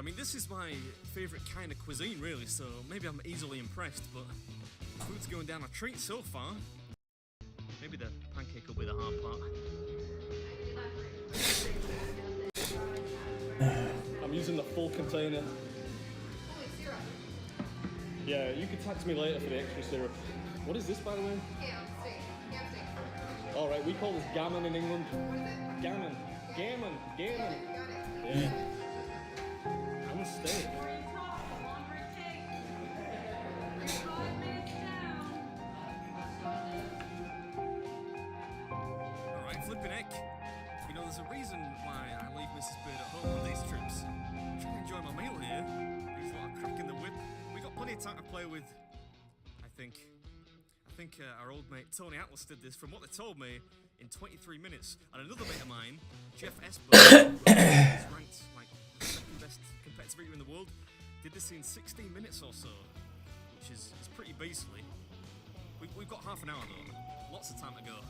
mean, this is my favourite kind of cuisine, really, so maybe I'm easily impressed, but food's going down a treat so far. Maybe the pancake will be the hard part. I'm using the full container. Holy syrup. Yeah, you could tax me later for the extra syrup. What is this, by the way? Ham steak. Alright, we call this gammon in England. What is it? Gammon. Gammon. Gammon. Got it. Yeah. Ham steak. Alright, flipping heck. You know, there's a reason why I leave Mrs. Bird at home on these trips. I'm trying to enjoy my meal here. There's a lot of crack in the whip. We got plenty of time to play with, I think our old mate Tony Atlas did this, from what they told me, in 23 minutes. And another mate of mine, Jeff Esper, who's ranked like the second best competitive eater in the world, did this in 16 minutes or so, which is pretty beastly. We've got half an hour though, lots of time to go.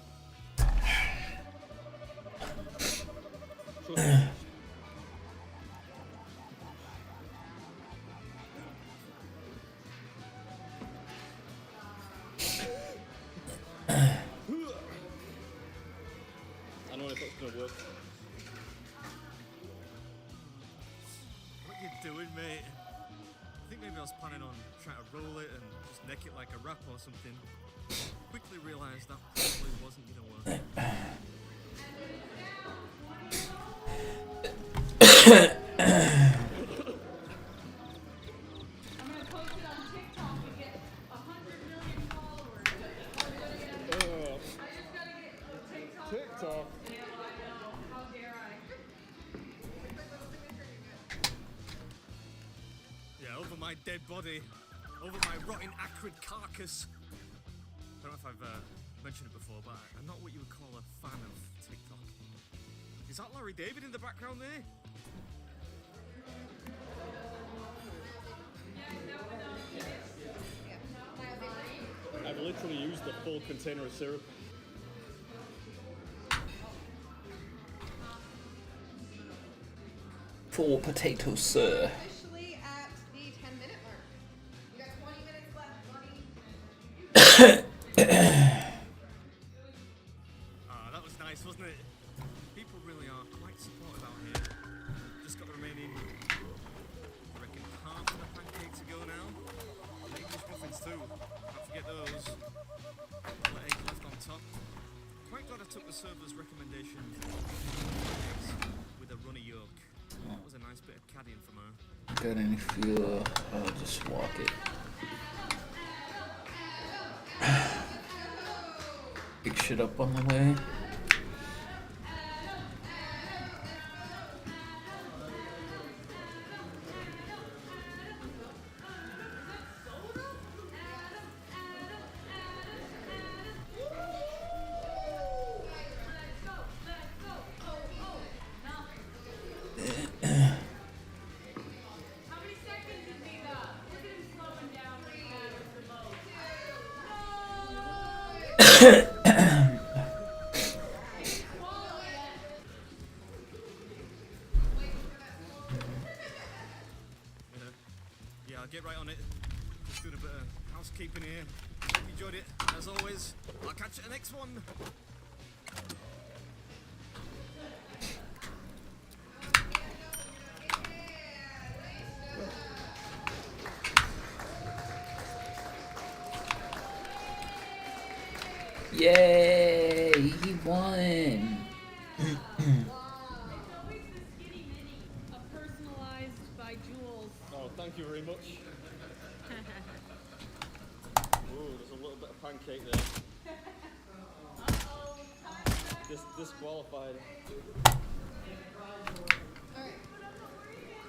I don't know if that's gonna work. What you doing, mate? I think maybe I was planning on trying to roll it and just neck it like a wrap or something. Quickly realised that probably wasn't gonna work. I'm gonna post it on TikTok and get 100 million followers. I just gotta get a TikTok. Yeah, well, I know. How dare I? Yeah, over my dead body, over my rotting, acrid carcass. I don't know if I've mentioned it before, but I'm not what you would call a fan of TikTok. Is that Larry David in the background there? I've literally used the full container of syrup. Full potato sir. Officially at the 10-minute mark. You got 20 minutes left, buddy. That was nice, wasn't it? People really are quite supportive out here. Just got the remaining, I reckon, half of the pancake to go now. The English muffins too. Don't forget those. Couple of eggs left on top. Quite glad I took the server's recommendation eggs with a runny yolk. That was a nice bit of caddying from her. Got any fuel? I'll just walk it. Big shit up on the way. How many seconds has he got? Look at him slowing down when it matters the Yeah, I'll get right on it. Just doing a bit of housekeeping here. Hope you enjoyed it. As always, I'll catch you at the next one. Yay! He won! It's always the skinny mini, personalized by Jules. Oh, thank you very much. Ooh, there's a little bit of pancake there. Disqualified. Alright.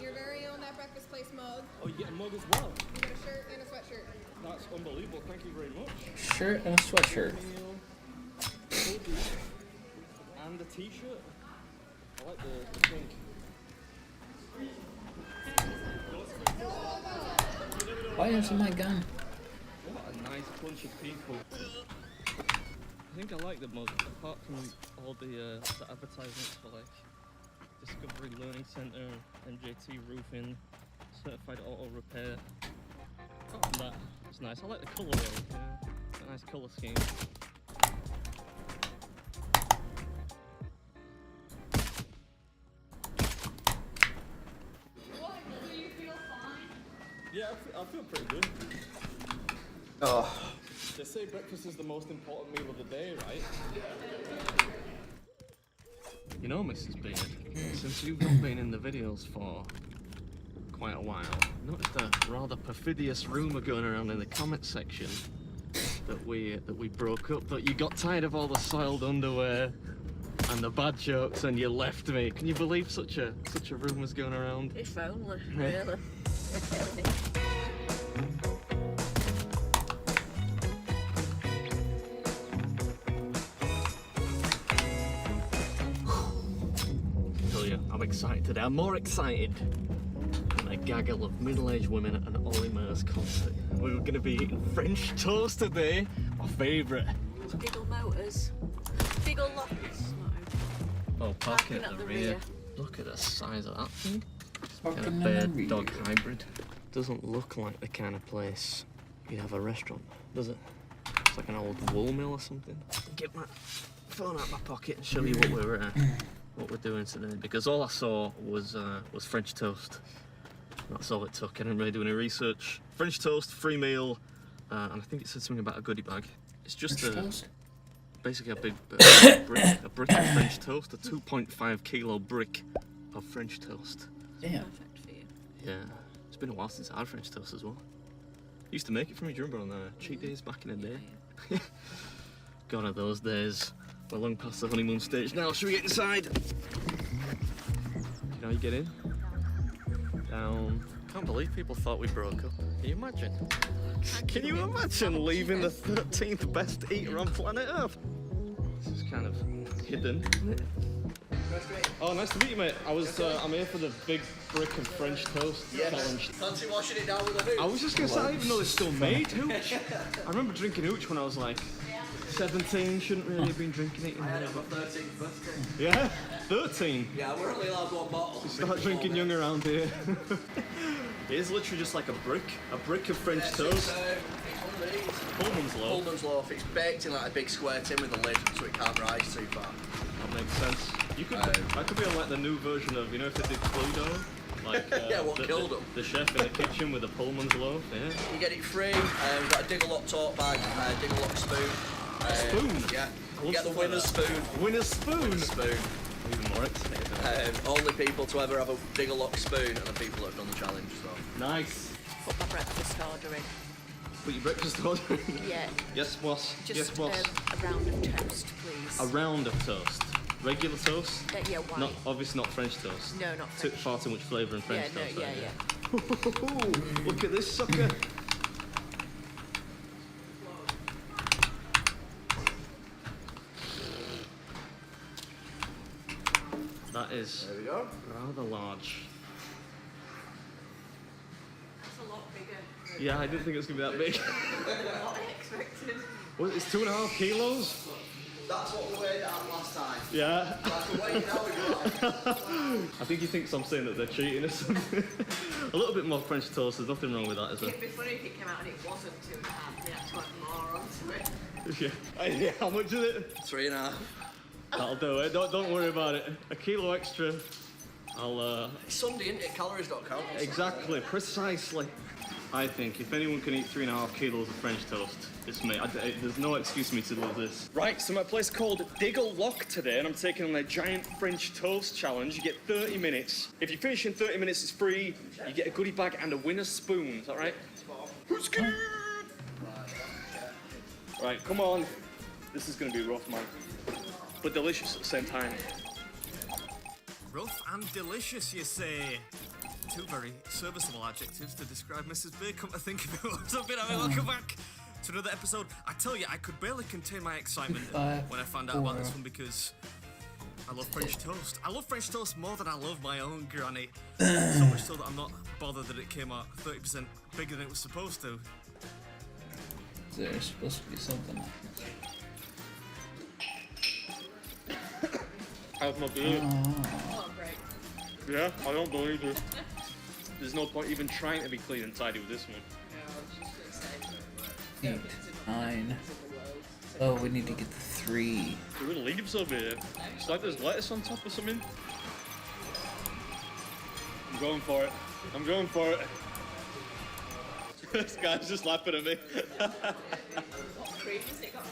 Your very own That Breakfast Place mug. Oh, you get a mug as well? You got a shirt and a sweatshirt. That's unbelievable. Thank you very much. Shirt and a sweatshirt. Meal, hoodie, and a t-shirt. I like the pink. Why isn't my gun? What a nice bunch of people. I think I like the most, apart from all the advertisements for like Discovery Learning Centre, MJT Roofing, certified auto repair. And that, it's nice. I like the colour though. Yeah. It's a nice colour scheme. What? Do you feel fine? Yeah, I feel pretty good. Oh, They say breakfast is the most important meal of the day, right? You know, Mrs. Beard, since you've not been in the videos for quite a while, I noticed a rather perfidious rumour going around in the comment section that we broke up, that you got tired of all the soiled underwear and the bad jokes and you left me. Can you believe such a rumour's going around? If only, really. I'm excited today. I'm more excited than a gaggle of middle-aged women at an Ollie Murs concert. We were going to be eating French toast today, my favourite. Diggle Motors. Diggle Lofts. Oh, parking at the rear. Look at the size of that thing. Kind fucking of bird dog hybrid. Doesn't look like the kind of place you'd have a restaurant, does it? It's like an old wool mill or something. Get my phone out of my pocket and show you what we're doing today, because all I saw was French toast. That's all it took. I didn't really do any research. French toast, free meal, and I think it said something about a goodie bag. It's just basically a big brick of French toast, a 2.5 kilo brick of French toast. Damn. Perfect for you. Yeah, it's been a while since I had French toast as well. Used to make it for me, do you remember on the cheat days back in the day? Gone are those days. We're long past the honeymoon stage now. Should we get inside? You know, you get in. Down. Can't believe people thought we broke up. Can you imagine? Can you imagine leaving the 13th best eater on planet Earth? This is kind of hidden, isn't it? Oh, nice to meet you, mate. I'm here for the big brick of French toast challenge. Fancy washing it down with a hooch? I was just gonna say, I didn't even know they still made hooch. I remember drinking hooch when I was like 17, shouldn't really have been drinking it. I had it on my 13th birthday. Yeah? 13? Yeah, we're only allowed one bottle. Start drinking young around here. It is literally just like a brick of French toast. It's one of these. Pullman's loaf. Pullman's loaf. It's baked in like a big square tin with a lid so it can't rise too far. That makes sense. You could, I could be on like the new version of, you know, if they did Cluedo? Like, Yeah, what killed them? The chef in the kitchen with a Pullman's loaf, yeah. You get it free. We've got a Diggle-Lock tote bag, Diggle-Lock spoon. Spoon? Yeah. I You get the love winner's that. spoon. Winner's spoon? Winner's spoon. I'm even more excited. Only people to ever have a Diggle-Lock spoon are the people that have done the challenge. So. Nice. Put my breakfast order in. Put your breakfast order in. Yeah. Yes, boss. Just Yes, boss. a round of toast, please. A round of toast. Regular toast? Yeah, white. Not obviously not French toast. No, not Took French. far too much flavour in French Yeah, toast. no, right? yeah. Look at this sucker. That is There we go. rather large. That's a lot bigger Yeah, I didn't think it was going to be that big. than what I expected. Well, it's 2.5 kilos. That's what we weighed it at last time. Yeah. That's the weight now we've got. I think he thinks I'm saying that they're cheating or something. A little bit more French toast, there's nothing wrong with that, is there? It'd be funny if it came out and it wasn't 2.5. They had to add more onto it. Yeah. How much is it? 3.5. That'll do it. Don't worry about it. A kilo extra. I'll It's Sunday, isn't it? Calories don't count. exactly, precisely. I think if anyone can eat 3.5 kilos of French toast, it's me. There's no excuse for me to lose this. Right, so my place called Diggle-Lock today, and I'm taking on a giant French toast challenge. You get 30 minutes. If you finish in 30 minutes, it's free. You get a goodie bag and a winner's spoon. Is that right? Who's good? Right, come on. This is gonna be rough, man, but delicious at the same time. Rough and delicious, you say. Two very serviceable adjectives to describe Mrs. Beard. Come to think of it, what's up, welcome back to another episode. I tell you, I could barely contain my excitement when I found out about this one because I love French toast. I love French toast more than I love my own granny. So much so that I'm not bothered that it came out 30% bigger than it was supposed to. There's supposed to be something. I have no beer. Oh, great. Yeah, I don't believe you. There's no point even trying to be clean and tidy with this one. Yeah, I was just gonna say. 8, 9. Oh, we need to get the 3. There are leaves over here. It's like there's lettuce on top or something. I'm going for it. I'm going for it. This guy's just laughing at me. What cream has it got on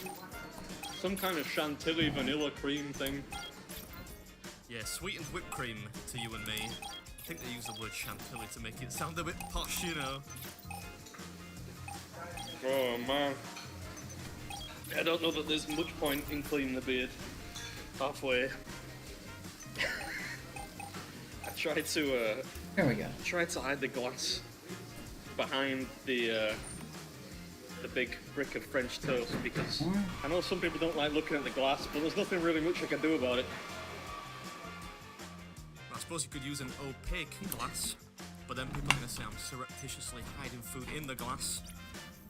top? Some kind of chantilly vanilla cream thing. Yeah, sweetened whipped cream to you and me. I think they use the word chantilly to make it sound a bit posh, you know. Oh man. I don't know that there's much point in cleaning the beard. Halfway. I tried to There we go. hide the glass behind the big brick of French toast because I know some people don't like looking at the glass, but there's nothing really much I can do about it. I suppose you could use an opaque glass, but then people are going to say I'm surreptitiously hiding food in the glass.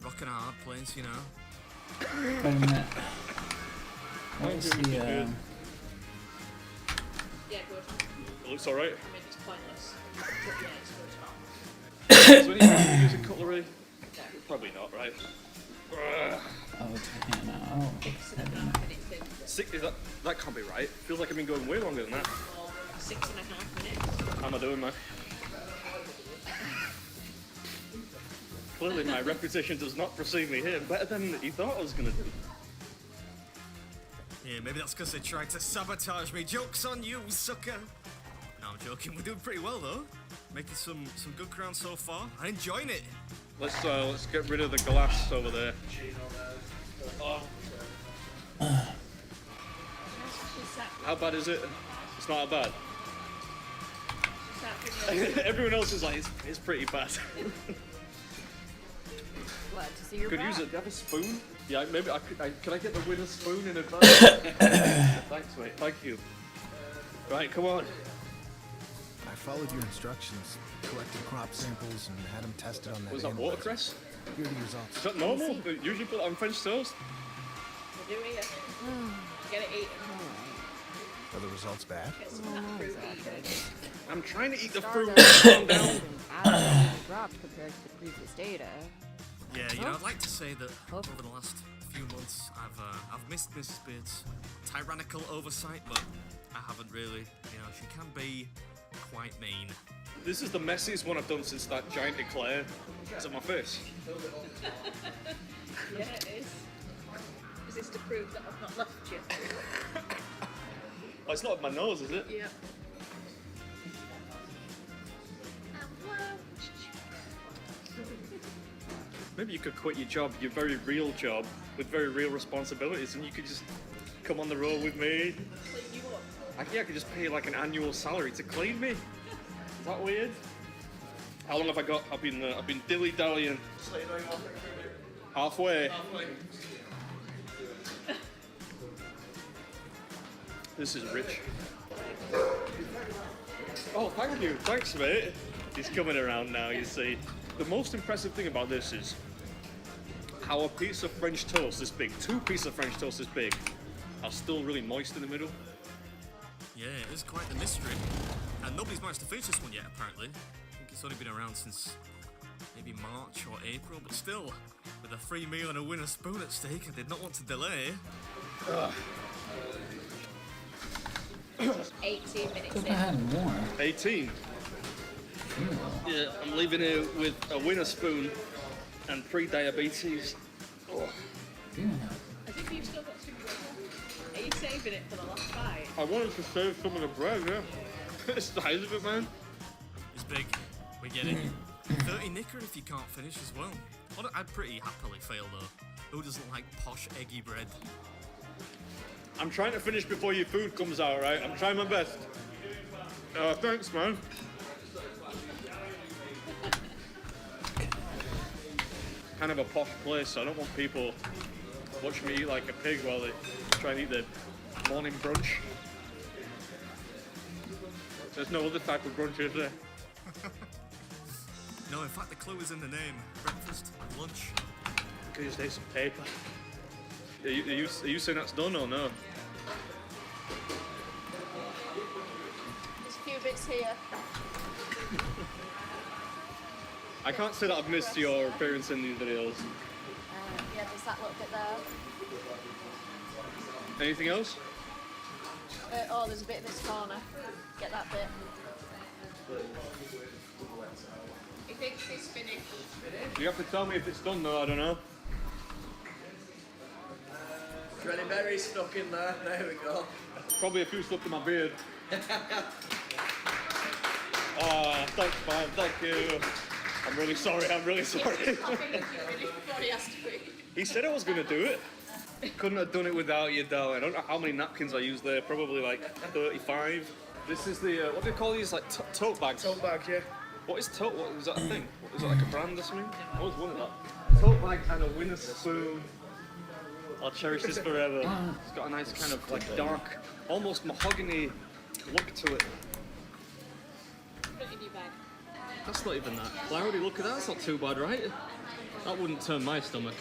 Rocking a hard place, you know. Wait a minute. What was the, Yeah, good. It looks alright. I mean, it's pointless. But yeah, it's good. So you using cutlery? Probably not, right? oh, it's a hand now. Oh, it's that in there. Six, that can't be right. Feels like I've been going way longer than that. 6.5 minutes. How am I doing, man? Clearly my reputation does not precede me here. Better than you thought I was gonna do. Yeah, maybe that's because they tried to sabotage me. Joke's on you, sucker. No, I'm joking. We're doing pretty well, though. Making some good ground so far. I'm enjoying it. Let's get rid of the glass over there. Oh. How bad is it? It's not that bad. Everyone else is like, it's pretty bad. Glad to see you're Could back. use it. Do you have a spoon? Yeah, maybe I could. Can I get the winner's spoon in advance? Thanks, mate. Thank you. Right, come on. I followed your instructions, collected crop samples, and had them tested on that. Was that animal. watercress? Here are the results. Is that normal? They usually put that on French toast. We do here. Get it eaten. Are the results bad? Get some of that fruit eaten. I'm trying to eat the fruit. Stardust Calm has down. been absolutely dropped compared to the previous data. Yeah, you know, I'd like to say that over the last few months, I've missed Mrs. Beard's tyrannical oversight, but I haven't really. You know, she can be quite mean. This is the messiest one I've done since that giant eclair. Is it my face? Yeah, it is. Is this to prove that I've not left you? Oh, it's not my nose, is it? Yeah. Maybe you could quit your job, your very real job, with very real responsibilities, and you could just come on the road with me. Clean you up. I could just pay like an annual salary to clean me. Is that weird? How long have I got? I've been dilly dallying. Halfway. This is rich. Oh, thank you. Thanks, mate. He's coming around now, you see. The most impressive thing about this is how a piece of French toast this big, 2 pieces of French toast this big, are still really moist in the middle. Yeah, it is quite the mystery. And nobody's managed to finish this one yet, apparently. I think it's only been around since maybe March or April, but still, with a free meal and a winner spoon at stake, I did not want to delay. 18 minutes If I in. had more. 18. Yeah, I'm leaving here with a winner spoon and pre-diabetes. Oh, Yeah. I think you've still got some bread. Are you saving it for the last bite? I wanted to save some of the bread, yeah. It's the size of it, man. It's big. We get it. 30 knicker if you can't finish as well. I'd pretty happily fail, though. Who doesn't like posh, eggy bread? I'm trying to finish before your food comes out, right? I'm trying my best. Thanks, man. Kind of a posh place, so I don't want people watching me eat like a pig while they try and eat their morning brunch. There's no other type of brunch, is there? No, in fact, the clue is in the name. Breakfast and lunch. Could you just take some paper? Are you saying that's done or no? There's a few bits here. I can't say that I've missed your appearance in these videos. Yeah, there's that little bit there. Anything else? Oh, there's a bit in this corner. Get that bit. He thinks he's finished. You have to tell me if it's done though, I don't know. Is there any berries stuck in there? There we go. Probably a few stuck in my beard. Ah, thanks man, thank you. I'm really sorry, I'm really sorry. He said I was going to do it. Couldn't have done it without you, darling. I don't know how many napkins I used there, probably like 35. This is the, what do they call these, like tote bags? Tote bag, yeah. What is tote, what, is that a thing? Is it like a brand or something? I always wondered that. Tote bag and a winner spoon. I'll cherish this forever. It's got a nice kind of like dark, almost mahogany look to it. Put it in your bag. That's not even that cloudy. Look at that. That's not too bad, right? That wouldn't turn my stomach.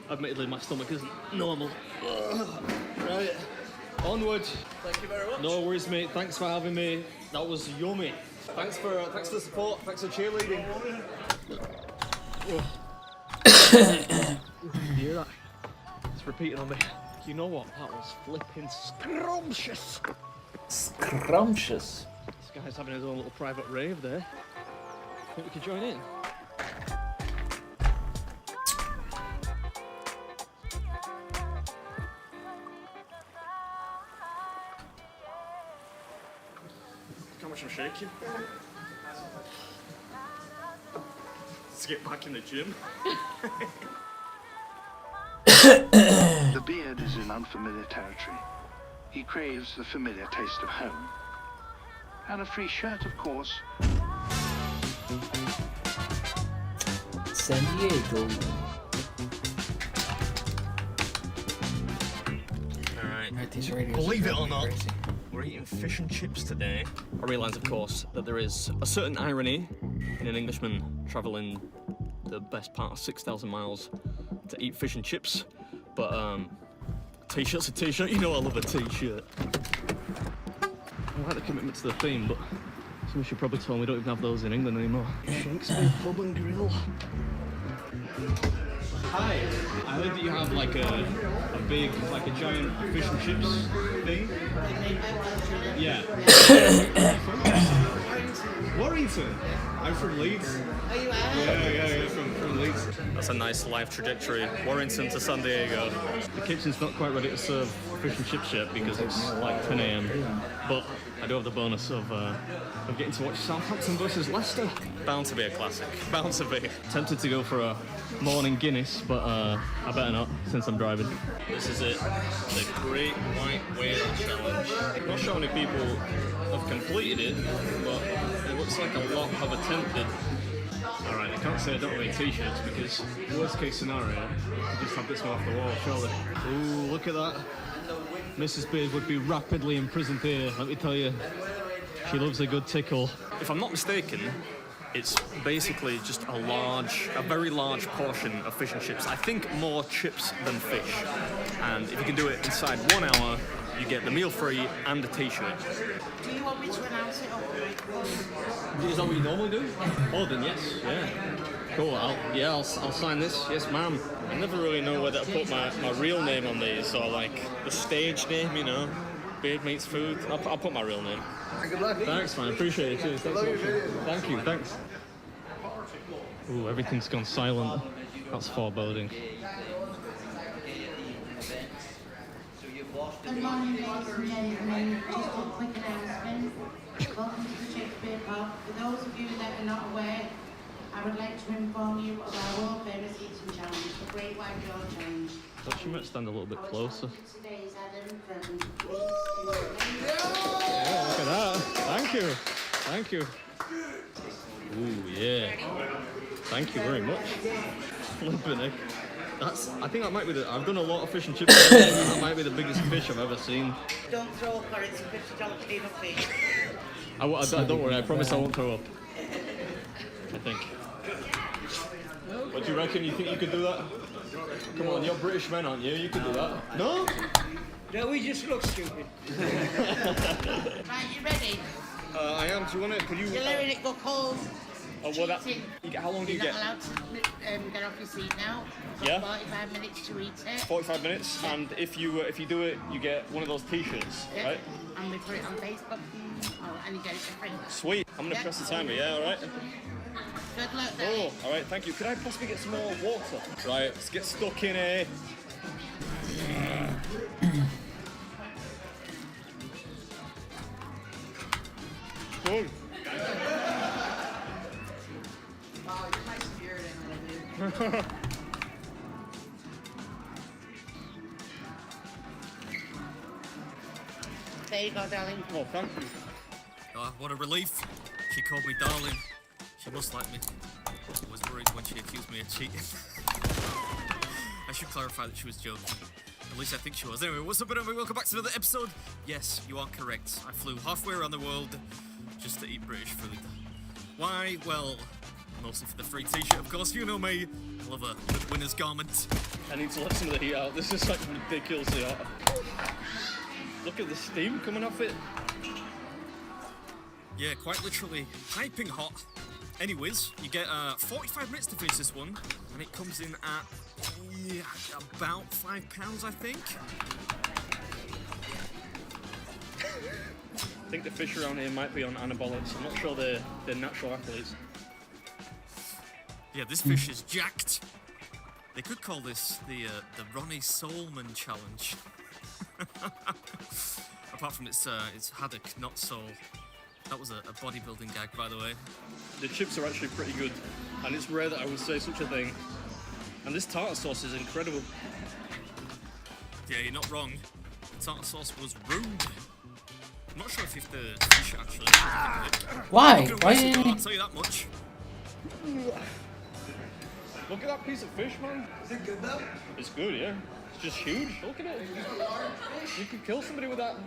Admittedly, my stomach isn't normal. Right. Onward. Thank you very much. No worries, mate. Thanks for having me. That was yummy. Thanks for the support. Thanks for cheerleading. You hear that? It's repeating on me. You know what? That was flipping scrumptious. Scrumptious. This guy's having his own little private rave there. Think we could join in? Look how much I'm shaking. Let's get back in the gym. The beard is in unfamiliar territory. He craves the familiar taste of home. And a free shirt, of course. San Diego. Alright. Right, these radios Believe it are or not, crazy. we're eating fish and chips today. I realise, of course, that there is a certain irony in an Englishman travelling the best part of 6,000 miles to eat fish and chips. But, t-shirt's a t-shirt. You know I love a t-shirt. I like the commitment to the theme, but someone should probably tell me we don't even have those in England anymore. Shakespeare Pub and Grill. Hi, I heard that you have like a big, like a giant fish and chips thing. Yeah. Warrington. I'm from Leeds. Oh, you are? Yeah, from Leeds. That's a nice life trajectory. Warrington to San Diego. The kitchen's not quite ready to serve fish and chips yet because it's like 10 AM. But I do have the bonus of getting to watch Southampton versus Leicester. Bound to be a classic. Bound to be. Tempted to go for a morning Guinness, but I better not since I'm driving. This is it. The Great White Whale Challenge. I'm not sure how many people have completed it, but it looks like a lot have attempted. Alright, I can't say I don't have any t-shirts because worst case scenario, I just have this one off the wall, surely. Ooh, look at that. Mrs. Beard would be rapidly imprisoned here, let me tell you. She loves a good tickle. If I'm not mistaken, it's basically just a very large portion of fish and chips. I think more chips than fish. And if you can do it inside 1 hour, you get the meal free and a t-shirt. Do you want me to announce it or Is that what you normally do? Oh, then yes, yeah. Cool, I'll sign this. Yes, ma'am. I never really know whether to put my real name on these or like the stage name, you know. Beard meets food. I'll put my real name. Good luck. Thanks, man. Appreciate it. Cheers. Thanks so much. Thank you. Thanks. Ooh, everything's gone silent. That's foreboding. Good morning, ladies and gentlemen. Just a quick announcement. Welcome to the Shakespeare Pub. For those of you that are not aware, I would like to inform you of our world famous eating challenge, the Great White Whale Challenge. Thought she might stand a little bit closer. Today is Adam from Yeah, look at that. Thank you. Thank you. Ooh, yeah. Thank you very much. Flipping heck. I think that might be I've done a lot of fish and chips. That might be the biggest fish I've ever seen. Don't throw up or it's a fish, don't clean up fish. Don't worry, I promise I won't throw up. I think. What do you reckon? You think you could do that? Come on, you're British men, aren't you? You could do that. No? No, we just look stupid. Right, you ready? I am. Do you want to? Could you? You're letting it go cold. Oh, well, that, how long do you You're get? not allowed to get off your seat now. You've Yeah. got 45 minutes to eat it. 45 minutes, and if you do it, you get one of those T-shirts, Yeah. right? And we put it on Facebook, and you get it for free. Sweet. I'm gonna Yeah. press the timer. Yeah, all right. Good luck, Oh, Daddy. all right. Thank you. Could I possibly get some more water? Right. Let's get stuck in here. Good. Wow, you're my spirit animal, dude. There you go, darling. Oh, thank you. What a relief. She called me darling. She must like me. I was worried when she accused me of cheating. I should clarify that she was joking. At least I think she was. Anyway, what's up, everybody? Welcome back to another episode. Yes, you are correct. I flew halfway around the world just to eat British food. Why? Well, mostly for the free t-shirt, of course. You know me. I love a good winner's garment. I need to let some of the heat out. This is like ridiculously hot. Look at the steam coming off it. Yeah, quite literally piping hot. Anyways, you get 45 minutes to finish this one, and it comes in at about £5, I think. I think the fish around here might be on anabolics. I'm not sure they're natural athletes. Yeah, this fish is jacked. They could call this the Ronnie Solman challenge. Apart from it's haddock, not sole. That was a bodybuilding gag, by the way. The chips are actually pretty good, and it's rare that I would say such a thing. And this tartar sauce is incredible. Yeah, you're not wrong. The tartar sauce was rude. I'm not sure if the fish actually. Why? Why I'll didn't tell you that much. Look at that piece of fish, man. Is it good though? It's good, yeah. It's just huge. Look at it. You could kill somebody with that.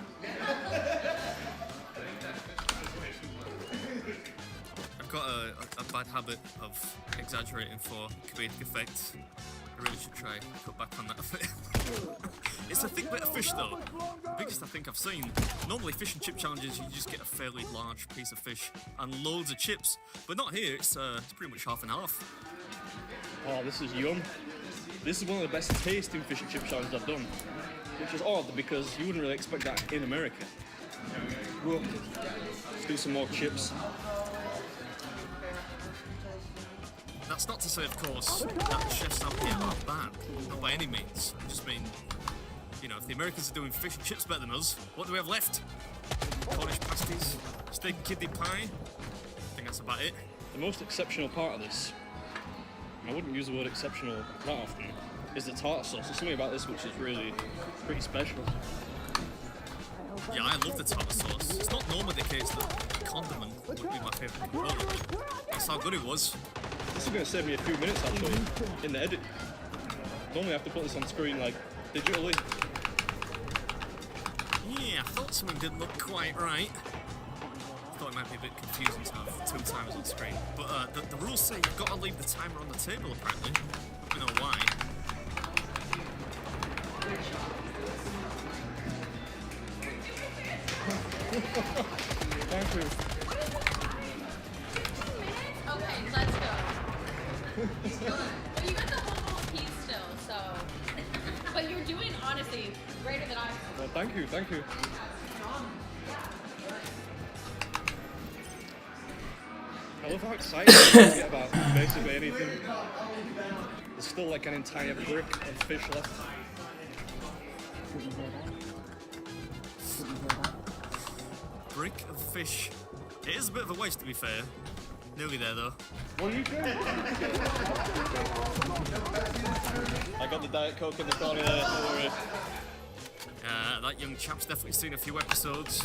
I've got a bad habit of exaggerating for comedic effect. I really should try and cut back on that a bit. It's a thick bit of fish though. The biggest I think I've seen. Normally fish and chip challenges you just get a fairly large piece of fish and loads of chips. But not here, it's pretty much half and half. Oh, this is yum. This is one of the best tasting fish and chip challenges I've done. Which is odd because you wouldn't really expect that in America. Let's do some more chips. That's not to say, of course, that chefs out here are bad. Not by any means. I just mean, you know, if the Americans are doing fish and chips better than us, what do we have left? Cornish pasties, steak and kidney pie. I think that's about it. The most exceptional part of this, and I wouldn't use the word exceptional that often, is the tartar sauce. There's something about this which is really pretty special. Yeah, I love the tartar sauce. It's not normally the case that condiment would be my favourite component. That's how good it was. This is going to save me a few minutes actually in the edit. Normally I have to put this on screen like digitally. Yeah, I thought something didn't look quite right. I thought it might be a bit confusing to have 2 times on screen. But the rules say you've got to leave the timer on the table apparently. I don't know why. Thank you. Okay, let's go. Well, you got the whole piece still, so. But you're doing, honestly, greater than I. Well, thank you, thank you. I love how excited I get about basically anything. There's still like an entire brick of fish left. Brick of fish. It is a bit of a waste, to be fair. Nearly there, though. What are you doing? I got the Diet Coke in the corner there, don't worry. That young chap's definitely seen a few episodes.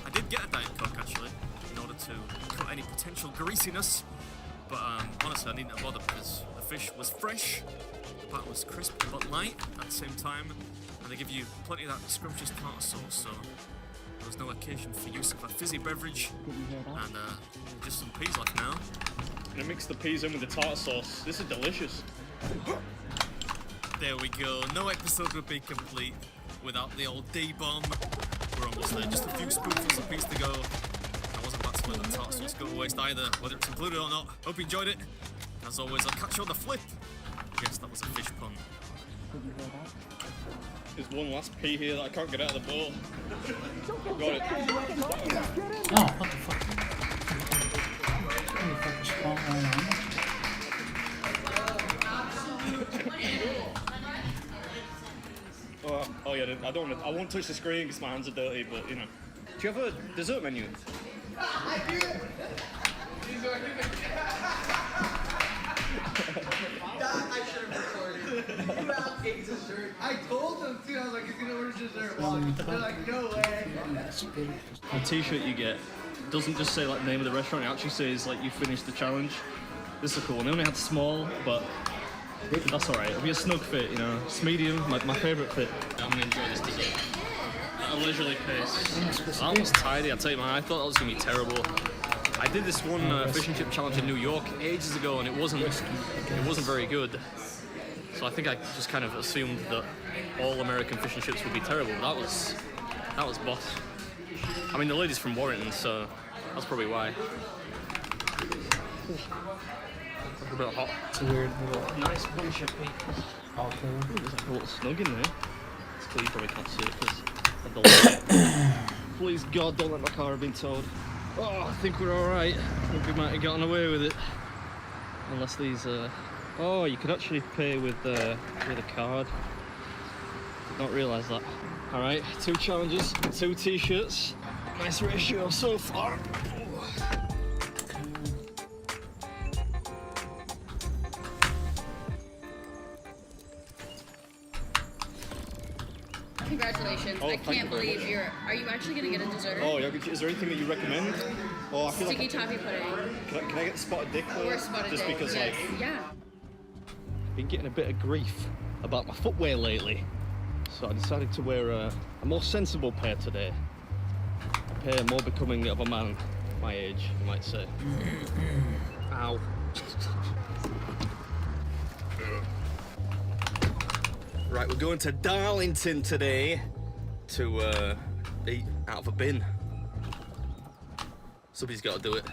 I did get a Diet Coke, actually, in order to cut any potential greasiness. But honestly, I needn't have bothered because the fish was fresh, the part was crisp but light at the same time, and they give you plenty of that scrumptious tartar sauce, so there was no occasion for use of a fizzy beverage, and just some peas left now. I'm gonna mix the peas in with the tartar sauce. This is delicious. There we go. No episode would be complete without the old D-bomb. We're almost there. Just a few spoonfuls of peas to go. I wasn't about to Don't let the tart sauce go to waste either, whether it's included or not. Hope you enjoyed it. As always, I'll catch you on the flip. Yes, that was a fish pun. There's one last pea here that I can't get out of the bowl. Got it. Oh, what the fuck? What the fuck is going on? Oh yeah, I don't want to, I won't touch the screen because my hands are dirty, but you know. Do you have a dessert menu? I do. That I should have recorded. You have a dessert. I told them too. I was like, he's gonna order dessert. They're like, no way. The t-shirt you get doesn't just say like the name of the restaurant, it actually says like you finished the challenge. This is a cool one. They only had small, but that's alright. It'll be a snug fit, you know. It's medium, my favourite fit. I'm gonna enjoy this dessert at a leisurely pace. That was tidy, I tell you, man. I thought that was gonna be terrible. I did this one fish and chip challenge in New York ages ago, and it wasn't very good. So I think I just kind of assumed that all American fish and chips would be terrible. That was boss. I mean, the lady's from Warrington, so that's probably why. A bit hot. It's a weird little Nice bunch of people. alcove. There's like a little snug in there. It's cool, you probably can't see it because of the light. Please God, don't let my car have been towed. Oh, I think we're alright. I think we might have gotten away with it. Unless these, oh, you could actually pay with a card. Did not realise that. Alright, 2 challenges, 2 t-shirts. Nice ratio so far. Congratulations. Oh, I thank you can't very believe much. you're. Are you actually going to get a dessert? Oh, yeah, is there anything that you recommend? Oh, I feel Sticky like toffee pudding. can I get the spotted dick though? Or spotted Just dick, because yes. like Yeah. been getting a bit of grief about my footwear lately. So I decided to wear a more sensible pair today. A pair more becoming of a man my age, you might say. Ow. Right, we're going to Darlington today to eat out of a bin. Somebody's got to do it.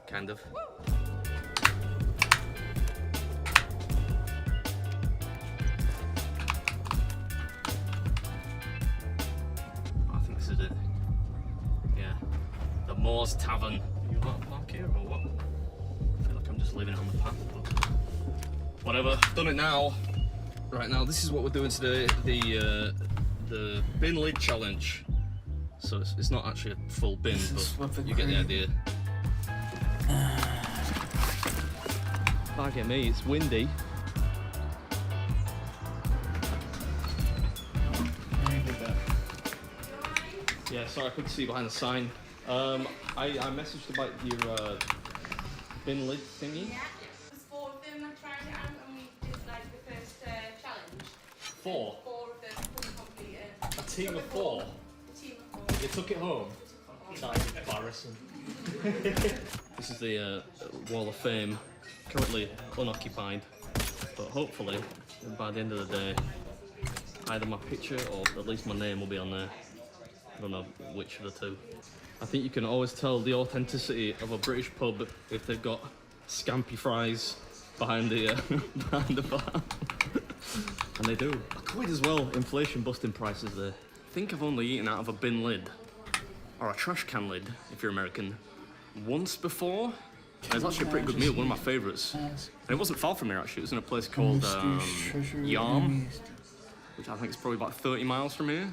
Kind of. I think this is it. Yeah. The Moors Tavern. You mark here or what? I feel like I'm just leaving it on the path, but whatever. Done it now. Right, now this is what we're doing today, the bin lid challenge. So it's not actually a full bin, but you get the idea. Bag at me, it's windy. Yeah, sorry, I couldn't see behind the sign. I messaged about your bin lid thingy. Yeah, there's 4 of them that tried it out and we did like the first challenge. 4? 4 of them fully completed. A team of 4? A team of 4. You took it home? That is embarrassing. This is the Wall of Fame, currently unoccupied, but hopefully by the end of the day, either my picture or at least my name will be on there. I don't know which of the two. I think you can always tell the authenticity of a British pub if they've got scampi fries behind the behind the bar. And they do. £1 as well, inflation busting prices there. I think I've only eaten out of a bin lid, or a trash can lid, if you're American, once before. And it's actually a pretty good meal, one of my favourites. And it wasn't far from here actually, it was in a place called Yarm, which I think is probably about 30 miles from here.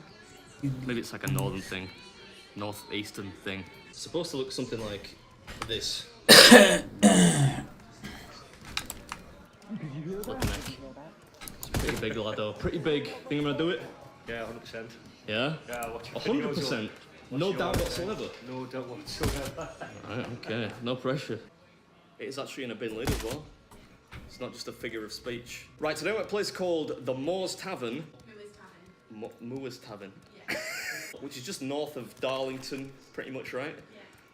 Maybe it's like a northern thing, northeastern thing. It's supposed to look something like this. Flipping neck. It's pretty big, laddo. Pretty big. Think I'm gonna do it? Yeah, 100%. Yeah? Yeah, watch 100%. No doubt whatsoever. No doubt whatsoever. Right, okay, no pressure. It is actually in a bin lid as well. It's not just a figure of speech. Right, today we're at a place called the Moors Tavern. Moors Tavern. Yeah. Which is just north of Darlington, pretty much, right?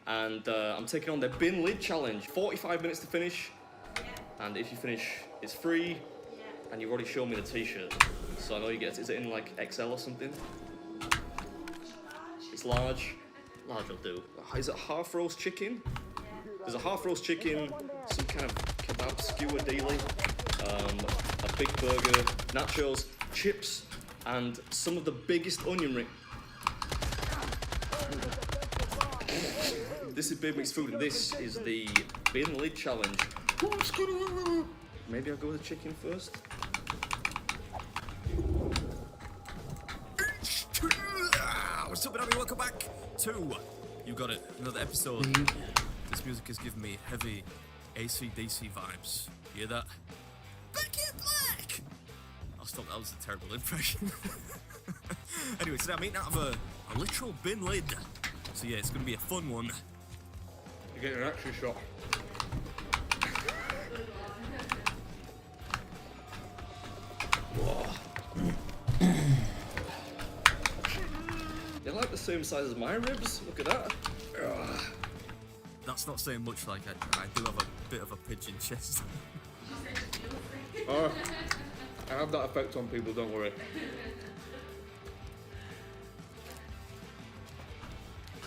Yeah. And I'm taking on their bin lid challenge. 45 minutes to finish. Yeah. And if you finish, it's free. Yeah. And you've already shown me the t-shirt. So I know you get it. Is it in like XL or something? It's large. large will do. Is it half roast chicken? There's a half roast chicken, some kind of kebab skewer dealie, a big burger, nachos, chips, and some of the biggest onion ring. This is Big Mix Food, and this is the bin lid challenge. Maybe I'll go with the chicken first. What's up, everybody? Welcome back to You Got It, another episode. This music has given me heavy AC/DC vibes. You hear that? Back in black! I'll stop, that was a terrible impression. Anyway, today I'm eating out of a literal bin lid. So yeah, it's going to be a fun one. You're getting an action shot. Whoa. They're like the same size as my ribs. Look at that. Ugh. That's not saying much, like I do have a bit of a pigeon chest. Oh, I have that effect on people, don't worry.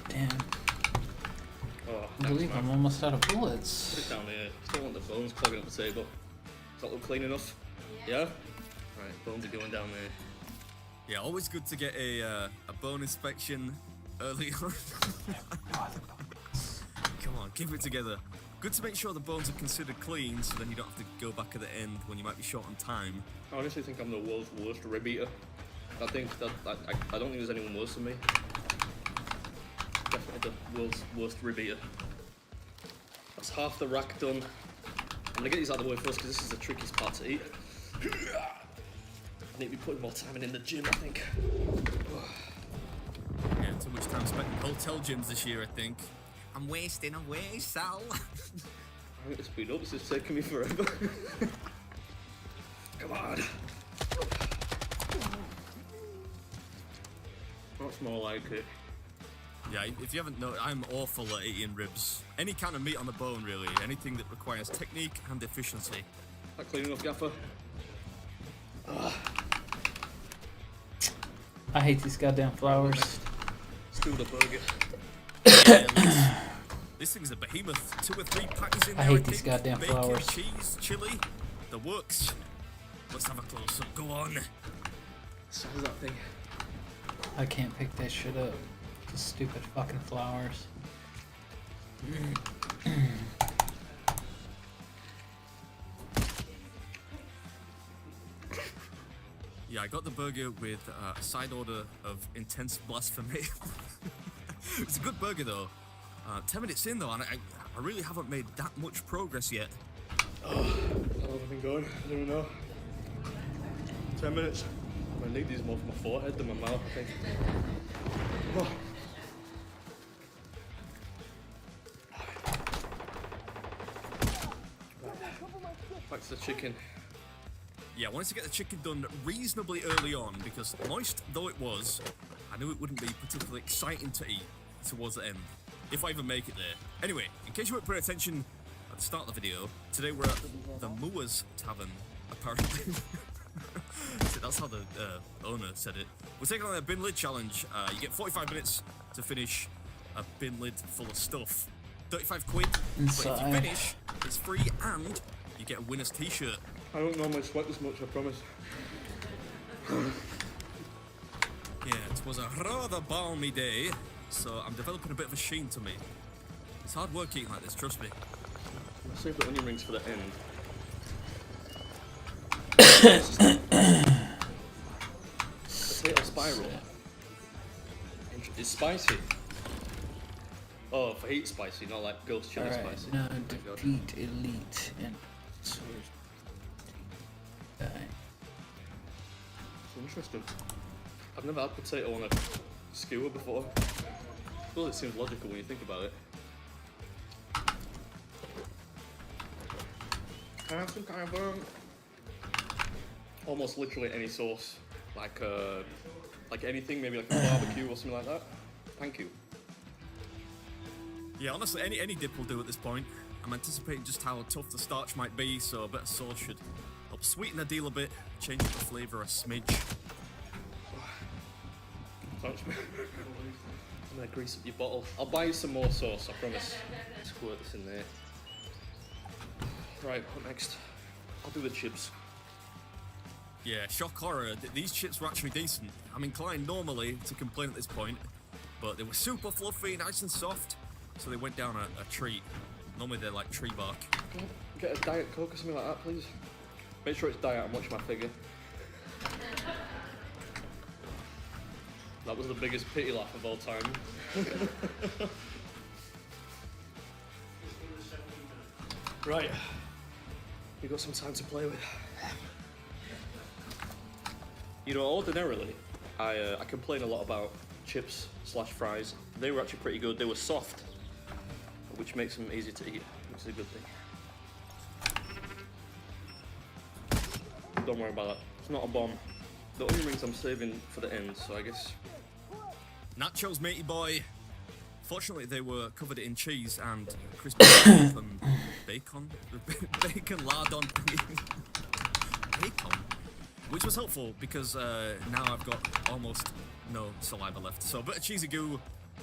Damn. Oh, I believe I'm almost out of bullets. Put it down here. Still want the bones clogging up the table. Does that look clean enough? Yeah? Right, bones are going down there. Yeah, always good to get a bone inspection early on. Come on, keep it together. Good to make sure the bones are considered clean, so then you don't have to go back at the end when you might be short on time. I honestly think I'm the world's worst rib eater. I think that I don't think there's anyone worse than me. Definitely the world's worst rib eater. That's half the rack done. I'm gonna get these out of the way first because this is the trickiest part to eat. I need to be putting more time in the gym, I think. Yeah, too much time spent in hotel gyms this year, I think. I'm wasting away, Sal. I need to speed up, this is taking me forever. Come on. That's more like it. Yeah, if you haven't noticed, I'm awful at eating ribs. Any kind of meat on the bone, really. Anything that requires technique and efficiency. That clean enough, Gaffer? I hate these goddamn flowers. Let's do the burger. This thing's a behemoth. 2 or 3 patties in I there. hate these goddamn Bacon, flowers. cheese, chili, the works. Let's have a close up. Go on. So is that thing? I can't pick that shit up. The stupid fucking flowers. Yeah, I got the burger with a side order of intense blasphemy. It's a good burger though. 10 minutes in though, and I really haven't made that much progress yet. How long have I been going? I don't even know. 10 minutes. I need these more for my forehead than my mouth, I think. Oh. Back to the chicken. Yeah, I wanted to get the chicken done reasonably early on because moist though it was, I knew it wouldn't be particularly exciting to eat towards the end, if I even make it there. Anyway, in case you weren't paying attention at the start of the video, today we're at the Moors Tavern, apparently. That's how the owner said it. We're taking on a bin lid challenge. You get 45 minutes to finish a bin lid full of stuff. 35 quid, but if you finish, it's free and you get a winner's t-shirt. I don't normally sweat this much, I promise. Yeah, it was a rather balmy day, so I'm developing a bit of a sheen to me. It's hard work eating like this, trust me. I'll save the onion rings for the end. Potato spiral. It's spicy. Oh, for heat spicy, not like ghost chili spicy. Now defeat elite and sword. Die. It's interesting. I've never had potato on a skewer before. Well, it seems logical when you think about it. Can I have some kind of almost literally any sauce, like anything, maybe like a barbecue or something like that? Thank you. Yeah, honestly, any dip will do at this point. I'm anticipating just how tough the starch might be, so a bit of sauce should help sweeten the deal a bit, change up the flavour a smidge. Thanks, man. I'm gonna grease up your bottle. I'll buy you some more sauce, I promise. Squirt this in there. Right, what next? I'll do the chips. Yeah, shock horror. These chips were actually decent. I'm inclined normally to complain at this point, but they were super fluffy, nice and soft, so they went down a treat. Normally they're like tree bark. Get a Diet Coke or something like that, please. Make sure it's diet and watch my figure. That was the biggest pity laugh of all time. Right, we got some time to play with. You know, ordinarily, I complain a lot about chips / fries. They were actually pretty good. They were soft, which makes them easy to eat, which is a good thing. Don't worry about that. It's not a bomb. The onion rings I'm saving for the end, so I guess. Nachos, matey boy. Fortunately, they were covered in cheese and crispy beef and bacon. Bacon lardon. Bacon. Which was helpful because now I've got almost no saliva left. So a bit of cheesy goo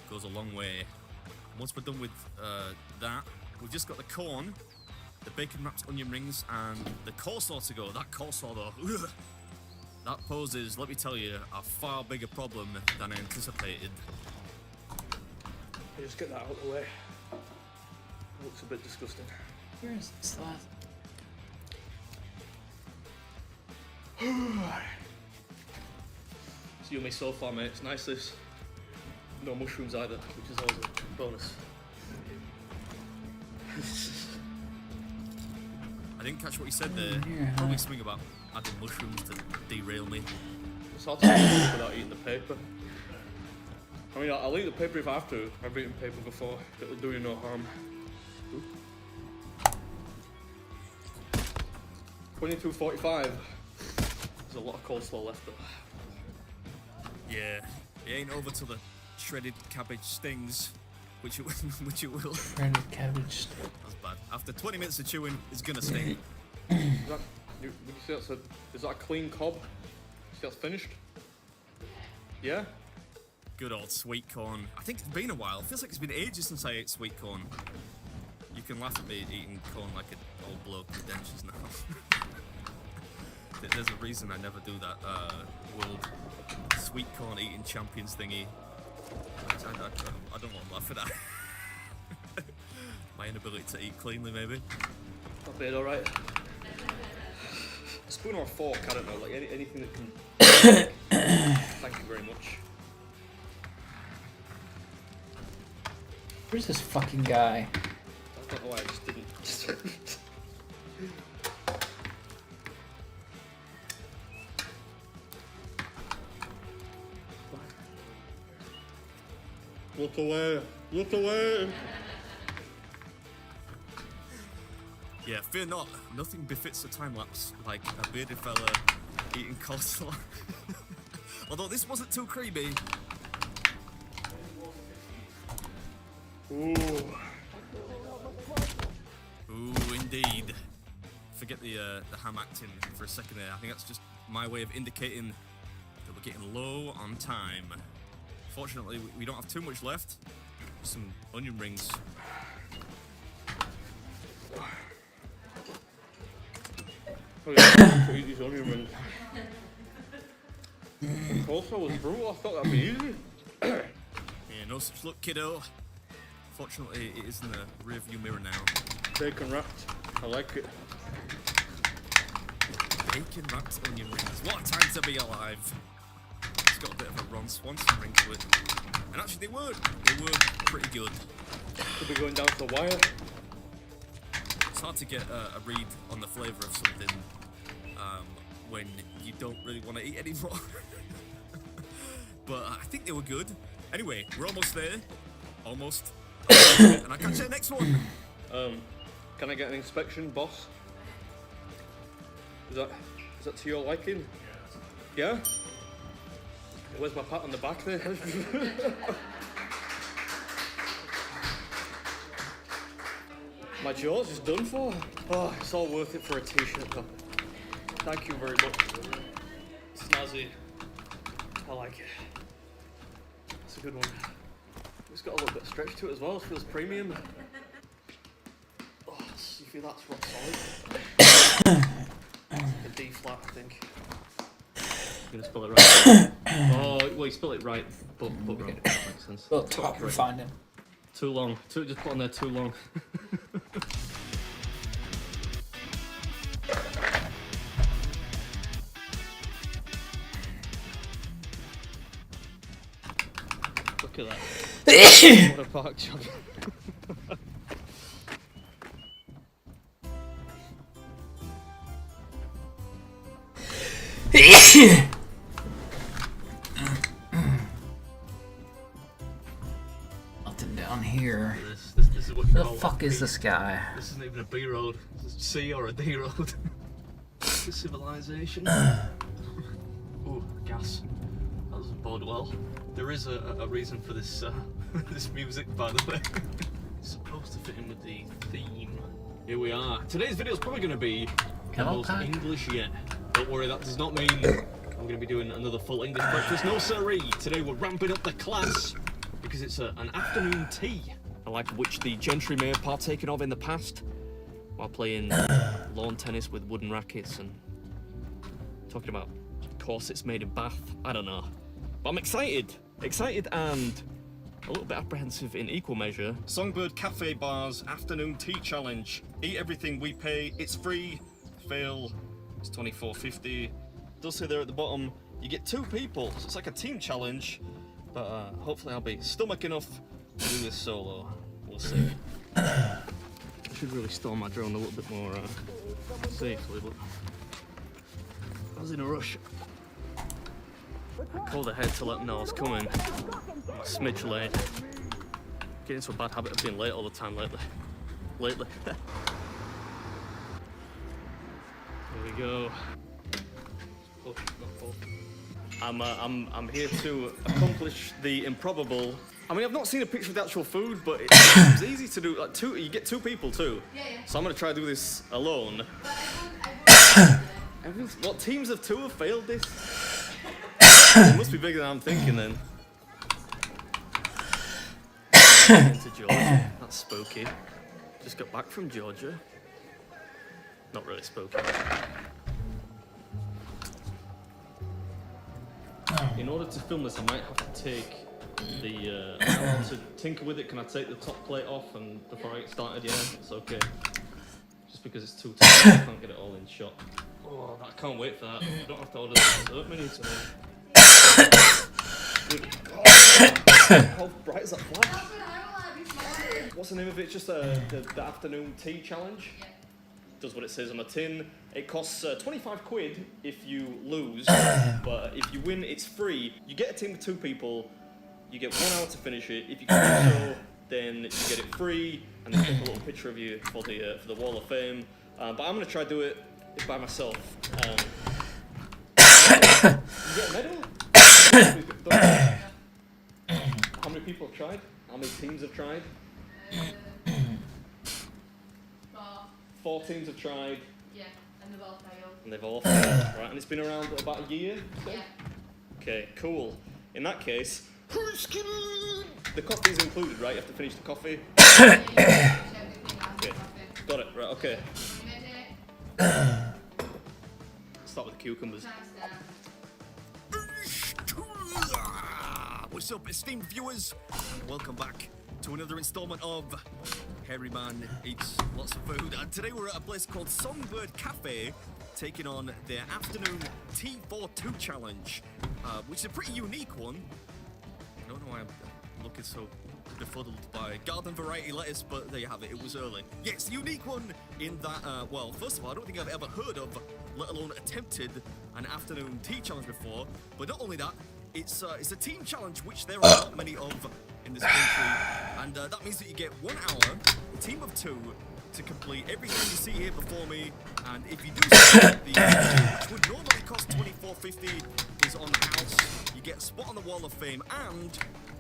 goes a long way. Once we're done with that, we've just got the corn, the bacon wrapped onion rings, and the coleslaw to go. That coleslaw though, ugh, that poses, let me tell you, a far bigger problem than I anticipated. Just get that out of the way. It looks a bit disgusting. Where is this last? It's yummy so far, mate. It's nice this. No mushrooms either, which is always a bonus. I didn't catch what you said there. Probably something about adding mushrooms to derail me. It's hard to eat without eating the paper. I mean, I'll eat the paper if I have to. I've eaten paper before. It'll do you no harm. Ooh. 22.45. There's a lot of coleslaw left though. Yeah, it ain't over till the shredded cabbage stings, which it will. Shredded cabbage. That's bad. After 20 minutes of chewing, it's gonna sting. Would you say is that a clean cob? See that's finished? Yeah? Good old sweet corn. I think it's been a while. It feels like it's been ages since I ate sweet corn. You can laugh at me eating corn like an old bloke with dentures now. There's a reason I never do that world sweet corn eating champions thingy. I don't want to laugh at that. My inability to eat cleanly, maybe. Not bad, alright. A spoon or a fork, I don't know, like anything that can... Thank you very much. Where's this fucking guy? I don't know why I just didn't. Look away! Look away! Yeah, fear not. Nothing befits a time lapse like a bearded fella eating coleslaw. Although this wasn't too creamy. Ooh. Ooh, indeed. Forget the ham acting for a second there. I think that's just my way of indicating that we're getting low on time. Fortunately, we don't have too much left. Some onion rings. Eat these onion rings. Coleslaw was brutal. I thought that'd be easy. Yeah, no such luck, kiddo. Fortunately, it is in the rearview mirror now. Bacon wrapped. I like it. Bacon wrapped onion rings. What a time to be alive. It's got a bit of a Ron Swanson ring to it. And actually, they were pretty good. Could be going down to the wire. It's hard to get a read on the flavour of something when you don't really want to eat anymore. But I think they were good. Anyway, we're almost there. Almost. And I'll catch you next one. Can I get an inspection, boss? Is that to your liking? Yeah? Where's my pat on the back there? My jaw's just done for. Oh, it's all worth it for a t-shirt though. Thank you very much. Snazzy. I like it. It's a good one. It's got a little bit of stretch to it as well. It feels premium. Oh, you feel that's rock solid. A D flat, I think. I'm gonna spell it right. Oh, well, you spell it right, but wrong. That makes sense. Well, top, we'll find him. Too long. Just put on there too long. Look at that. What a park job. Nothing down here. This is what you The call fuck is this guy? This isn't even a B road. It's a C or a D road. It's civilization. Ooh, gas. That doesn't bode well. There is a reason for this this music, by the way. It's supposed to fit in with the theme. Here we are. Today's video is probably going to be the most English yet. Don't worry, that does not mean I'm going to be doing another full English breakfast. No siree. Today we're ramping up the class because it's an afternoon tea. I like which the gentry may have partaken of in the past while playing lawn tennis with wooden rackets and talking about corsets made in Bath. I don't know. But I'm excited. Excited and a little bit apprehensive in equal measure. Songbird Cafe Bar's Afternoon Tea Challenge. Eat everything we pay, it's free. Fail, it's $24.50. Does say there at the bottom, you get 2 people, so it's like a team challenge. But hopefully I'll be stomach enough to do this solo. We'll see. I should really store my drone a little bit more safely, but I was in a rush. I called ahead to let them know I was coming. I'm a smidge late. Getting into a bad habit of being late all the time lately. Here we go. Oh, not full. I'm here to accomplish the improbable. I mean, I've not seen a picture of the actual food, but it's easy to do. Like you get 2 people too. Yeah. So I'm gonna try to do this alone. What teams of 2 have failed this? It must be bigger than I'm thinking then. Into Georgia. That's spooky. Just got back from Georgia. Not really spooky. In order to film this, I might have to take the to tinker with it. Can I take the top plate off and before I get started? Yeah, it's okay. Just because it's too tight, I can't get it all in shot. Oh, I can't wait for that. I don't have to order the dessert menu today. How bright is that flash? What's the name of it? It's just the afternoon tea challenge. Yeah. Does what it says on the tin. It costs 25 quid if you lose, but if you win, it's free. You get a team of 2 people. You get 1 hour to finish it. If you can do so, then you get it free, and they take a little picture of you for the Wall of Fame. But I'm gonna try to do it by myself. You get a medal? How many people have tried? How many teams have tried? 4 teams have tried. Yeah, and they've all failed. And they've all failed, right? And it's been around about a year? So? Yeah. Okay, cool. In that case, the coffee's included, right? You have to finish the coffee? Yeah. Okay. Got it, right, okay. Start with the cucumbers. What's up, esteemed viewers? And welcome back to another installment of Hairy Man Eats Lots of Food. And today we're at a place called Songbird Cafe, taking on their afternoon Tea for 2 challenge, which is a pretty unique one. I don't know why I'm looking so befuddled by garden variety lettuce, but there you have it. It was early. Yes, unique one in that, well, first of all, I don't think I've ever heard of, let alone attempted, an afternoon tea challenge before. But not only that, it's a team challenge, which there are not many of in this country, and that means that you get 1 hour, a team of 2, to complete everything you see here before me. And if you do so, which would normally cost $24.50, is on the house. You get a spot on the Wall of Fame and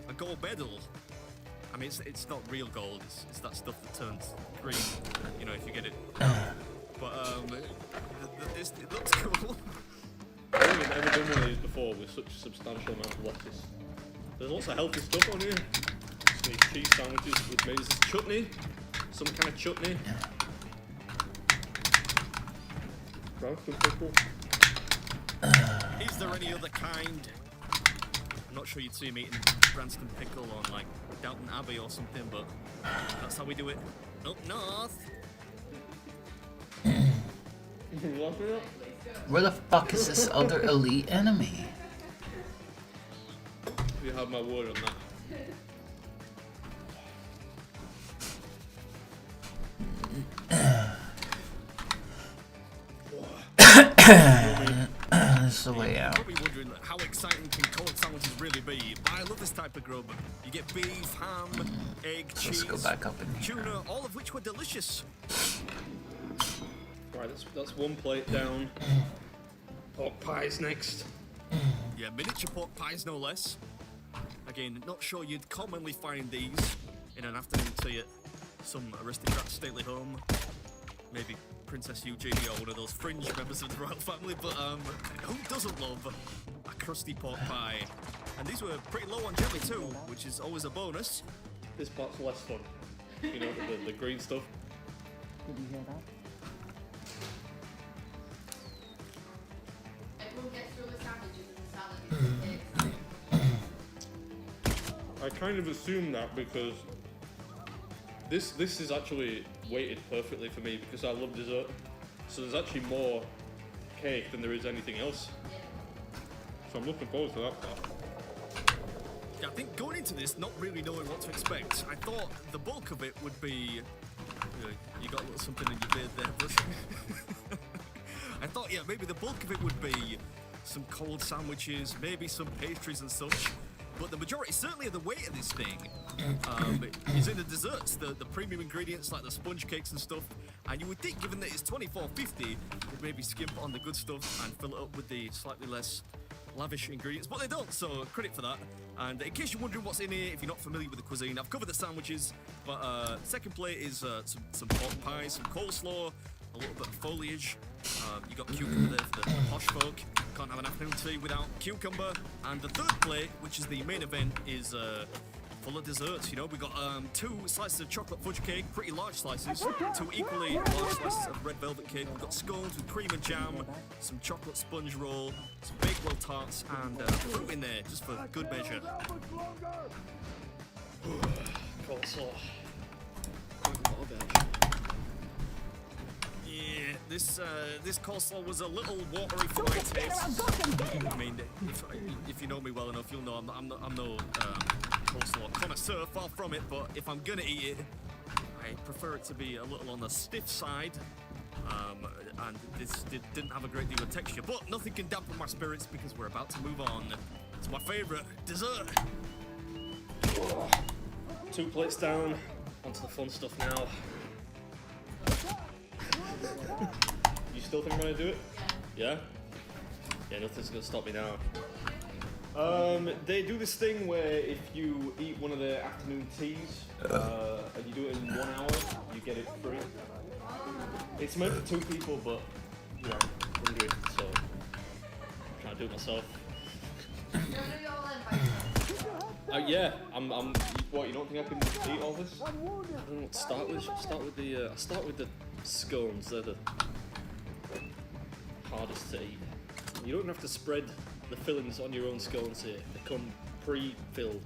a gold medal. I mean, it's not real gold. It's that stuff that turns green, you know, if you get it. But it looks cool. I don't think I've ever done one of these before with such a substantial amount of lettuce. There's lots of healthy stuff on here. these cheese sandwiches with maybe some chutney, some kind of chutney. Branston pickle. Is there any other kind? I'm not sure you'd see me eating Branston pickle on like Downton Abbey or something, but that's how we do it up north. Where the fuck is this other elite enemy? You have my word on that. This is the way out. You're probably wondering how exciting can cold sandwiches really be. I love this type of grub. You get beef, ham, egg, cheese, Let's go back up in here. tuna, all of which were delicious. Right, that's one plate down. Pork pie's next. Yeah, miniature pork pies no less. Again, not sure you'd commonly find these in an afternoon tea at some aristocrat's stately home. Maybe Princess Eugenie or one of those fringe members of the royal family, but who doesn't love a crusty pork pie? And these were pretty low on jelly too, which is always a bonus. This part's less fun. You know, the green stuff. Did you hear that? Everyone gets through the sandwiches and the salad is I kind of assumed that because this is actually weighted perfectly for me because I love dessert. So there's actually more cake than there is anything else. So I'm looking forward to that part. Yeah, I think going into this, not really knowing what to expect, I thought the bulk of it would be... you got a little something in your beard there, but... I thought, yeah, maybe the bulk of it would be some cold sandwiches, maybe some pastries and such. But the majority, certainly of the weight of this thing, is in the desserts, the premium ingredients like the sponge cakes and stuff. And you would think, given that it's $24.50, you'd maybe skimp on the good stuff and fill it up with the slightly less lavish ingredients, but they don't, so credit for that. And in case you're wondering what's in here, if you're not familiar with the cuisine, I've covered the sandwiches, but second plate is some pork pie, some coleslaw, a little bit of foliage. You got cucumber there for the posh folk. Can't have an afternoon tea without cucumber. And the third plate, which is the main event, is full of desserts. You know, we got 2 slices of chocolate fudge cake, pretty large slices, 2 equally large slices of red velvet cake. We've got scones with cream and jam, some chocolate sponge roll, some Bakewell tarts, and fruit in there, just for good measure. Coleslaw. Yeah, this coleslaw was a little watery for my taste. I mean, if you know me well enough, you'll know I'm no coleslaw connoisseur, far from it. But if I'm gonna eat it, I prefer it to be a little on the stiff side. And this didn't have a great deal of texture, but nothing can dampen my spirits because we're about to move on to my favourite dessert. 2 plates down, onto the fun stuff now. You still think I'm gonna do it? Yeah? Yeah, nothing's gonna stop me now. They do this thing where if you eat one of their afternoon teas, and you do it in 1 hour, you get it free. It's meant for 2 people, but, you know, I'm hungry, so I'm trying to do it myself. Yeah, I'm. What, you don't think I can eat all this? I don't know what to start with. I'll start with the scones. They're the hardest to eat. You don't have to spread the fillings on your own scones here. They come pre-filled.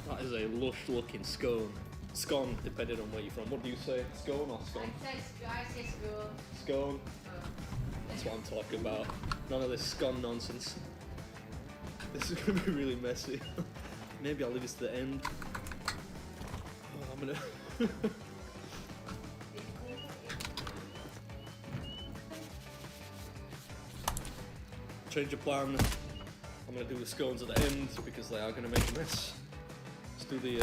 That is a lush-looking scone. Scone, depending on where you're from. What do you say? Scone or scone? I say scone. Scone. That's what I'm talking about. None of this scone nonsense. This is gonna be really messy. Maybe I'll leave this to the end. Oh, I'm gonna... Change of plan. I'm gonna do the scones at the end because they are gonna make a mess. Let's do the,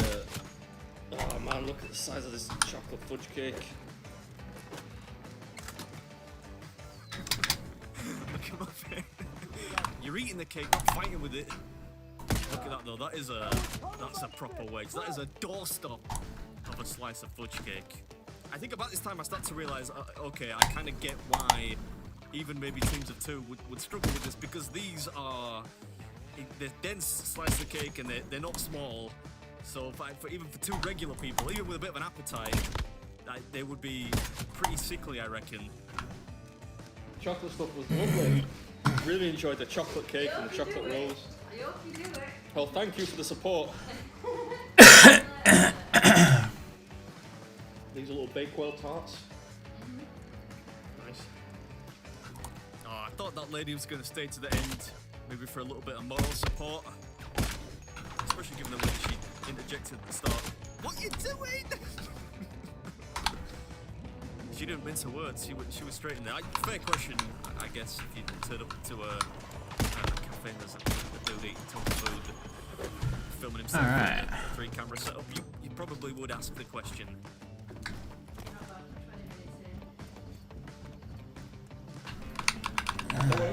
oh man, look at the size of this chocolate fudge cake. Look at my face. You're eating the cake, not fighting with it. Look at that though, that's a proper wedge. That is a doorstop of a slice of fudge cake. I think about this time I start to realise, okay, I kind of get why even maybe teams of 2 would struggle with this, because these are, they're dense slices of cake and they're not small. So even for two regular people, even with a bit of an appetite, they would be pretty sickly, I reckon. Chocolate stuff was lovely. Really enjoyed the chocolate cake and the chocolate rolls. I hope you do it. Well, thank you for the support. These are little Bakewell tarts. Nice. Oh, I thought that lady was going to stay to the end, maybe for a little bit of moral support. Especially given the way she interjected at the start. What you doing? She didn't mince her words. She was straight in there. Fair question, I guess, if you turned up to a cafe and there's a dude eating tons of food, filming himself with a 3-camera setup, you probably would ask the question.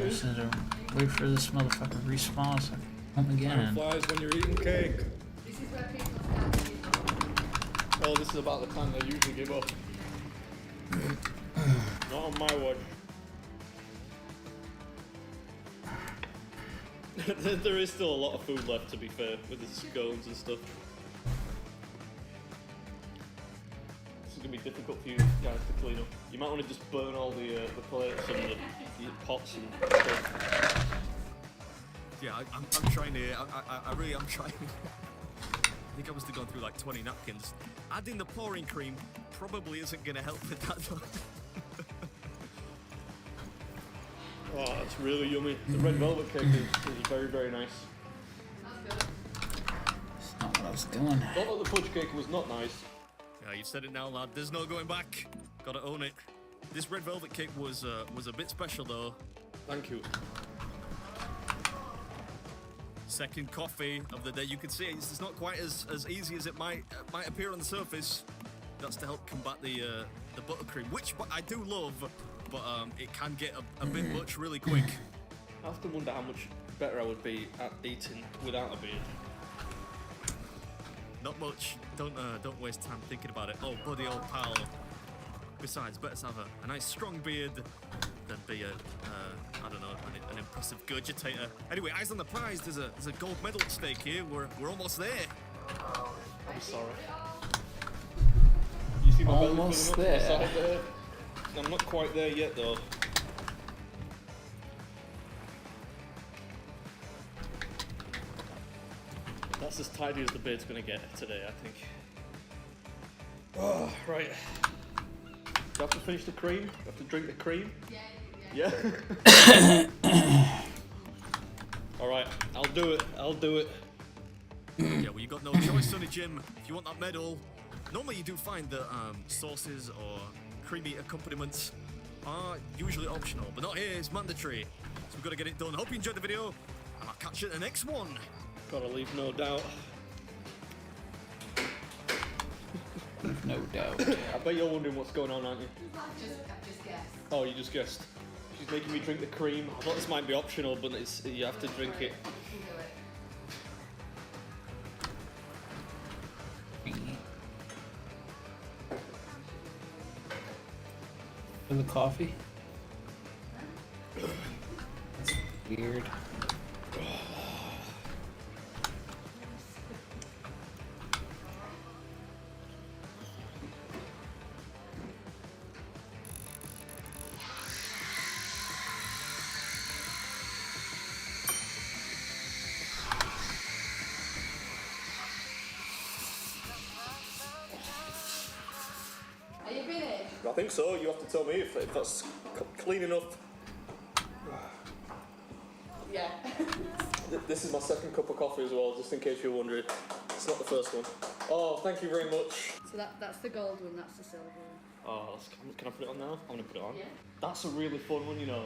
Just had to wait for this motherfucker to respawn so I can come again. Flies when you're eating cake. This is where people start to give up. Oh, this is about the time they usually give up. Not on my watch. There is still a lot of food left, to be fair, with the scones and stuff. This is going to be difficult for you guys to clean up. You might want to just burn all the plates and the pots and stuff. Yeah, I'm trying to. I really am trying. I think I must have gone through like 20 napkins. Adding the pouring cream probably isn't going to help with that though. Oh, that's really yummy. The red velvet cake is very, very nice. That's good. That's not what I was doing. Thought that the fudge cake was not nice. Yeah, you said it now, lad. There's no going back. Gotta own it. This red velvet cake was a bit special though. Thank you. Second coffee of the day. You can see it's not quite as easy as it might appear on the surface. That's to help combat the buttercream, which I do love, but it can get a bit much really quick. I often wonder how much better I would be at eating without a beard. Not much. Don't waste time thinking about it. Oh, buddy, old pal. Besides, better to have a nice strong beard than be I don't know, an impressive gurgitator. Anyway, eyes on the prize. There's a gold medal at stake here. We're almost there. I'm sorry. You see my Almost belly filling up there. to the side there? I'm not quite there yet though. That's as tidy as the beard's gonna get today, I think. Oh, right. Do I have to finish the cream? Do I have to drink the cream? Yeah? Alright, I'll do it. Yeah, well, you got no choice, Sonny Jim. If you want that medal, normally you do find that sauces or creamy accompaniments are usually optional, but not here. It's mandatory. So we've got to get it done. Hope you enjoyed the video, and I'll catch you in the next one. Gotta leave no doubt. No doubt. I bet you're wondering what's going on, aren't you? I just guessed. Oh, you just guessed. She's making me drink the cream. I thought this might be optional, but you have to drink it. You do it. For the coffee? That's weird. Are you finished? I think so. You have to tell me if that's clean enough. Yeah. This is my second cup of coffee as well, just in case you're wondering. It's not the first one. Oh, thank you very much. So that's the gold one, that's the silver one. Oh, can I put it on now? I'm gonna put it on. Yeah. That's a really fun one, you know.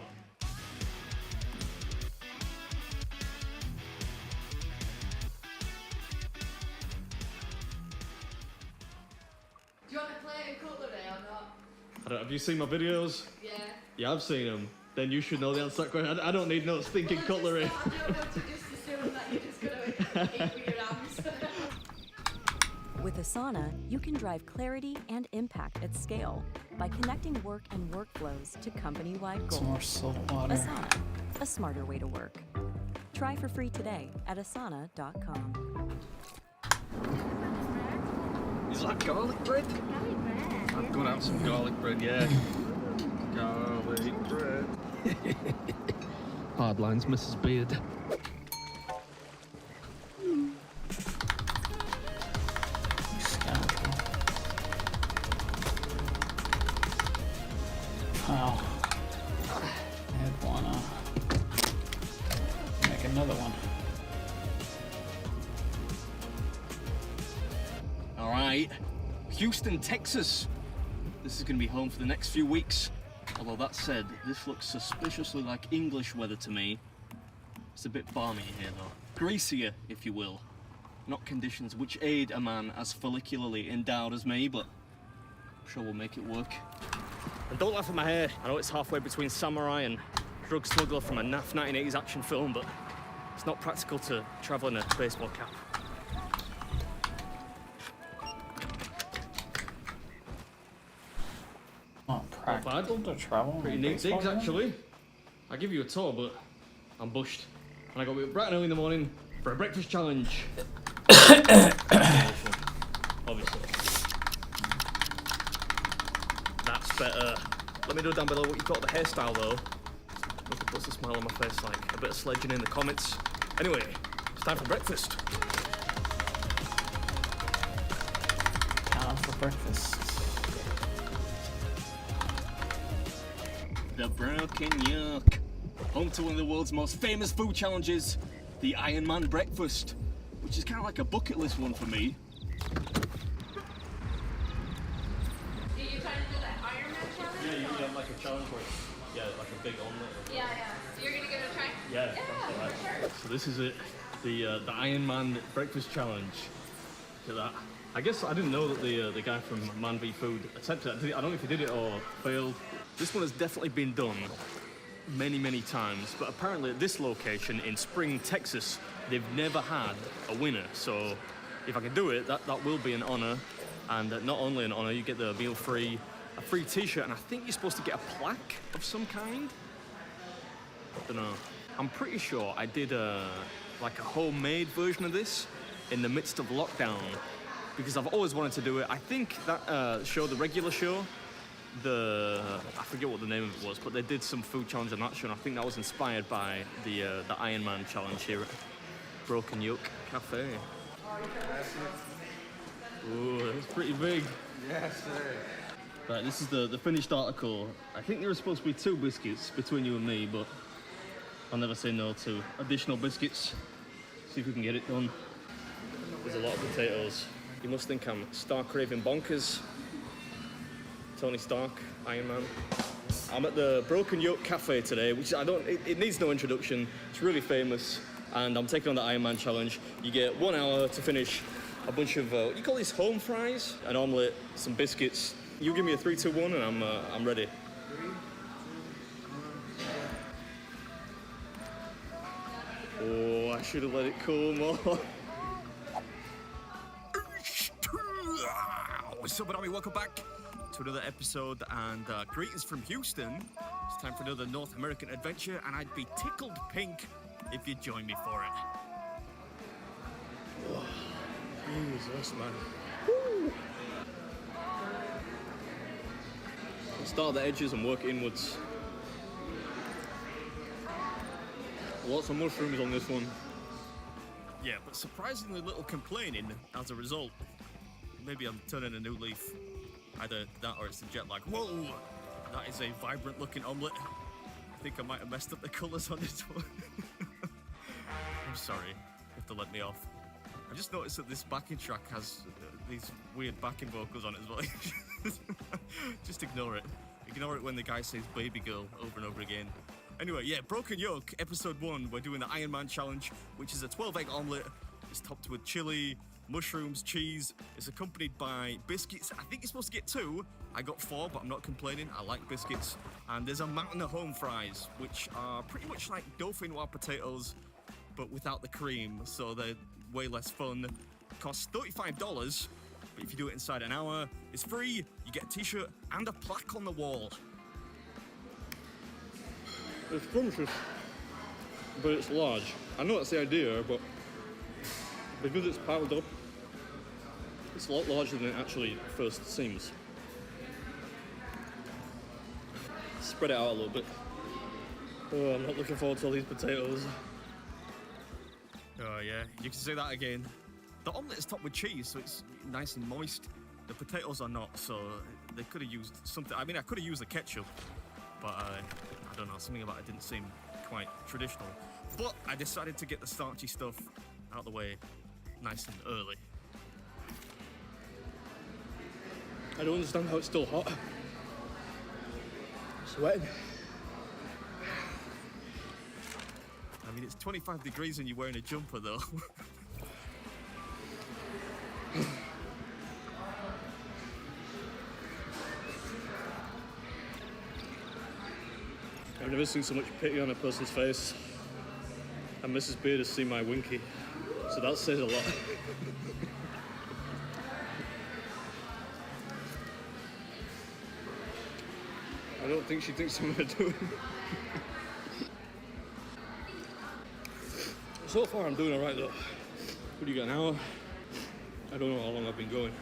Do you want to play a cutlery or not? I don't, have you seen my videos? Yeah. Yeah, I've seen them. Then you should know the answer to that question. I don't need no stinking cutlery. I don't know to just assume that you're just going to eat with your hands. With Asana, you can drive clarity and impact at scale by connecting work and workflows to company-wide goals. Some more salt water. Asana, a smarter way to work. Try for free today at asana.com. Is that garlic bread? I've got out some garlic bread, yeah. Garlic bread. Hard lines, Mrs. Beard. Wow. I'd wanna make another one. Alright, Houston, Texas. This is gonna be home for the next few weeks. Although that said, this looks suspiciously like English weather to me. It's a bit balmy here though. Greasier, if you will. Not conditions which aid a man as follicularly endowed as me, but I'm sure we'll make it work. And don't laugh at my hair. I know it's halfway between samurai and drug smuggler from a naff 1980s action film, but it's not practical to travel in a baseball cap. Not practical to travel. Pretty neat digs, actually. I'll give you a tour, but I'm bushed. And I got up bright and early in the morning for a breakfast challenge. Obviously. That's better. Let me know down below what you thought of the hairstyle, though. Look, it puts a smile on my face, like a bit of sledging in the comments. Anyway, it's time for breakfast. Time for breakfast. The Broken Yolk. Home to one of the world's most famous food challenges, the Iron Man breakfast, which is kind of like a bucket list one for me. Are you trying to do that Iron Man challenge? Yeah, you could have like a challenge where it's, yeah, like a big omelet. Yeah. So you're gonna give it a try? Yeah, that's all right. For sure. So this is it, the Iron Man breakfast challenge. Look at that. I guess I didn't know that the guy from Man v Food attempted it. I don't know if he did it or failed. This one has definitely been done many times, but apparently at this location in Spring, Texas, they've never had a winner. So if I can do it, that will be an honor. And not only an honor, you get the meal free, a free t-shirt, and I think you're supposed to get a plaque of some kind. I don't know. I'm pretty sure I did like a homemade version of this in the midst of lockdown because I've always wanted to do it. I think that show, the regular show, I forget what the name of it was, but they did some food challenge on that show, and I think that was inspired by the Iron Man challenge here at Broken Yolk Cafe. Ooh, that's pretty big. Yes, sir. Right, this is the finished article. I think there are supposed to be 2 biscuits between you and me, but I'll never say no to additional biscuits. See if we can get it done. There's a lot of potatoes. You must think I'm stark raving bonkers. Tony Stark, Iron Man. I'm at the Broken Yolk Cafe today, which it needs no introduction. It's really famous, and I'm taking on the Iron Man challenge. You get 1 hour to finish a bunch of, what do you call these, home fries? An omelette, some biscuits. You give me a 3, 2, 1, and I'm ready. 3, 2, 1. Oh, I should have let it cool more. What's up, everybody? Welcome back to another episode, and greetings from Houston. It's time for another North American adventure, and I'd be tickled pink if you'd join me for it. Oh, Jesus, man. Woo. Start at the edges and work inwards. Lots of mushrooms on this one. Yeah, but surprisingly little complaining as a result. Maybe I'm turning a new leaf. Either that or it's the jet lag. Whoa! That is a vibrant looking omelette. I think I might have messed up the colours on this one. I'm sorry. You have to let me off. I just noticed that this backing track has these weird backing vocals on it as well. Just ignore it. Ignore it when the guy says baby girl over and over again. Anyway, yeah, Broken Yolk, episode 1. We're doing the Iron Man challenge, which is a 12-egg omelette. It's topped with chili, mushrooms, cheese. It's accompanied by biscuits. I think you're supposed to get 2. I got 4, but I'm not complaining. I like biscuits. And there's a mountain of home fries, which are pretty much like dauphinoise potatoes, but without the cream, so they're way less fun. Costs $35, but if you do it inside an hour, it's free. You get a t-shirt and a plaque on the wall. It's scrumptious, but it's large. I know that's the idea, but because it's piled up, It's a lot larger than it actually first seems. Spread it out a little bit. Oh, I'm not looking forward to all these potatoes. Oh yeah, you can say that again. The omelette is topped with cheese, so it's nice and moist. The potatoes are not, so they could have used something. I mean, I could have used the ketchup, but I don't know, something about it didn't seem quite traditional. But I decided to get the starchy stuff out of the way nice and early. I don't understand how it's still hot. I'm sweating. I mean, it's 25 degrees and you're wearing a jumper, though. I've never seen so much pity on a person's face. And Mrs. Beard has seen my winky. So that says a lot. I don't think she thinks I'm gonna do it. So far I'm doing alright though. What do you got, an hour? I don't know how long I've been going.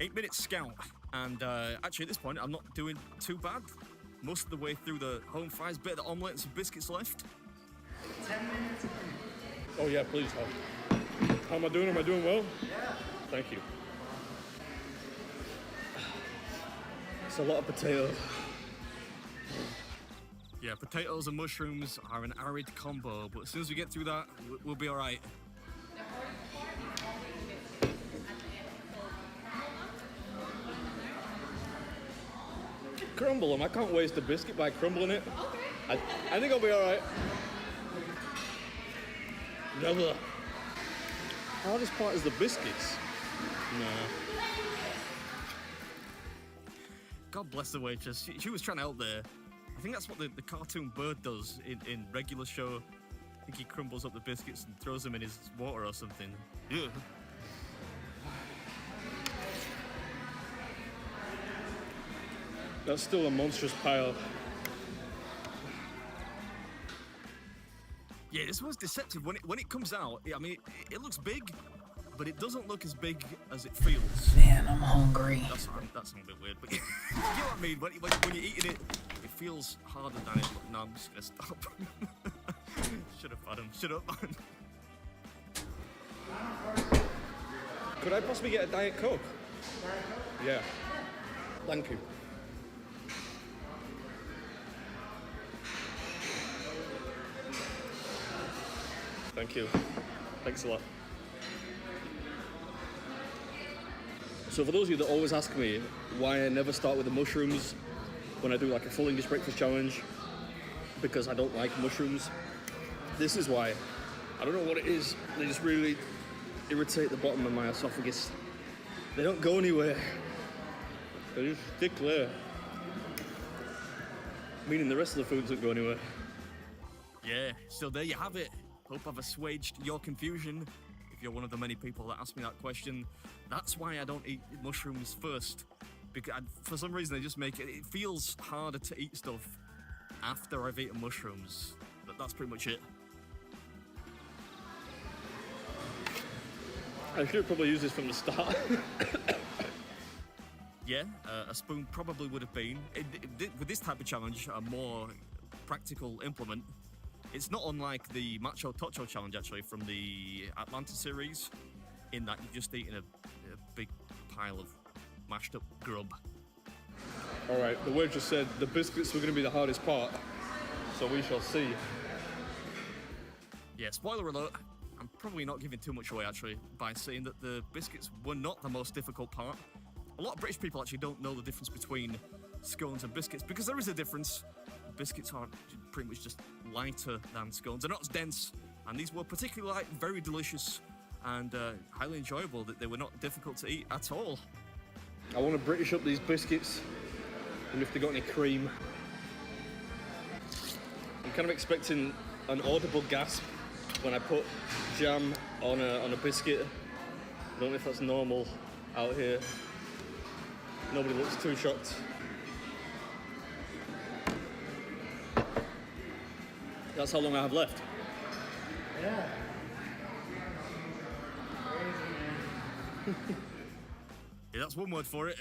8 minutes scout, and actually at this point I'm not doing too bad. Most of the way through the home fries, bit of the omelette and some biscuits left. 10 minutes. Oh yeah, please help. How am I doing? Am I doing well? Yeah. Thank you. It's a lot of potatoes. Yeah, potatoes and mushrooms are an arid combo, but as soon as we get through that, we'll be all right. Crumble them. I can't waste a biscuit by crumbling it. I think I'll be all right. Never. Hardest part is the biscuits. Nah. God bless the waitress. She was trying to help there. I think that's what the cartoon bird does in regular show. I think he crumbles up the biscuits and throws them in his water or something. Ugh. That's still a monstrous pile. Yeah, this one's deceptive. When it comes out, I mean, it looks big, but it doesn't look as big as it feels. Man, I'm hungry. That's a bit weird, but you know what I mean? When you're eating it, it feels harder than it. No, I'm just gonna stop. Shut up, Adam. Shut up, man. Could I possibly get a Diet Coke? Yeah. Thank you. Thank you. Thanks a lot. So for those of you that always ask me why I never start with the mushrooms when I do like a full English breakfast challenge, because I don't like mushrooms, this is why. I don't know what it is, they just really irritate the bottom of my esophagus. They don't go anywhere. They just stick there. Meaning the rest of the food doesn't go anywhere. Yeah, so there you have it. Hope I've assuaged your confusion. If you're one of the many people that ask me that question, that's why I don't eat mushrooms first. Because for some reason they just make it feels harder to eat stuff after I've eaten mushrooms. That's pretty much it. I should probably use this from the start. Yeah, a spoon probably would have been. With this type of challenge, a more practical implement. It's not unlike the Macho Tocho challenge, actually, from the Atlanta series, in that you're just eating a big pile of mashed up grub. All right, the waitress said the biscuits were going to be the hardest part, so we shall see. Yeah, spoiler alert, I'm probably not giving too much away, actually, by saying that the biscuits were not the most difficult part. A lot of British people actually don't know the difference between scones and biscuits, because there is a difference. Biscuits are pretty much just lighter than scones. They're not as dense, and these were particularly light, very delicious, and highly enjoyable. That they were not difficult to eat at all. I want to British up these biscuits, and if they got any cream. I'm kind of expecting an audible gasp when I put jam on a biscuit. I don't know if that's normal out here. Nobody looks too shocked. That's how long I have left. Yeah. Yeah, that's one word for it.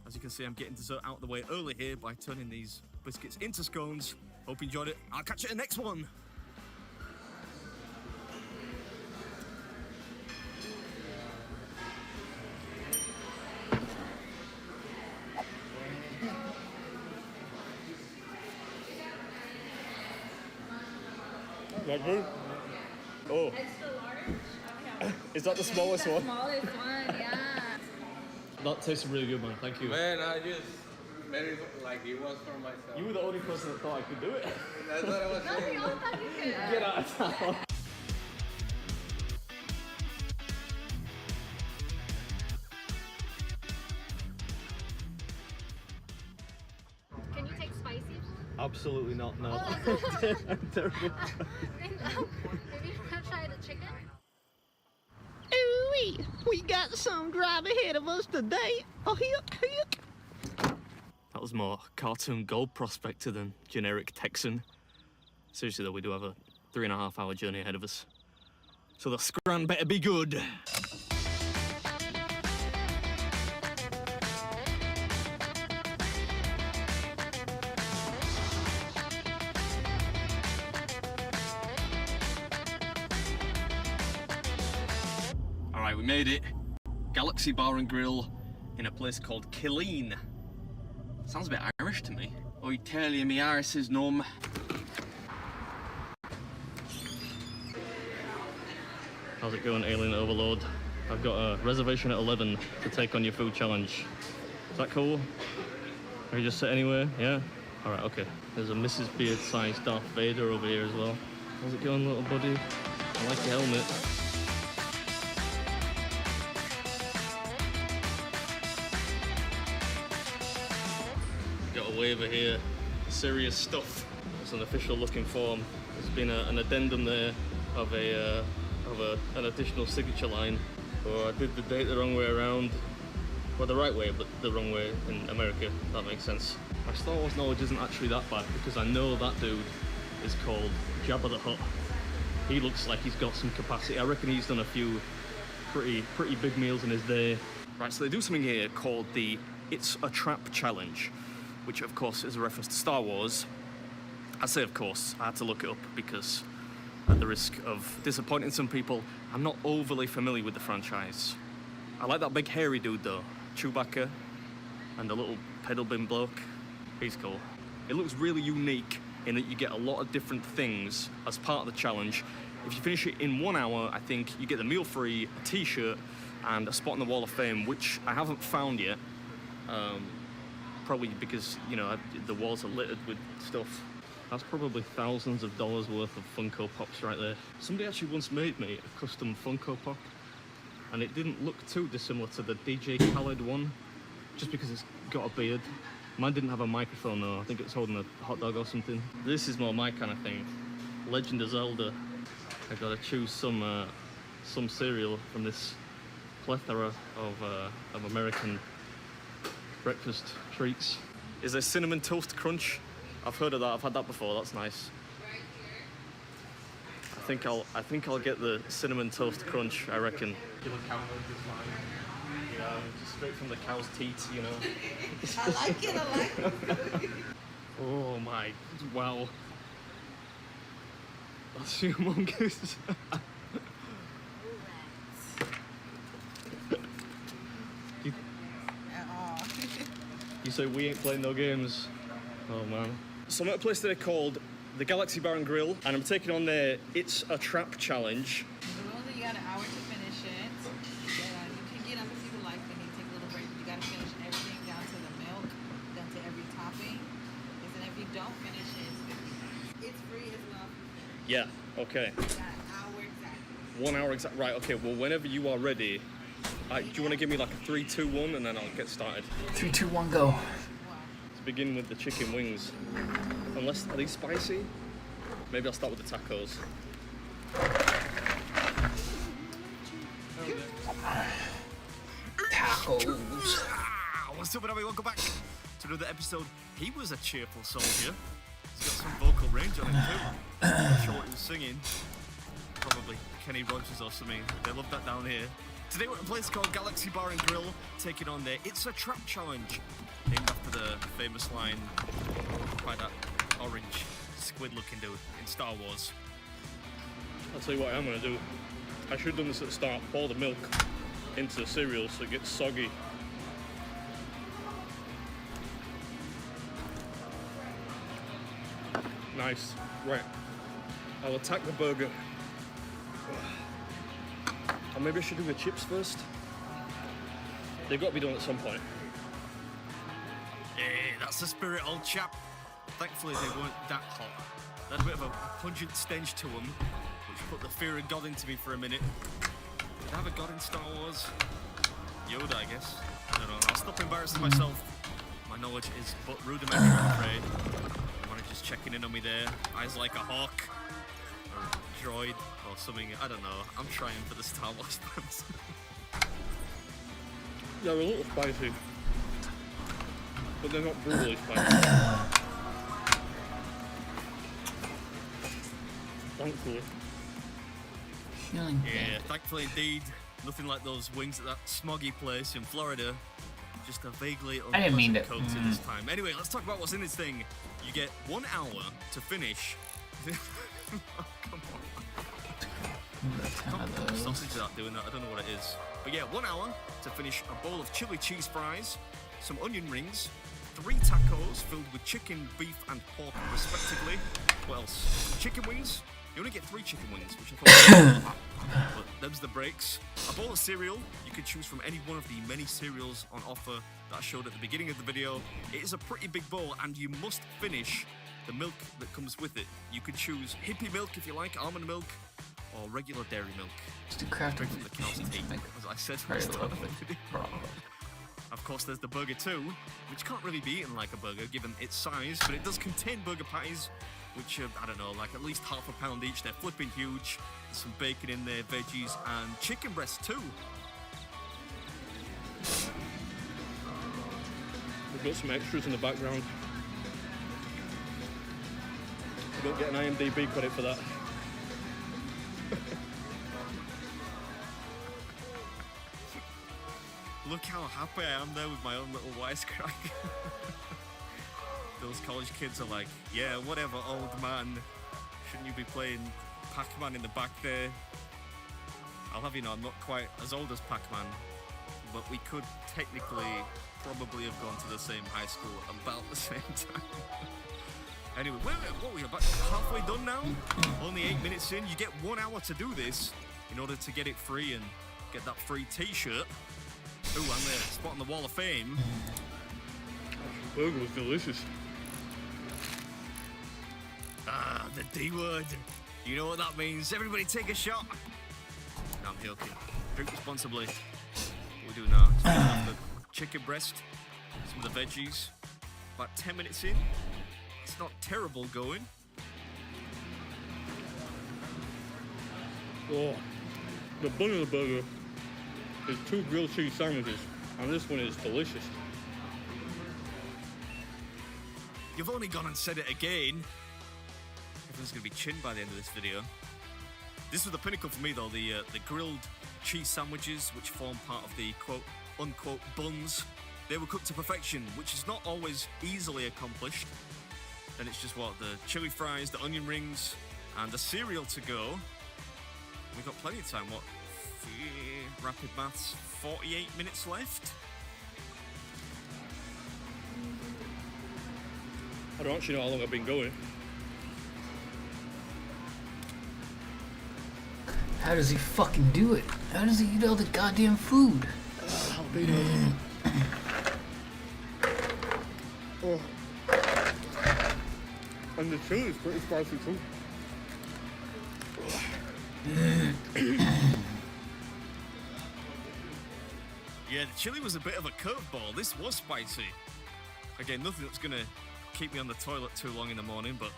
As you can see, I'm getting dessert out of the way early here by turning these biscuits into scones. Hope you enjoyed it. I'll catch you in the next one. Oh, Extra large? Okay. is that the smallest one? Smallest one, yeah. That tasted really good, man. Thank you. Man, I just made it like it was for myself. You were the only person that thought I could do it. That's what I was No, saying. we all thought you could. Get out of town. Can you take spicy? Absolutely not, no. Oh, I'm terrible. Then, maybe you want to try the chicken? Ooh-wee, we got some drive ahead of us today. Oh, hick. That was more cartoon gold prospector than generic Texan. Seriously though, we do have a 3.5 hour journey ahead of us. So the scran better be good. Alright, we made it. Galaxy Bar and Grill in a place called Killeen. Sounds a bit Irish to me. I tell you, me Irish is numb. How's it going, Alien Overlord? I've got a reservation at 11 to take on your food challenge. Is that cool? Can you just sit anywhere? Yeah? Alright, okay. There's a Mrs. Beard-sized Darth Vader over here as well. How's it going, little buddy? I like your helmet. Got a waiver here. Serious stuff. It's an official looking form. There's been an addendum there of an additional signature line. So I did the date the wrong way around. Well, the right way, but the wrong way in America. That makes sense. My Star Wars knowledge isn't actually that bad because I know that dude is called Jabba the Hutt. He looks like he's got some capacity. I reckon he's done a few pretty big meals in his day. Right, so they do something here called the It's a Trap Challenge, which of course is a reference to Star Wars. I say of course, I had to look it up because at the risk of disappointing some people, I'm not overly familiar with the franchise. I like that big hairy dude though, Chewbacca, and the little pedal bin bloke. He's cool. It looks really unique in that you get a lot of different things as part of the challenge. If you finish it in 1 hour, I think you get the meal free, a t-shirt, and a spot in the Wall of Fame, which I haven't found yet. Probably because, you know, the walls are littered with stuff. That's probably thousands of dollars worth of Funko Pops right there. Somebody actually once made me a custom Funko Pop, and it didn't look too dissimilar to the DJ Khaled one, just because it's got a beard. Mine didn't have a microphone though. I think it's holding a hot dog or something. This is more my kind of thing. Legend of Zelda. I gotta choose some cereal from this plethora of American breakfast treats. Is there Cinnamon Toast Crunch? I've heard of that. I've had that before. That's nice. I think I'll get the Cinnamon Toast Crunch. I reckon. Killer cow milk is fine. Yeah, just straight from the cow's teats, you know. I like it. Oh my! Wow. That's humongous. You say we ain't playing no games. Oh man. So I'm at a place today called the Galaxy Bar and Grill, and I'm taking on their It's a Trap Challenge. You got an hour to finish it. You can get up if you would like, then you take a little break. You got to finish everything down to the milk, down to every topping. Because then if you don't finish it, it's free as well. Yeah, okay. You got an hour exactly. 1 hour exact. Right, okay, well, whenever you are ready, do you want to give me like a 3, 2, 1, and then I'll get started? 3, 2, 1, go. To begin with the chicken wings. Unless, are these spicy? Maybe I'll start with the tacos. Tacos. What's up, everybody? Welcome back to another episode. He was a cheerful soldier. He's got some vocal range on him too. I'm not sure what he was singing. Probably Kenny Rogers or something. They love that down here. Today we're at a place called Galaxy Bar and Grill, taking on their It's a Trap Challenge, named after the famous line by that orange squid-looking dude in Star Wars. I'll tell you what I'm going to do. I should have done this at the start. Pour the milk into the cereal so it gets soggy. Nice. Right. I'll attack the burger. Or maybe I should do the chips first. They've got to be done at some point. Yeah, that's the spirit, old chap. Thankfully they weren't that hot. They had a bit of a pungent stench to them, which put the fear of God into me for a minute. Did I have a God in Star Wars? Yoda, I guess. I don't know. I'll stop embarrassing myself. My knowledge is but rudimentary, I'm afraid. Manager's checking in on me there. Eyes like a hawk. Or a droid. Or something. I don't know. I'm trying for the Star Wars fans. They're a little spicy. But they're not brutally spicy. Thankfully. Yeah, thankfully indeed. Nothing like those wings at that smoggy place in Florida. Just a vaguely I didn't mean to. coated this time. Anyway, let's talk about what's in this thing. You get 1 hour to finish. Oh, come on. Sausage that doing that. I don't know what it is. But yeah, 1 hour to finish a bowl of chili cheese fries, some onion rings, 3 tacos filled with chicken, beef, and pork, respectively. What else? Chicken wings. You only get 3 chicken wings, which I thought was a lot, but them's the breaks. A bowl of cereal. You can choose from any one of the many cereals on offer that I showed at the beginning of the video. It is a pretty big bowl, and you must finish the milk that comes with it. You can choose hippie milk if you like, almond milk, or regular dairy milk. Just a craft from the cow's teat, as I said at the start of the video. Of course, there's the burger too, which can't really be eaten like a burger given its size, but it does contain burger patties, which are, I don't know, like at least half a pound each. They're flipping huge. There's some bacon in there, veggies, and chicken breasts too. We've got some extras in the background. We don't get an IMDb credit for that. Look how happy I am there with my own little wisecrack. Those college kids are like, yeah, whatever, old man. Shouldn't you be playing Pac-Man in the back there? I'll have you know, I'm not quite as old as Pac-Man, but we could technically probably have gone to the same high school about the same time. Anyway, what are we about halfway done now? Only 8 minutes in. You get 1 hour to do this in order to get it free and get that free t-shirt. Ooh, I'm there, spot on the Wall of Fame. The burger was delicious. Ah, the D word. You know what that means. Everybody take a shot. No, I'm joking. Drink responsibly. What we do now? So we have the chicken breast, some of the veggies. About 10 minutes in. It's not terrible going. Oh, the bun of the burger is 2 grilled cheese sandwiches, and this one is delicious. You've only gone and said it again. Everyone's going to be chinned by the end of this video. This was the pinnacle for me, though, the grilled cheese sandwiches, which form part of the quote-unquote buns. They were cooked to perfection, which is not always easily accomplished. Then it's just, what, the chili fries, the onion rings, and the cereal to go. We've got plenty of time, what? Rapid maths, 48 minutes left. I don't actually know how long I've been going. How does he fucking do it? How does he eat all the goddamn food? How big is it? Oh. And the chili is pretty spicy too. Yeah, the chili was a bit of a curveball. This was spicy. Again, nothing that's gonna keep me on the toilet too long in the morning, but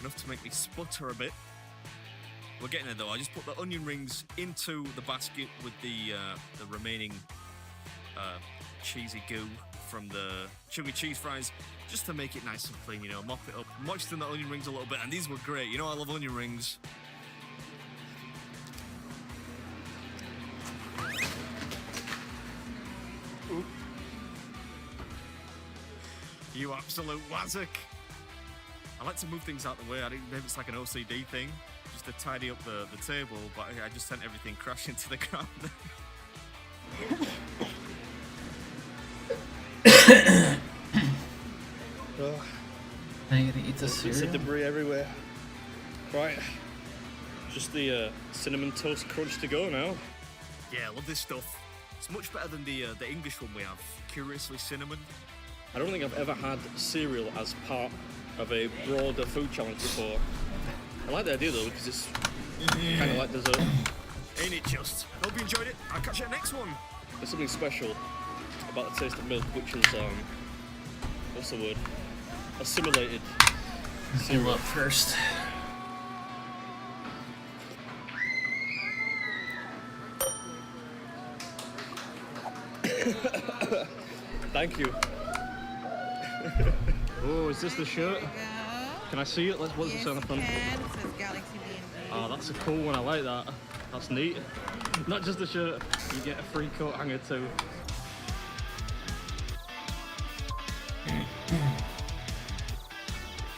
enough to make me sputter a bit. We're getting there though. I just put the onion rings into the basket with the remaining cheesy goo from the chili cheese fries, just to make it nice and clean, you know, mop it up, moisten the onion rings a little bit, and these were great. You know, I love onion rings. You absolute wazzock. I like to move things out the way. I think maybe it's like an OCD thing, just to tidy up the table, but I just sent everything crashing to the ground. Now you gotta eat the Bits cereal. of debris everywhere. Right, just the cinnamon toast crunch to go now. Yeah, I love this stuff. It's much better than the English one we have, Curiously Cinnamon. I don't think I've ever had cereal as part of a broader food challenge before. I like the idea though, because it's kind of like dessert. Ain't it just? Hope you enjoyed it. I'll catch you at the next one. There's something special about the taste of milk, which is, what's the word? Assimilated. Fill up first. Thank you. Oh, is this the shirt? Can I see it? What's it say on the front? It says Galaxy D&D. Oh, that's a cool one. I like that. That's neat. Not just the shirt. You get a free coat hanger too.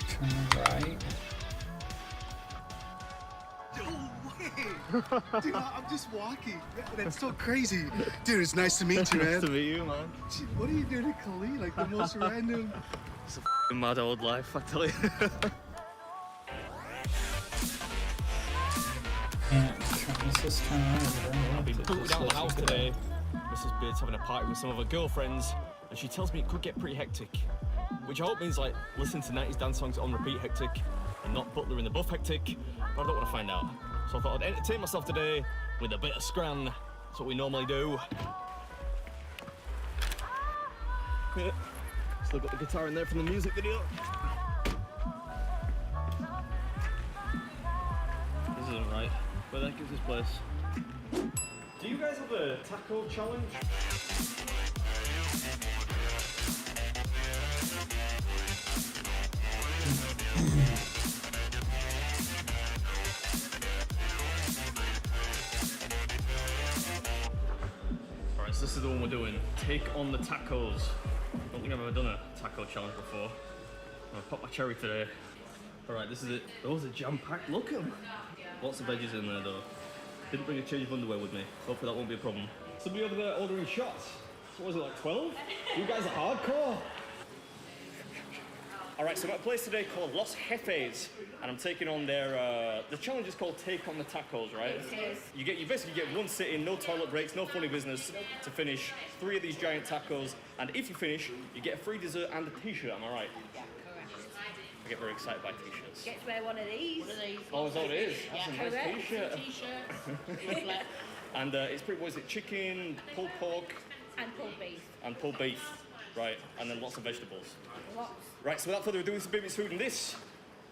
Turn right. No way! Dude, I'm just walking. That's so crazy. Dude, it's nice to meet you, man. Nice to meet you, man. Gee, what are you doing in Khalid? Like the most random. It's a f***ing mad old life, I tell you. Let's just turn around. I've been booted out of the house today. Mrs. Beard's having a party with some of her girlfriends, and she tells me it could get pretty hectic. Which I hope means like listening to 90s dance songs on repeat hectic, and not Butler in the Buff hectic, but I don't want to find out. So I thought I'd entertain myself today with a bit of scran. That's what we normally do. Yeah. Still got the guitar in there from the music video. This isn't right. Where the heck is this place? Do you guys have a taco challenge? Alright, so this is the one we're doing. Take on the tacos. I don't think I've ever done a taco challenge before. I'm gonna pop my cherry today. Alright, this is it. Those are jam-packed. Look at them. Lots of veggies in there though. Didn't bring a change of underwear with me. Hopefully that won't be a problem. Somebody over there ordering shots. So what was it, like 12? You guys are hardcore. Alright, so I'm at a place today called Los Jefes, and I'm taking on their, the challenge is called Take on the Tacos, right? It is. You basically get one sitting, no toilet breaks, no funny business to finish 3 of these giant tacos, and if you finish, you get a free dessert and a t-shirt, am I right? Yeah, correct. I get very excited by t-shirts. Get to wear one of these. Oh, is that what it is? That's a nice correct. t-shirt. T-shirt. Lovely. And it's pretty, what is it, chicken, pulled pork, And pulled beef. and pulled beef, right? And then lots of vegetables. Lots. Right, so without further ado, this is Baby's Food, and this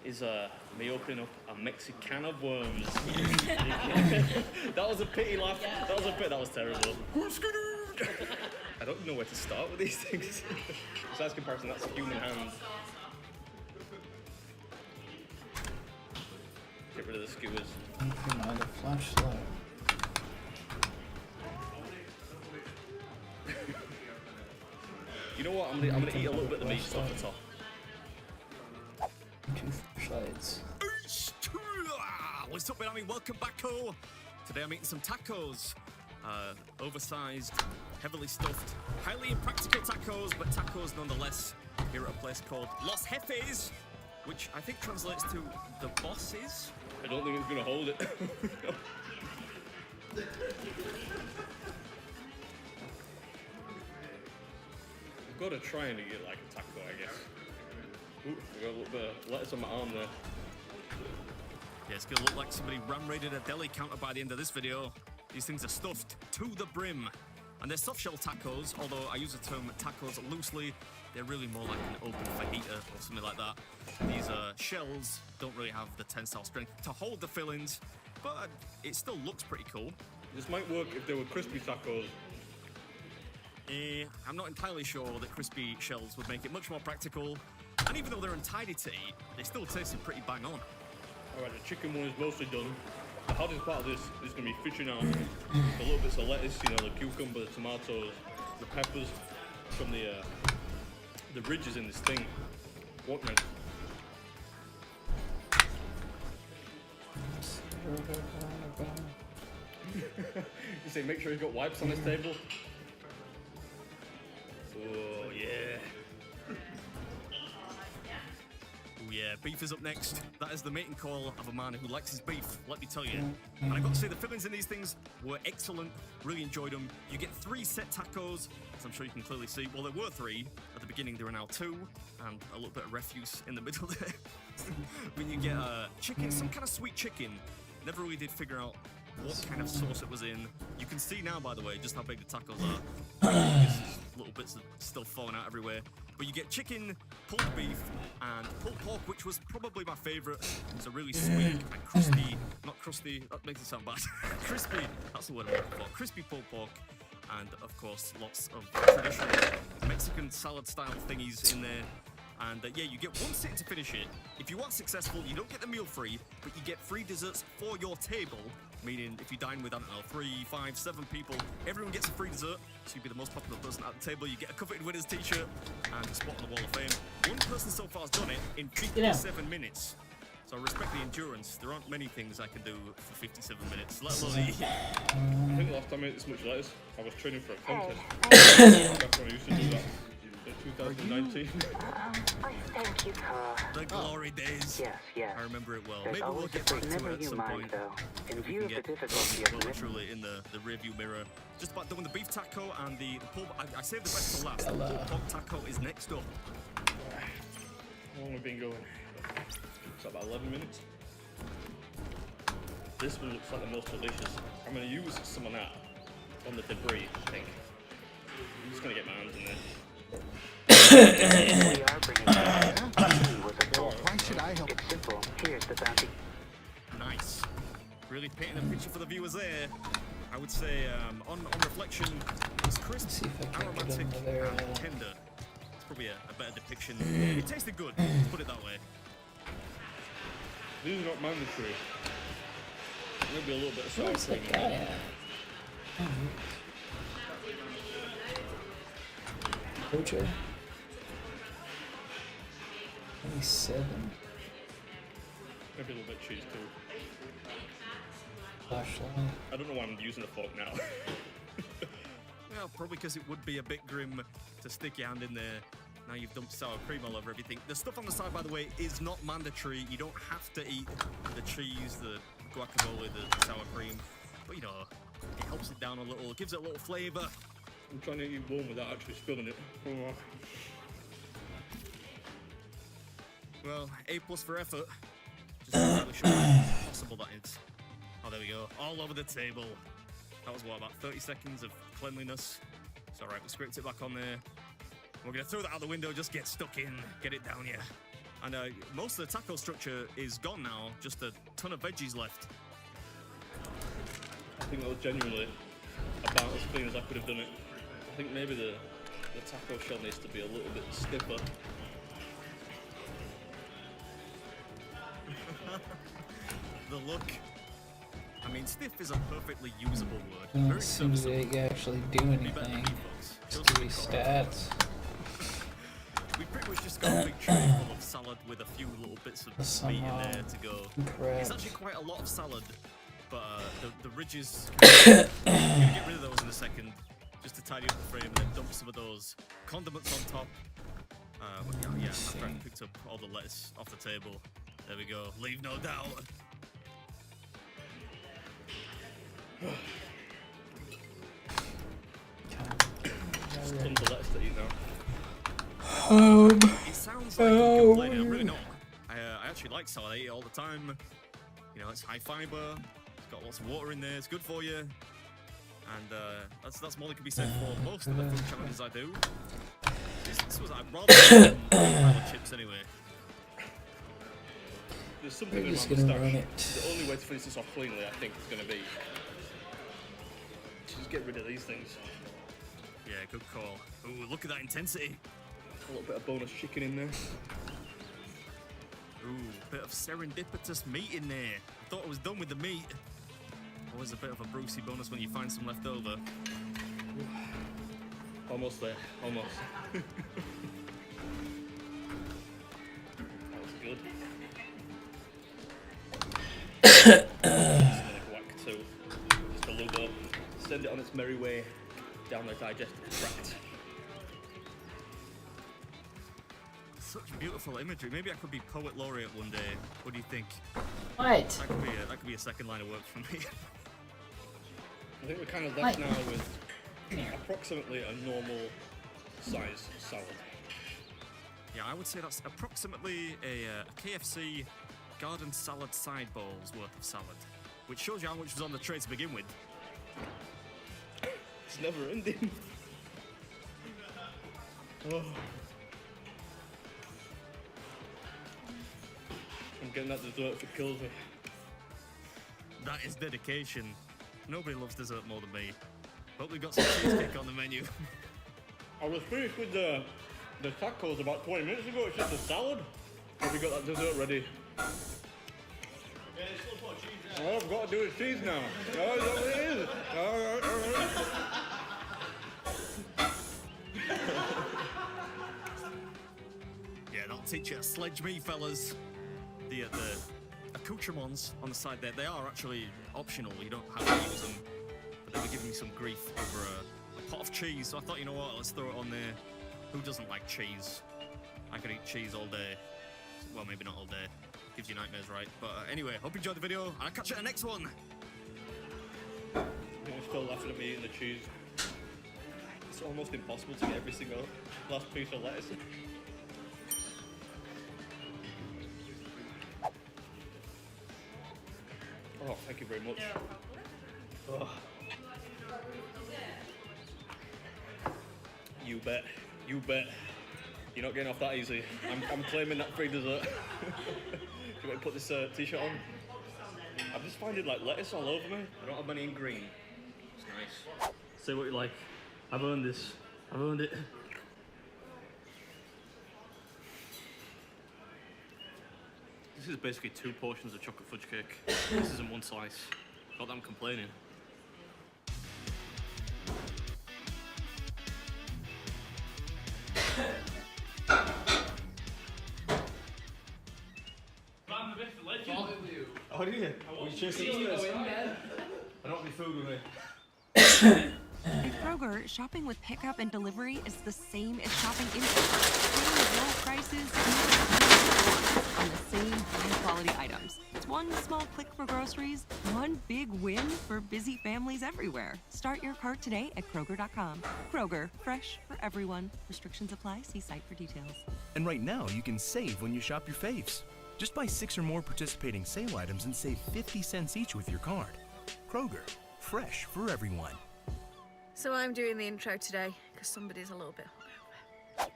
is me opening up a Mexican of worms. That was a pity laugh. That was terrible. I don't know where to start with these things. Size comparison, that's a human hand. Get rid of the skewers. Another flashlight. You know what? I'm gonna eat a little bit of the meat off the top. 2 flashlights. What's up, Miami? Welcome back home. Today I'm eating some tacos. Oversized, heavily stuffed, highly impractical tacos, but tacos nonetheless. Here at a place called Los Jefes, which I think translates to the bosses. I don't think it's gonna hold it. I've got to try and eat like a taco, I guess. Ooh, I got a little bit of lettuce on my arm there. Yeah, it's gonna look like somebody ram-raided a deli counter by the end of this video. These things are stuffed to the brim. And they're soft shell tacos, although I use the term tacos loosely. They're really more like an open fajita or something like that. These shells don't really have the tensile strength to hold the fillings, but it still looks pretty cool. This might work if they were crispy tacos. I'm not entirely sure that crispy shells would make it much more practical. And even though they're untidy to eat, they still tasted pretty bang on. Alright, the chicken one is mostly done. The hardest part of this is going to be fishing out the little bits of lettuce, you know, the cucumber, the tomatoes, the peppers from the the ridges in this thing. What man? You say make sure he's got wipes on his table. Oh yeah. Oh yeah, beef is up next. That is the mating call of a man who likes his beef, let me tell you. And I got to say, the fillings in these things were excellent. Really enjoyed them. You get 3 set tacos, as I'm sure you can clearly see. Well, there were 3 at the beginning. There are now 2, and a little bit of refuse in the middle there. When you get chicken, some kind of sweet chicken. Never really did figure out what kind of sauce it was in. You can see now, by the way, just how big the tacos are. Just little bits of stuff falling out everywhere. But you get chicken, pulled beef, and pulled pork, which was probably my favorite. It's a really sweet and crusty, not crusty, that makes it sound bad. Crispy, that's the word I'm looking for. Crispy pulled pork, and of course, lots of traditional Mexican salad style thingies in there. And yeah, you get 1 sit to finish it. If you are successful, you don't get the meal free, but you get free desserts for your table. Meaning, if you dine with, I don't know, 3, 5, 7 people, everyone gets a free dessert. So you'd be the most popular person at the table. You get a coveted winners t-shirt and a spot on the Wall of Fame. 1 person so far has done it in 57 minutes. So I respect the endurance. There aren't many things I can do for 57 minutes, let alone eat. I think the last time I ate this much lettuce, I was training for a contest. That's when I used to do that. 2019. Thank you for the glory days. Yes. I remember it well. There's Maybe we'll always get back to never it at you some mind, point. though. In If we view can of the get difficulty of the literally in the rearview mirror. Just about done with the beef taco and the pulled. I saved the best to last. The pulled pork taco is next up. How long have we been going? It's about 11 minutes. This one looks like the most delicious. I'm going to use some of that on the debris, I think. I'm just going to get my hands in there. Why should I help? It's simple. Here's the bounty. Nice. Really painting a picture for the viewers there. I would say, on reflection, it's crisp, aromatic, and tender. It's probably a better depiction. It tasted good, let's put it that way. These are not mandatory. Maybe a little bit of sour cream in there. Poacher. 27. Maybe a little bit of cheese too. Flashlight. I don't know why I'm using the fork now. Well, probably because it would be a bit grim to stick your hand in there. Now you've dumped sour cream all over everything. The stuff on the side, by the way, is not mandatory. You don't have to eat the cheese, the guacamole, the sour cream. But, you know, it helps it down a little. It gives it a little flavour. I'm trying to eat warm without actually spilling it. Oh. Well, A+ for effort. Just not really sure how possible that is. Oh, there we go. All over the table. That was, what, about 30 seconds of cleanliness? It's alright, we scraped it back on there. We're going to throw that out the window, just get stuck in, get it down here. And most of the taco structure is gone now, just a ton of veggies left. I think that was genuinely about as clean as I could have done it. I think maybe the taco shell needs to be a little bit stiffer. The look. I mean, stiff is a perfectly usable word. Doesn't Very seem serviceable. to actually do anything. Just to be stats. We pretty much just got a big tray full of salad with a few little bits of meat in there to go. It's actually quite a lot of salad, but the ridges, I'm gonna get rid of those in a second, just to tidy up the frame and then dump some of those condiments on top. Yeah, after I picked up all the lettuce off the table. There we go, leave no doubt. Just tons of lettuce to eat now. It sounds like I'm complaining. I'm really not. I actually like salad. I eat it all the time. You know, it's high fiber. It's got lots of water in there. It's good for you. And that's more than can be said for most of the food challenges I do. This was I'd rather pile of chips anyway. There's something We're in just my gonna moustache. run it. The only way to finish this off cleanly, I think, is going to be to just get rid of these things. Yeah, good call. Ooh, look at that intensity. A little bit of bonus chicken in there. Ooh, bit of serendipitous meat in there. I thought I was done with the meat. Always a bit of a Brucey bonus when you find some left over. Almost there, almost. salad. Like whack too. Just a lug up. Send it on its merry way down the digestive tract. Such beautiful imagery. Maybe I could be poet laureate one day. What do you think? What? That could be a second line of work for me. I think we're kind of left now with approximately a normal size salad. Yeah, I would say that's approximately a KFC garden salad side bowl's worth of salad, which shows you how much was on the tray to begin with. It's never ending. Oh. I'm getting that dessert if it kills me. That is dedication. Nobody loves dessert more than me. Hope we've got some cheesecake on the menu. I was finished with the tacos about 20 minutes ago. It's just a salad. Have we got that dessert ready? Yeah, still put cheese there. Oh, I've got to do with cheese now. Oh, is that what it is? Alright. Yeah, that'll teach you to sledge me, fellas. The accoutrements on the side there, they are actually optional. You don't have to use them. But they were giving me some grief over a pot of cheese, so I thought, you know what, let's throw it on there. Who doesn't like cheese? I could eat cheese all day. Well, maybe not all day. Gives you nightmares, right? But anyway, hope you enjoyed the video, and I'll catch you in the next one. You're still laughing at me eating the cheese. It's almost impossible to get every single last piece of lettuce. Oh, thank you very much. Oh. You bet. You bet. You're not getting off that easy. I'm claiming that free dessert. Do you want to put this t-shirt on? I'm just finding like lettuce all over me. I don't have any in green. It's nice. Say what you like. I've earned this. I've earned it. This is basically 2 portions of chocolate fudge cake. This isn't one slice. Not that I'm complaining. I'm the best legend. Oh, do you? Are you chasing upstairs? I don't have any food with me. At Kroger, shopping with pickup and delivery is the same as shopping in store. Same low prices on the same high-quality items. It's one small click for groceries, one big win for busy families everywhere. Start your cart today at Kroger.com. Kroger, fresh for everyone. Restrictions apply. See site for details. And right now, you can save when you shop your faves. Just buy 6 or more participating sale items and save 50 cents each with your card. Kroger, fresh for everyone. So I'm doing the intro today because somebody's a little bit hungover.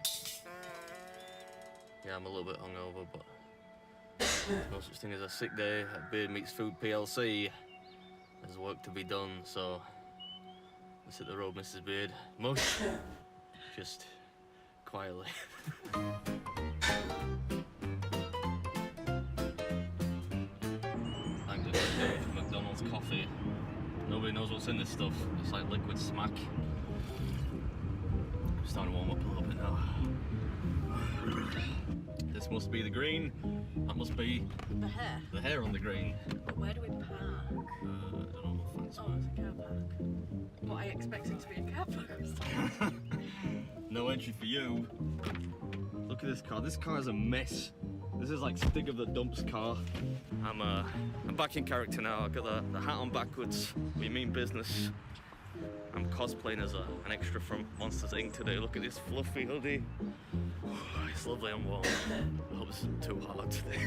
Yeah, I'm a little bit hungover, but there's no such thing as a sick day at Beard Meets Food PLC. There's work to be done, so let's hit the road, Mrs. Beard. Mush, just quietly. Thank goodness for McDonald's coffee. Nobody knows what's in this stuff. It's like liquid smack. I'm starting to warm up a little bit now. This must be the green. That must be The hair. the hair on the green. But where do we park? I don't know. Fancy. Oh, it's a car park. What I expected to be a car park. No entry for you. Look at this car. This car is a mess. This is like Stig of the Dumps car. I'm back in character now. I've got the hat on backwards. We mean business. I'm cosplaying as an extra from Monsters Inc. today. Look at this fluffy hoodie. It's lovely and warm. I hope this isn't too hard today.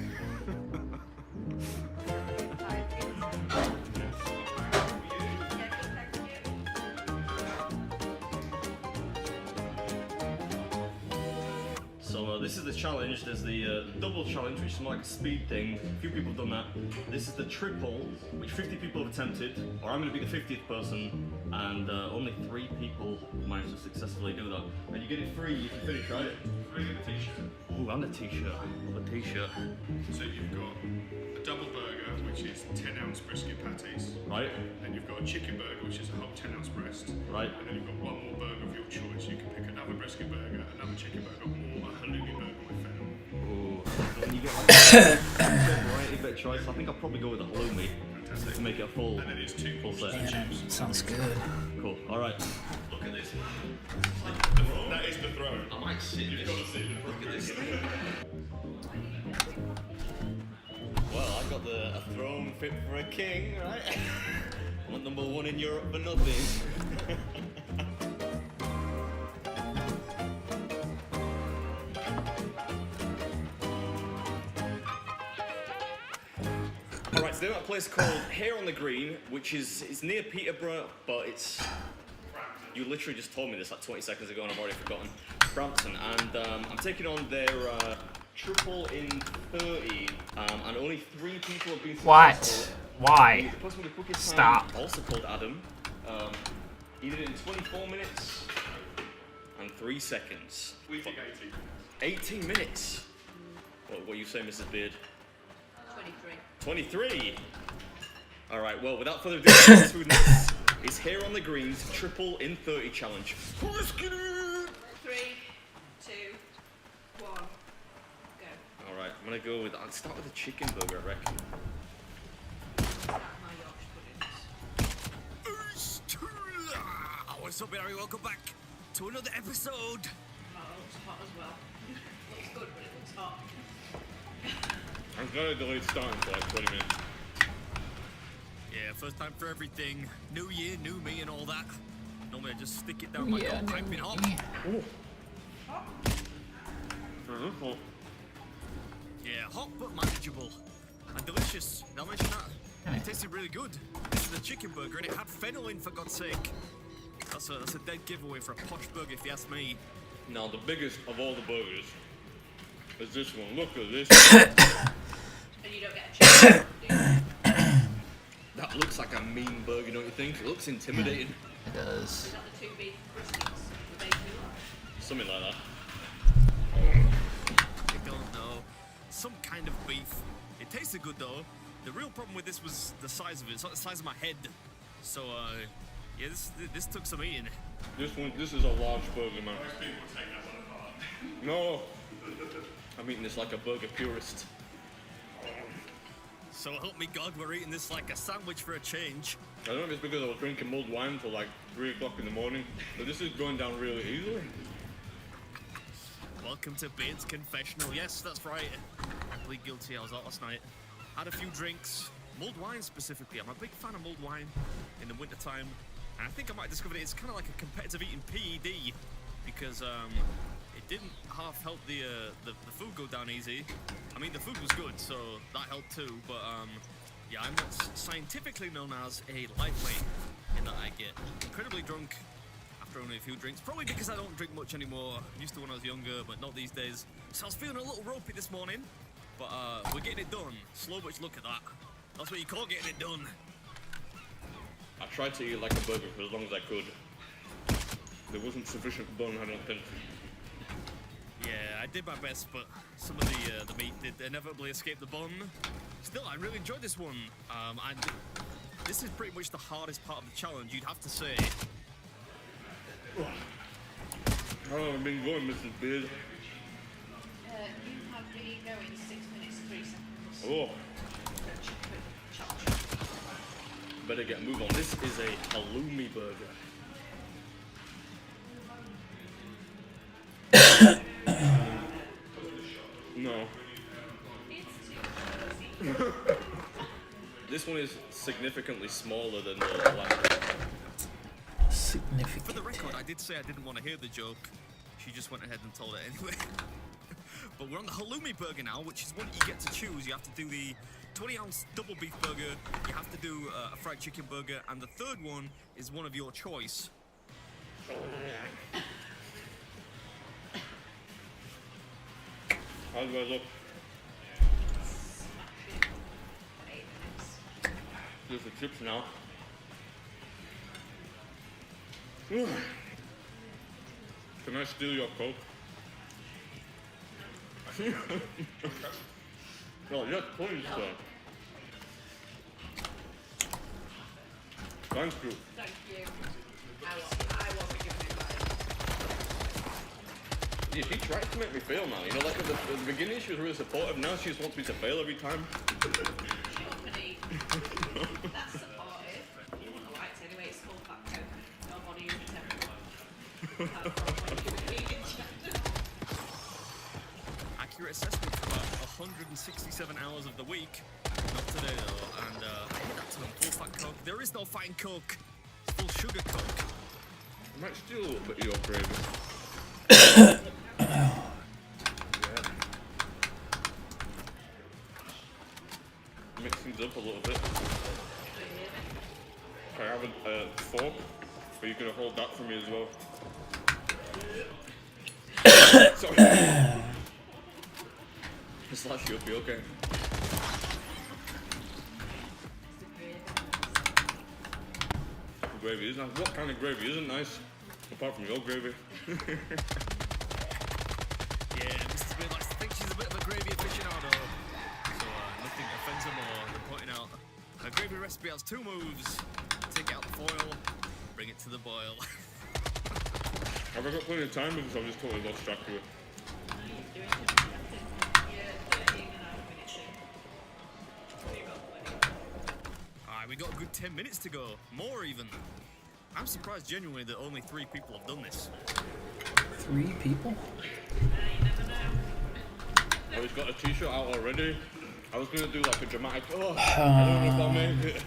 So this is the challenge. There's the double challenge, which is more like a speed thing. A few people have done that. This is the triple, which 50 people have attempted, or I'm going to be the 50th person, and only 3 people managed to successfully do that. And you get it free if you finish, right? Free with a t-shirt. Ooh, and a t-shirt. Love a t-shirt. So you've got a double burger, which is 10-ounce brisket patties. Right. Then you've got a chicken burger, which is a whole 10-ounce breast. Right. And then you've got one more burger of your choice. You can pick another brisket burger, another chicken burger, or a halloumi burger with fennel. Ooh. When you get like a variety, bit of choice. I think I'll probably go with the halloumi to make it a full set. Yeah, sounds good. Cool. All right. Look at this. That is the throne. I might sit in this. Look at this thing. Well, I've got a throne fit for a king, right? I'm not #1 in Europe for nothing. Alright, so they're at a place called Here on the Green, which it's near Peterborough, but it's... You literally just told me this like 20 seconds ago and I've already forgotten. Brampton, and I'm taking on their triple in 30, and only 3 people have been successful. What? Why? The person with the quickest Stop. time, also called Adam, he did it in 24 minutes and 3 seconds. We think 18 minutes? What you say, Mrs. Beard? 23. 23? Alright, well, without further ado, this is Here on the Greens triple in 30 challenge. 3, 2, 1, go. Alright, I'm gonna go with, I'll start with the chicken burger, I reckon. What's up, everybody? Welcome back to another episode. Oh, it looks hot as well. Looks good, but it looks hot. I'm gonna delay starting for like 20 minutes. Yeah, first time for everything. New year, new me, and all that. Normally I just stick it down my gut, piping hot. Yeah, hot but manageable. And delicious. Did I mention that? It tasted really good. This is a chicken burger and it had fennel in, for God's sake. That's a dead giveaway for a posh burger if you ask me. Now the biggest of all the burgers is this one. Look at this. And you don't get a chicken, do you? That looks like a mean burger, don't you think? It looks intimidating. It does. Is that the 2 beef briskets with bacon? Something like that. I don't know. Some kind of beef. It tasted good though. The real problem with this was the size of it. It's like the size of my head. So, yeah, this took some eating. This is a large burger, man. No, I'm eating this like a burger purist. So help me God, we're eating this like a sandwich for a change. I don't know if it's because I was drinking mulled wine until like 3 o'clock in the morning, but this is going down really easily. Welcome to Beard's Confessional. Yes, that's right. I plead guilty. I was out last night. Had a few drinks. Mulled wine specifically. I'm a big fan of mulled wine in the winter time. And I think I might have discovered it's kind of like a competitive eating PED because it didn't half help the food go down easy. I mean, the food was good, so that helped too. But yeah, I'm what's scientifically known as a lightweight in that I get incredibly drunk after only a few drinks. Probably because I don't drink much anymore. Used to when I was younger, but not these days. So I was feeling a little ropey this morning. But we're getting it done. Slow but look at that. That's what you call getting it done. I tried to eat like a burger for as long as I could. There wasn't sufficient bun, I don't think. Yeah, I did my best, but some of the meat did inevitably escape the bun. Still, I really enjoyed this one. And this is pretty much the hardest part of the challenge, you'd have to say. How long have I been going, Mrs. Beard? You have been going 6 minutes, 3 seconds. Oh. Better get a move on. This is a halloumi burger. No. This one is significantly smaller than the last one. Significant. For the record, I did say I didn't want to hear the joke. She just went ahead and told it anyway. But we're on the halloumi burger now, which is one you get to choose. You have to do the 20-ounce double beef burger, you have to do a fried chicken burger, and the third one is one of your choice. How do I look? There's the chips now. Can I steal your Coke? No, yes, please, sir. Thank you. Thank you. I won't be giving it back. Yeah, she tries to make me fail now. You know, like at the beginning she was really supportive. Now she just wants me to fail every time. That's supportive. You wouldn't have liked it anyway. It's full fat coke. Nobody is Accurate assessment for about 167 hours of the week. Not today though. And I hit that term, full fat coke. There is no fine coke. It's full sugar coke. I might steal a little bit of your gravy. Mix things up a little bit. Can I have a fork? Are you gonna hold that for me as well? Sorry. This last should be okay. Gravy is nice. What kind of gravy isn't nice? Apart from your gravy. Yeah, Mrs. Beard likes to think she's a bit of a gravy aficionado. So nothing offends her more than pointing out her gravy recipe has 2 moves. Take out the foil, bring it to the boil. Have I got plenty of time because I've just totally lost track of it? Alright, we got a good 10 minutes to go. More even. I'm surprised genuinely that only 3 people have done this. 3 people? Oh, he's got a t-shirt out already. I was gonna do like a dramatic, I don't know if I'll make it.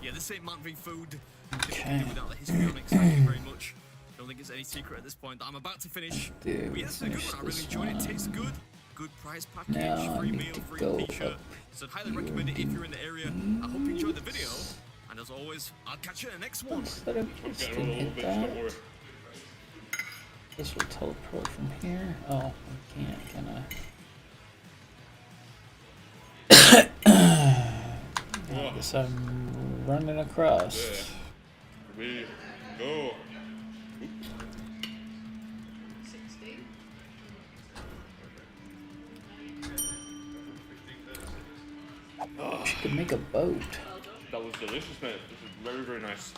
Yeah, this ain't Man v Food. Okay. Without the histrionics, thank you very much. Don't think it's any secret at this point that I'm about to finish. Dude, But yeah, this is a good one. I really enjoyed it. It tastes good. Good prize package, Now I free need meal, to free go t-shirt. up. So I'd highly recommend it if you're in the area. I hope you enjoyed the video. And as always, I'll catch you in the next one. Instead of I'm just getting a little hit bit, that, don't worry. this will teleport from here. Oh, I can't, can I? I guess I'm running across. There we go. Oops. 60. Oh, You could make a boat. that was delicious, mate. This is very, very nice.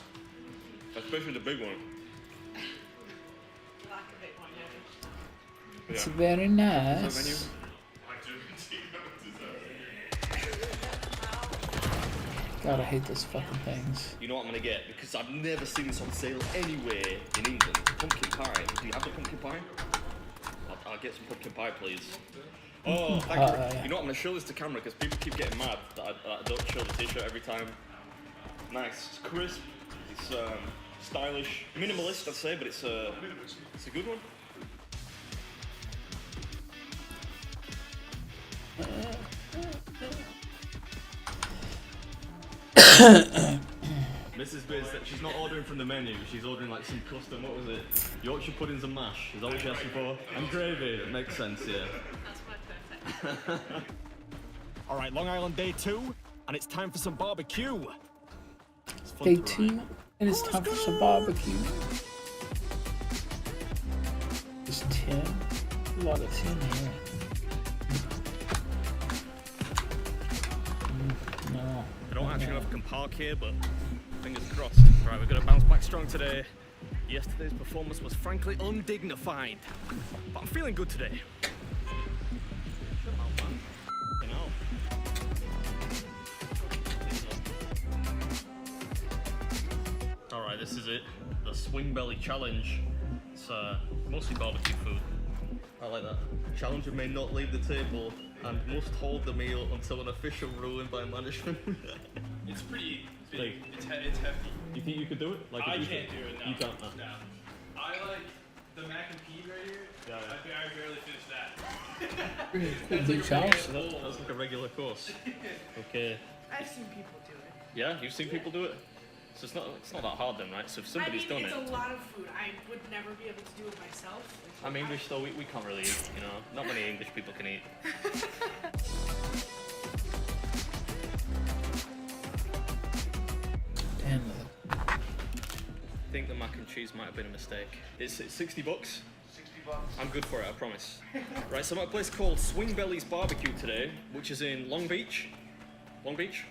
Especially the big one. It's Yeah. very Is that nice. menu? God, I hate those fucking things. You know what I'm gonna get? Because I've never seen this on sale anywhere in England. Pumpkin pie. Do you have the pumpkin pie? I'll get some pumpkin pie, please. Oh, thank you. You know what? I'm gonna show this to camera because people keep getting mad that I don't show the t-shirt every time. Nice. It's crisp. It's stylish. Minimalist, I'd say, but it's a good one. Mrs. Biz, she's not ordering from the menu, she's ordering like some custom, what was it? Yorkshire puddings and mash, is that what she's asking for? And gravy, it makes sense, yeah. That's quite perfect. Alright, Long Island day 2, and it's time for some barbecue. It's fun Day to 2, ride. and it's time for some barbecue. There's tin. A lot of tin here. No. I don't actually know if I can park here, but fingers crossed. Right, we're gonna bounce back strong today. Yesterday's performance was frankly undignified, but I'm feeling good today. Alright, this is it. The Swing Belly Challenge. It's mostly barbecue food. I like that. Challenger may not leave the table and must hold the meal until an official ruling by management. It's pretty big. Like, It's hefty. you think you could do it? Like, I if can't do it. No. You can't. No. I like the mac and peas right here. Yeah, yeah. I barely finished that. Pretty cool That's beach like a house. regular That's like a regular course. Okay. I've seen people do it. Yeah, you've seen people do it? So it's not that hard then, right? So if somebody's done it's it. a lot of food. I would never be able to do it myself. I'm English though, we can't really eat, you know. Not many English people can eat. Damn. I think the mac and cheese might have been a mistake. It's 60 bucks. 60 bucks. I'm good for it, I promise. Right, so I'm at a place called Swing Belly's Barbecue today, which is in Long Beach. Long Beach?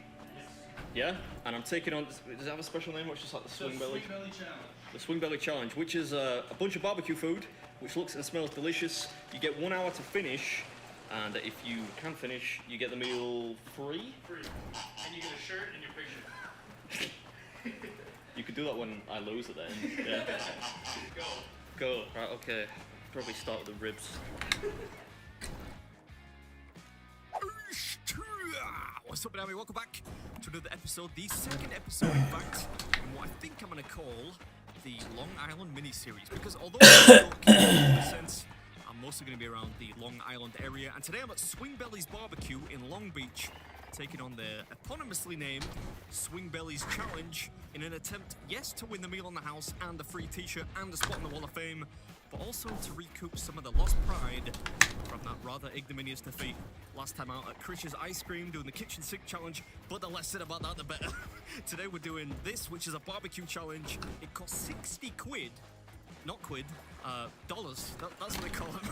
Yeah? And I'm taking on, does it have a special name or it's just like the Swing Belly? Swing Belly Challenge. the Swing Belly Challenge, which is a bunch of barbecue food, which looks and smells delicious. You get 1 hour to finish, and if you can finish, you get the meal free. Free. And you get a shirt and your picture. You could do that when I lose at the end. Yeah. Go. Right, okay. Probably start with the ribs. What's up, everybody? Welcome back to another episode, the second episode, in fact, in what I think I'm going to call the Long Island mini-series, because although I don't keep in a sense, I'm mostly going to be around the Long Island area, and today I'm at Swing Belly's Barbecue in Long Beach, taking on their eponymously named Swing Belly's Challenge in an attempt, yes, to win the meal on the house and the free t-shirt and a spot in the Wall of Fame, but also to recoup some of the lost pride from that rather ignominious defeat last time out at Krish's Ice Cream doing the kitchen sink challenge, but the less said about that the better. Today we're doing this, which is a barbecue challenge. It costs 60 quid, not quid, dollars, that's what they call them.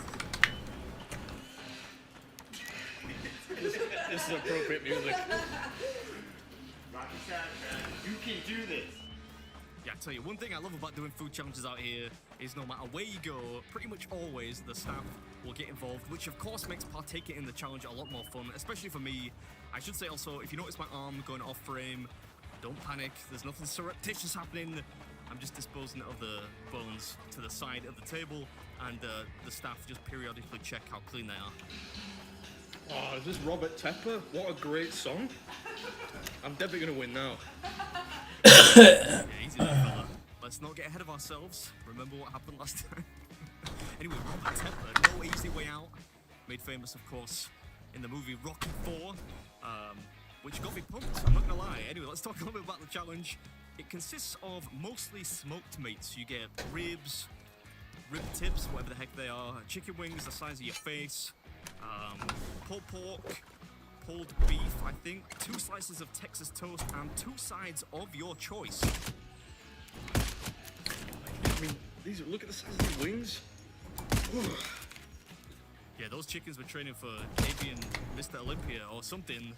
This is appropriate music. You can do this. Yeah, I tell you, one thing I love about doing food challenges out here is no matter where you go, pretty much always the staff will get involved, which of course makes partaking in the challenge a lot more fun, especially for me. I should say also, if you notice my arm going off frame, don't panic, there's nothing surreptitious happening. I'm just disposing of the bones to the side of the table, and the staff just periodically check how clean they are. Oh, is this Robert Tepper? What a great song. I'm definitely going to win now. Yeah, easy there, fella. Let's not get ahead of ourselves. Remember what happened last time? Anyway, Robert Tepper, No Easy Way Out, made famous, of course, in the movie Rocky IV, which got me pumped, I'm not gonna lie. Anyway, let's talk a little bit about the challenge. It consists of mostly smoked meats. You get ribs, rib tips, whatever the heck they are, chicken wings the size of your face, pulled pork, pulled beef, I think, 2 slices of Texas toast, and 2 sides of your choice. I mean, look at the size of these wings. Yeah, those chickens were training for KB and Mr. Olympia or something.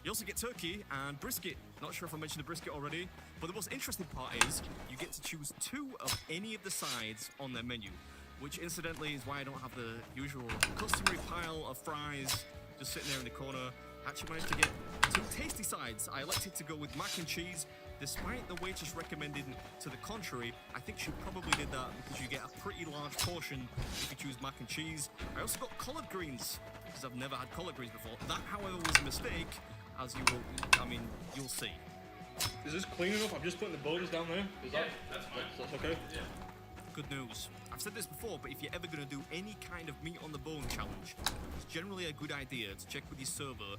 You also get turkey and brisket. Not sure if I mentioned the brisket already, but the most interesting part is you get to choose 2 of any of the sides on their menu, which incidentally is why I don't have the usual customary pile of fries just sitting there in the corner. Actually managed to get 2 tasty sides. I elected to go with mac and cheese, despite the waitress recommending to the contrary. I think she probably did that because you get a pretty large portion if you choose mac and cheese. I also got collard greens, because I've never had collard greens before. That, however, was a mistake, as you will, you'll see. Is this clean enough? I'm just putting the bones down there. That's fine. That's okay? Yeah. Good news. I've said this before, but if you're ever going to do any kind of meat on the bone challenge, it's generally a good idea to check with your server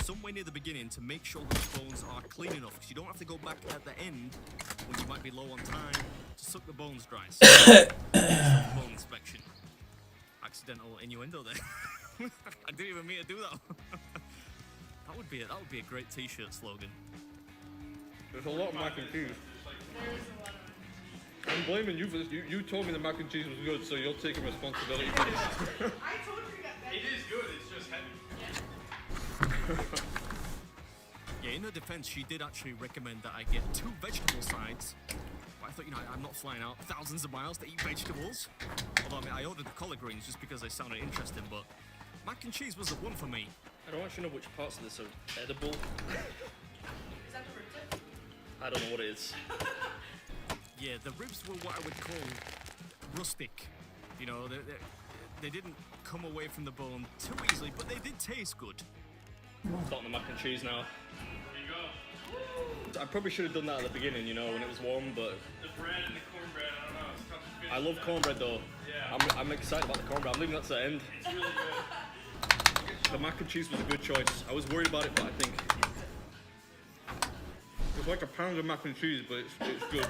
somewhere near the beginning to make sure that the bones are clean enough, because you don't have to go back at the end when you might be low on time to suck the bones dry. So, bone inspection. Accidental innuendo there. I didn't even mean to do that. That would be a great t-shirt slogan. There's a lot of mac and cheese. I'm blaming you for this. You told me the mac and cheese was good, so you're taking responsibility for this. I told you that. It is good, it's just heavy. Yeah, in her defense, she did actually recommend that I get 2 vegetable sides. But I thought, I'm not flying out thousands of miles to eat vegetables. Although, I ordered the collard greens just because they sounded interesting, but mac and cheese was the one for me. I don't actually know which parts of this are edible. Is that the rib tip? I don't know what it is. Yeah, the ribs were what I would call rustic. They didn't come away from the bone too easily, but they did taste good. Starting the mac and cheese now. There you go. I probably should have done that at the beginning, when it was warm, but... The bread and the cornbread, I don't know, it's tough to fit. I love cornbread though. Yeah. I'm excited about the cornbread. I'm leaving that to the end. It's really good. The mac and cheese was a good choice. I was worried about it, but I think... It's like a pound of mac and cheese, but it's good.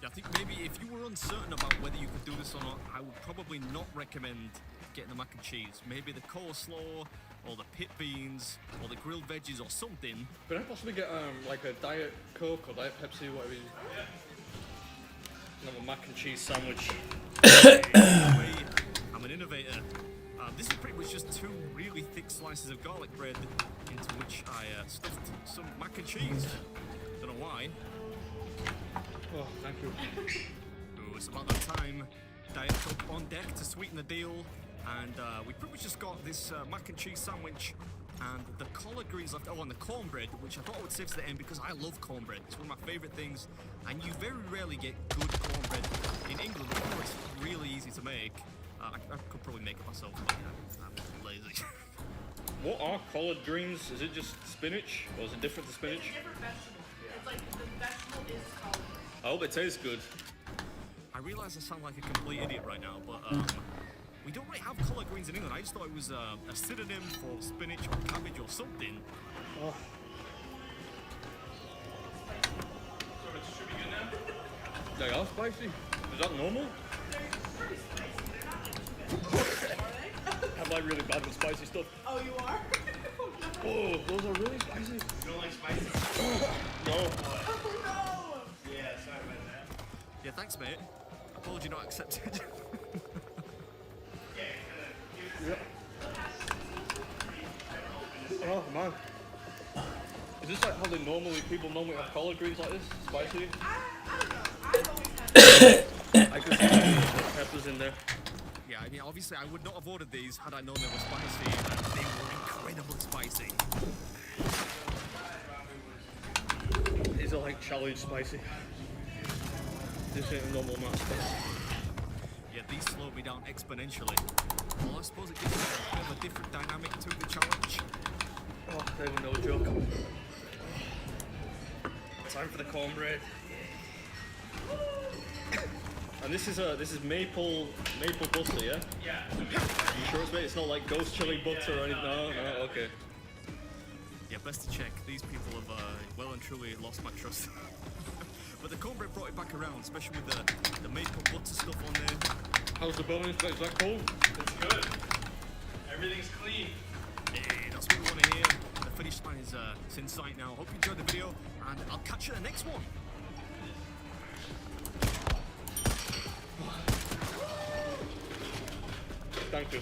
I think maybe if you were uncertain about whether you could do this or not, I would probably not recommend getting the mac and cheese. Maybe the coleslaw, or the pit beans, or the grilled veggies, or something. Could I possibly get like a Diet Coke or Diet Pepsi, whatever you... And have a mac and cheese sandwich. I'm an innovator. This is pretty much just 2 really thick slices of garlic bread into which I stuffed some mac and cheese. Don't know why. Oh, thank you. Oh, it's about that time. Diet Coke on deck to sweeten the deal. And we pretty much just got this mac and cheese sandwich and the collard greens left. Oh, and the cornbread, which I thought I would save to the end because I love cornbread. It's one of my favourite things. And you very rarely get good cornbread in England. Of course, it's really easy to make. I could probably make it myself, but I'm lazy. What are collard greens? Is it just spinach, or is it different to spinach? It's a different vegetable. It's like the vegetable is called. I hope it tastes good. I realise I sound like a complete idiot right now, but we don't really have collard greens in England. I just thought it was a synonym for spinach or cabbage or something. Oh. So it should be good now? They are spicy. Is that normal? Am I really bad with spicy stuff? Oh, you are? Oh, those are really spicy. You don't like spicy? No. Oh, no! Yeah, sorry about that. Yeah, thanks, mate. Apology not accepted. Yep. Oh man. Is this like how people normally have collard greens like this? Spicy? I don't know. I've always had I could see peppers in there. Yeah, I mean, obviously I would not have ordered these had I known they were spicy, and they were incredibly spicy. These are like challenge spicy. This ain't a normal amount of spice. Yeah, these slowed me down exponentially. Well, I suppose it gives a bit of a different dynamic to the challenge. Oh, they were no joke. Time for the cornbread. And this is maple butter, yeah? Yeah. You sure it's not like ghost chili butter or anything? No, okay. Yeah, best to check. These people have well and truly lost my trust. But the cornbread brought it back around, especially with the maple butter stuff on there. How's the bonus? Is that cool? It's good. Everything's clean. Hey, that's what we want to hear. The finish line is in sight now. Hope you enjoyed the video, and I'll catch you in the next one. Thank you.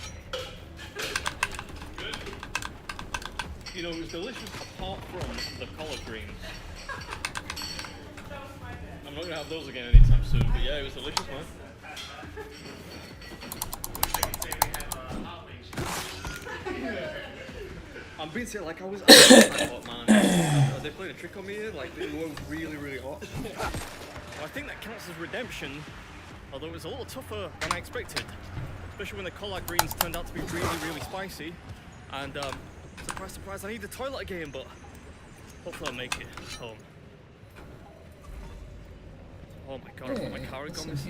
Good. You know, it was delicious apart from the collard greens. I'm not gonna have those again anytime soon, but yeah, it was delicious, man. Wish I could say we have hot wings. I'm being serious, like I was actually hot, man. They played a trick on me here, like they were really, really hot. Well, I think that counts as redemption, although it was a little tougher than I expected. Especially when the collard greens turned out to be really, really spicy. And surprise, surprise, I need the toilet again, but hopefully I'll make it home. Oh my god, I've got my car in comments.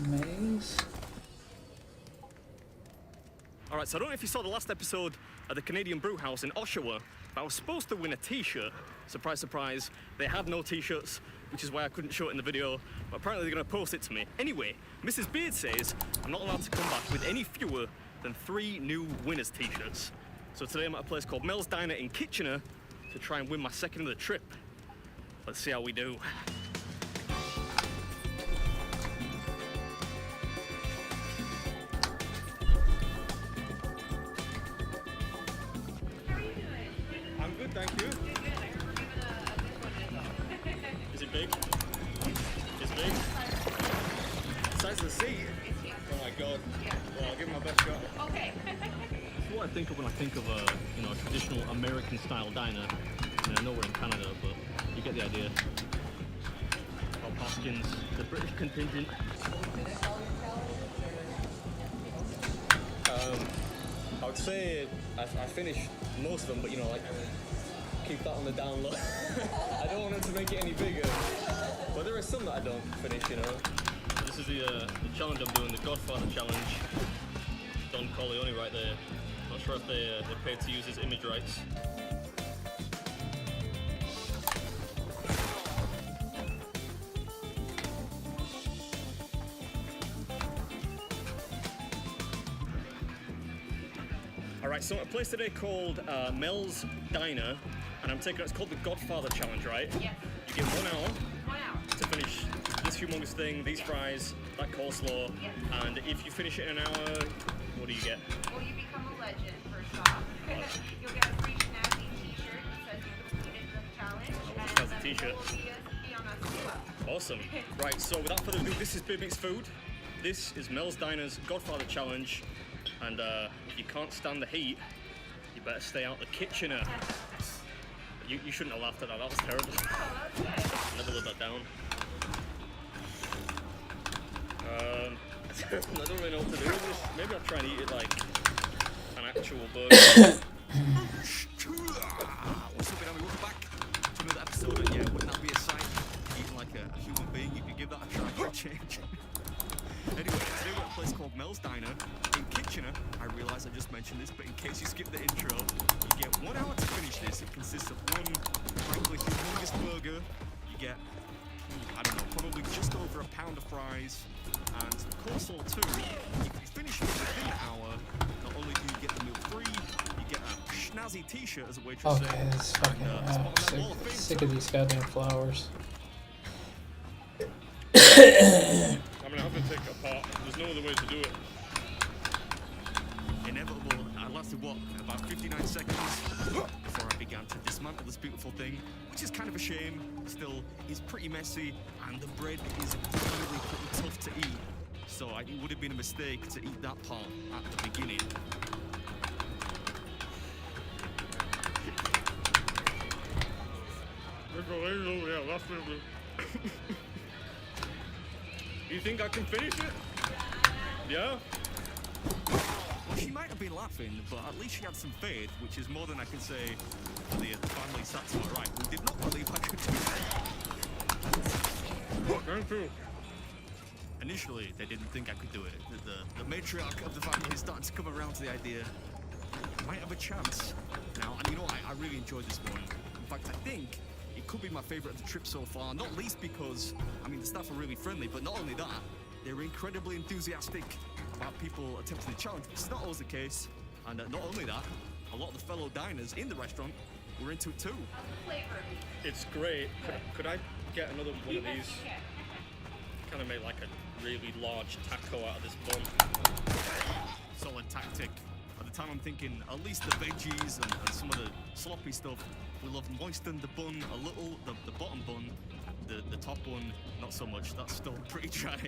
Maze. Alright, so I don't know if you saw the last episode of the Canadian Brew House in Oshawa, but I was supposed to win a t-shirt. Surprise, surprise, they had no t-shirts, which is why I couldn't show it in the video, but apparently they're going to post it to me. Anyway, Mrs. Beard says I'm not allowed to come back with any fewer than 3 new winners t-shirts. So today I'm at a place called Mel's Diner in Kitchener to try and win my second of the trip. Let's see how we do. I'm good, thank you. Is it big? It's big? Size of the seat? Oh my god. Well, I'll give it my best shot. Okay. That's what I think of when I think of a traditional American style diner. I mean, I know we're in Canada, but you get the idea. Bob Hoskins, the British contingent. I would say I finished most of them, but like keep that on the down low. I don't want them to make it any bigger, but there are some that I don't finish. This is the challenge I'm doing, the Godfather challenge. Don Corleone right there. Not sure if they paid to use his image rights. Alright, so a place today called Mel's Diner, and I'm taking it's called the Godfather Challenge, right? Yes. You get 1 hour. 1 hour. to finish this humongous thing, these fries, that coleslaw, and if you finish it in an hour, what do you get? Well, you become a legend, first off. You'll get a free snazzy t-shirt that says you completed the challenge. I want a snazzy t-shirt. Be on us as well. Awesome. Right, so without further ado, this is Big Mix Food. This is Mel's Diner's Godfather Challenge. And if you can't stand the heat, you better stay out the kitchener. You shouldn't have laughed at that, that was terrible. Never let that down. I don't really know what to do with this. Maybe I'll try and eat it like an actual burger. What's up, everyone? Welcome back to another episode of wouldn't that be a sight? Eating like a human being, you could give that a try for a change. Anyway, today we're at a place called Mel's Diner in Kitchener. I realise I just mentioned this, but in case you skipped the intro, you get 1 hour to finish this. It consists of one, frankly, humongous burger. You get, I don't know, probably just over a pound of fries and some coleslaw too. If you finish it within the hour, not only do you get the meal free, you get a snazzy t-shirt as a waitress. Okay, this fucking I'm sick of these goddamn flowers. I'm gonna have to take it apart. There's no other way to do it. Inevitable. I lasted what, about 59 seconds before I began to dismantle this beautiful thing, which is kind of a shame. Still, it's pretty messy, and the bread is really pretty tough to eat. So it would have been a mistake to eat that part at the beginning. You think I can finish it? Yeah? Well, she might have been laughing, but at least she had some faith, which is more than I can say for the family sat to my right, who did not believe I could do it. Thank you. Initially, they didn't think I could do it. The matriarch of the family is starting to come around to the idea I might have a chance. Now, and you know, I really enjoyed this one. In fact, I think it could be my favorite of the trip so far, not least because, I mean, the staff are really friendly, but not only that, they're incredibly enthusiastic about people attempting the challenge, which is not always the case. And not only that, a lot of the fellow diners in the restaurant were into it too. It's great. Could I get another one of these? Kind of make like a really large taco out of this bun. Solid tactic. At the time I'm thinking at least the veggies and some of the sloppy stuff will have moistened the bun a little, the bottom bun, the top one not so much, that's still pretty dry.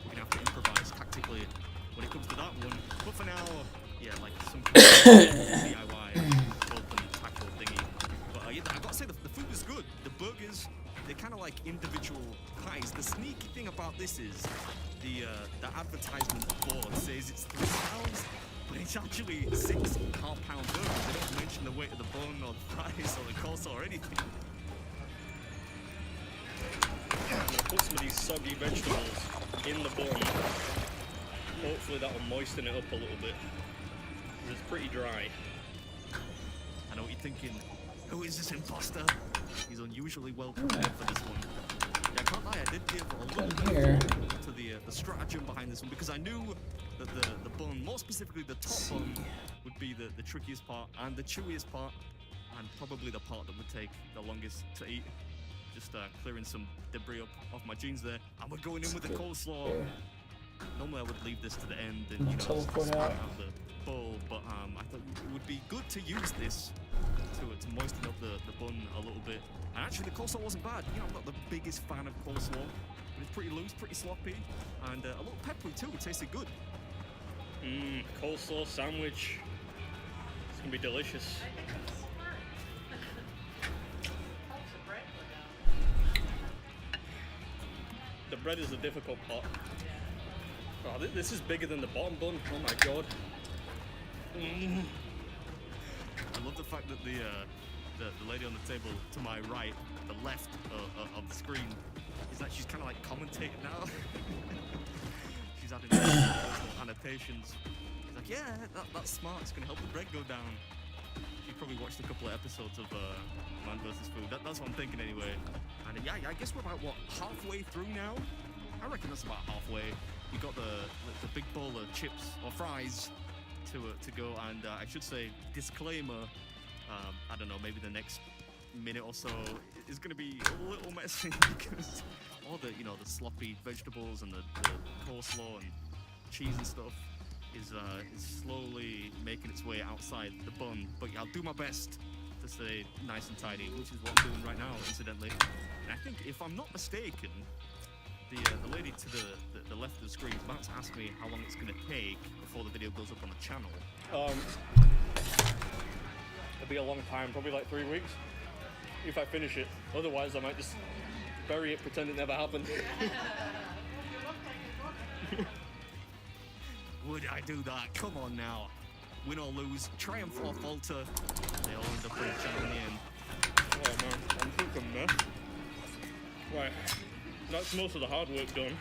We're gonna have to improvise tactically when it comes to that one. But for now, yeah, like some kind of DIY open taco thingy. But yeah, I gotta say the food is good. The burgers, they're kind of like individual pies. The sneaky thing about this is the advertisement board says it's 3 pounds, but it's actually 6.5-pound burgers. They don't mention the weight of the bun or the fries or the coleslaw or anything. I'm gonna put some of these soggy vegetables in the bun. Hopefully that will moisten it up a little bit. It's pretty dry. I know what you're thinking. Who is this imposter? He's unusually well prepared for this one. Yeah, I can't lie, I did give a little bit of thought to the stratagem behind this one because I knew that the bun, more specifically the top bun, would be the trickiest part and the chewiest part, and probably the part that would take the longest to eat. Just clearing some debris up off my jeans there, and we're going in with the coleslaw. Normally I would leave this to the end and teleport out out. the bowl, but I thought it would be good to use this to moisten up the bun a little bit. And actually the coleslaw wasn't bad. You know, I'm not the biggest fan of coleslaw, but it's pretty loose, pretty sloppy, and a little peppery too. It tasted good. Coleslaw sandwich. It's gonna be delicious. The bread is the difficult part. Oh, this is bigger than the bottom bun. Oh my god. I love the fact that the lady on the table to my right, the left of the screen, is that she's kind of like commentating now. She's adding annotations. She's like, yeah, that's smart. It's gonna help the bread go down. She probably watched a couple of episodes of Man vs. Food. That's what I'm thinking anyway. And yeah, I guess we're about halfway through now. I reckon that's about halfway. You got the big bowl of chips or fries to go, and I should say disclaimer. I don't know, maybe the next minute or so is going to be a little messy because all the, you know, the sloppy vegetables and the coleslaw and cheese and stuff is slowly making its way outside the bun. But yeah, I'll do my best to stay nice and tidy, which is what I'm doing right now, incidentally. And I think, if I'm not mistaken, the lady to the left of the screen is about to ask me how long it's going to take before the video goes up on the channel. It'll be a long time, probably like 3 weeks, if I finish it. Otherwise, I might just bury it, pretend it never happened. Would I do that? Come on now. Win or lose, triumph or falter, they all end up on the channel in the end. Oh man, I'm thinking mess. Right, that's most of the hard work done.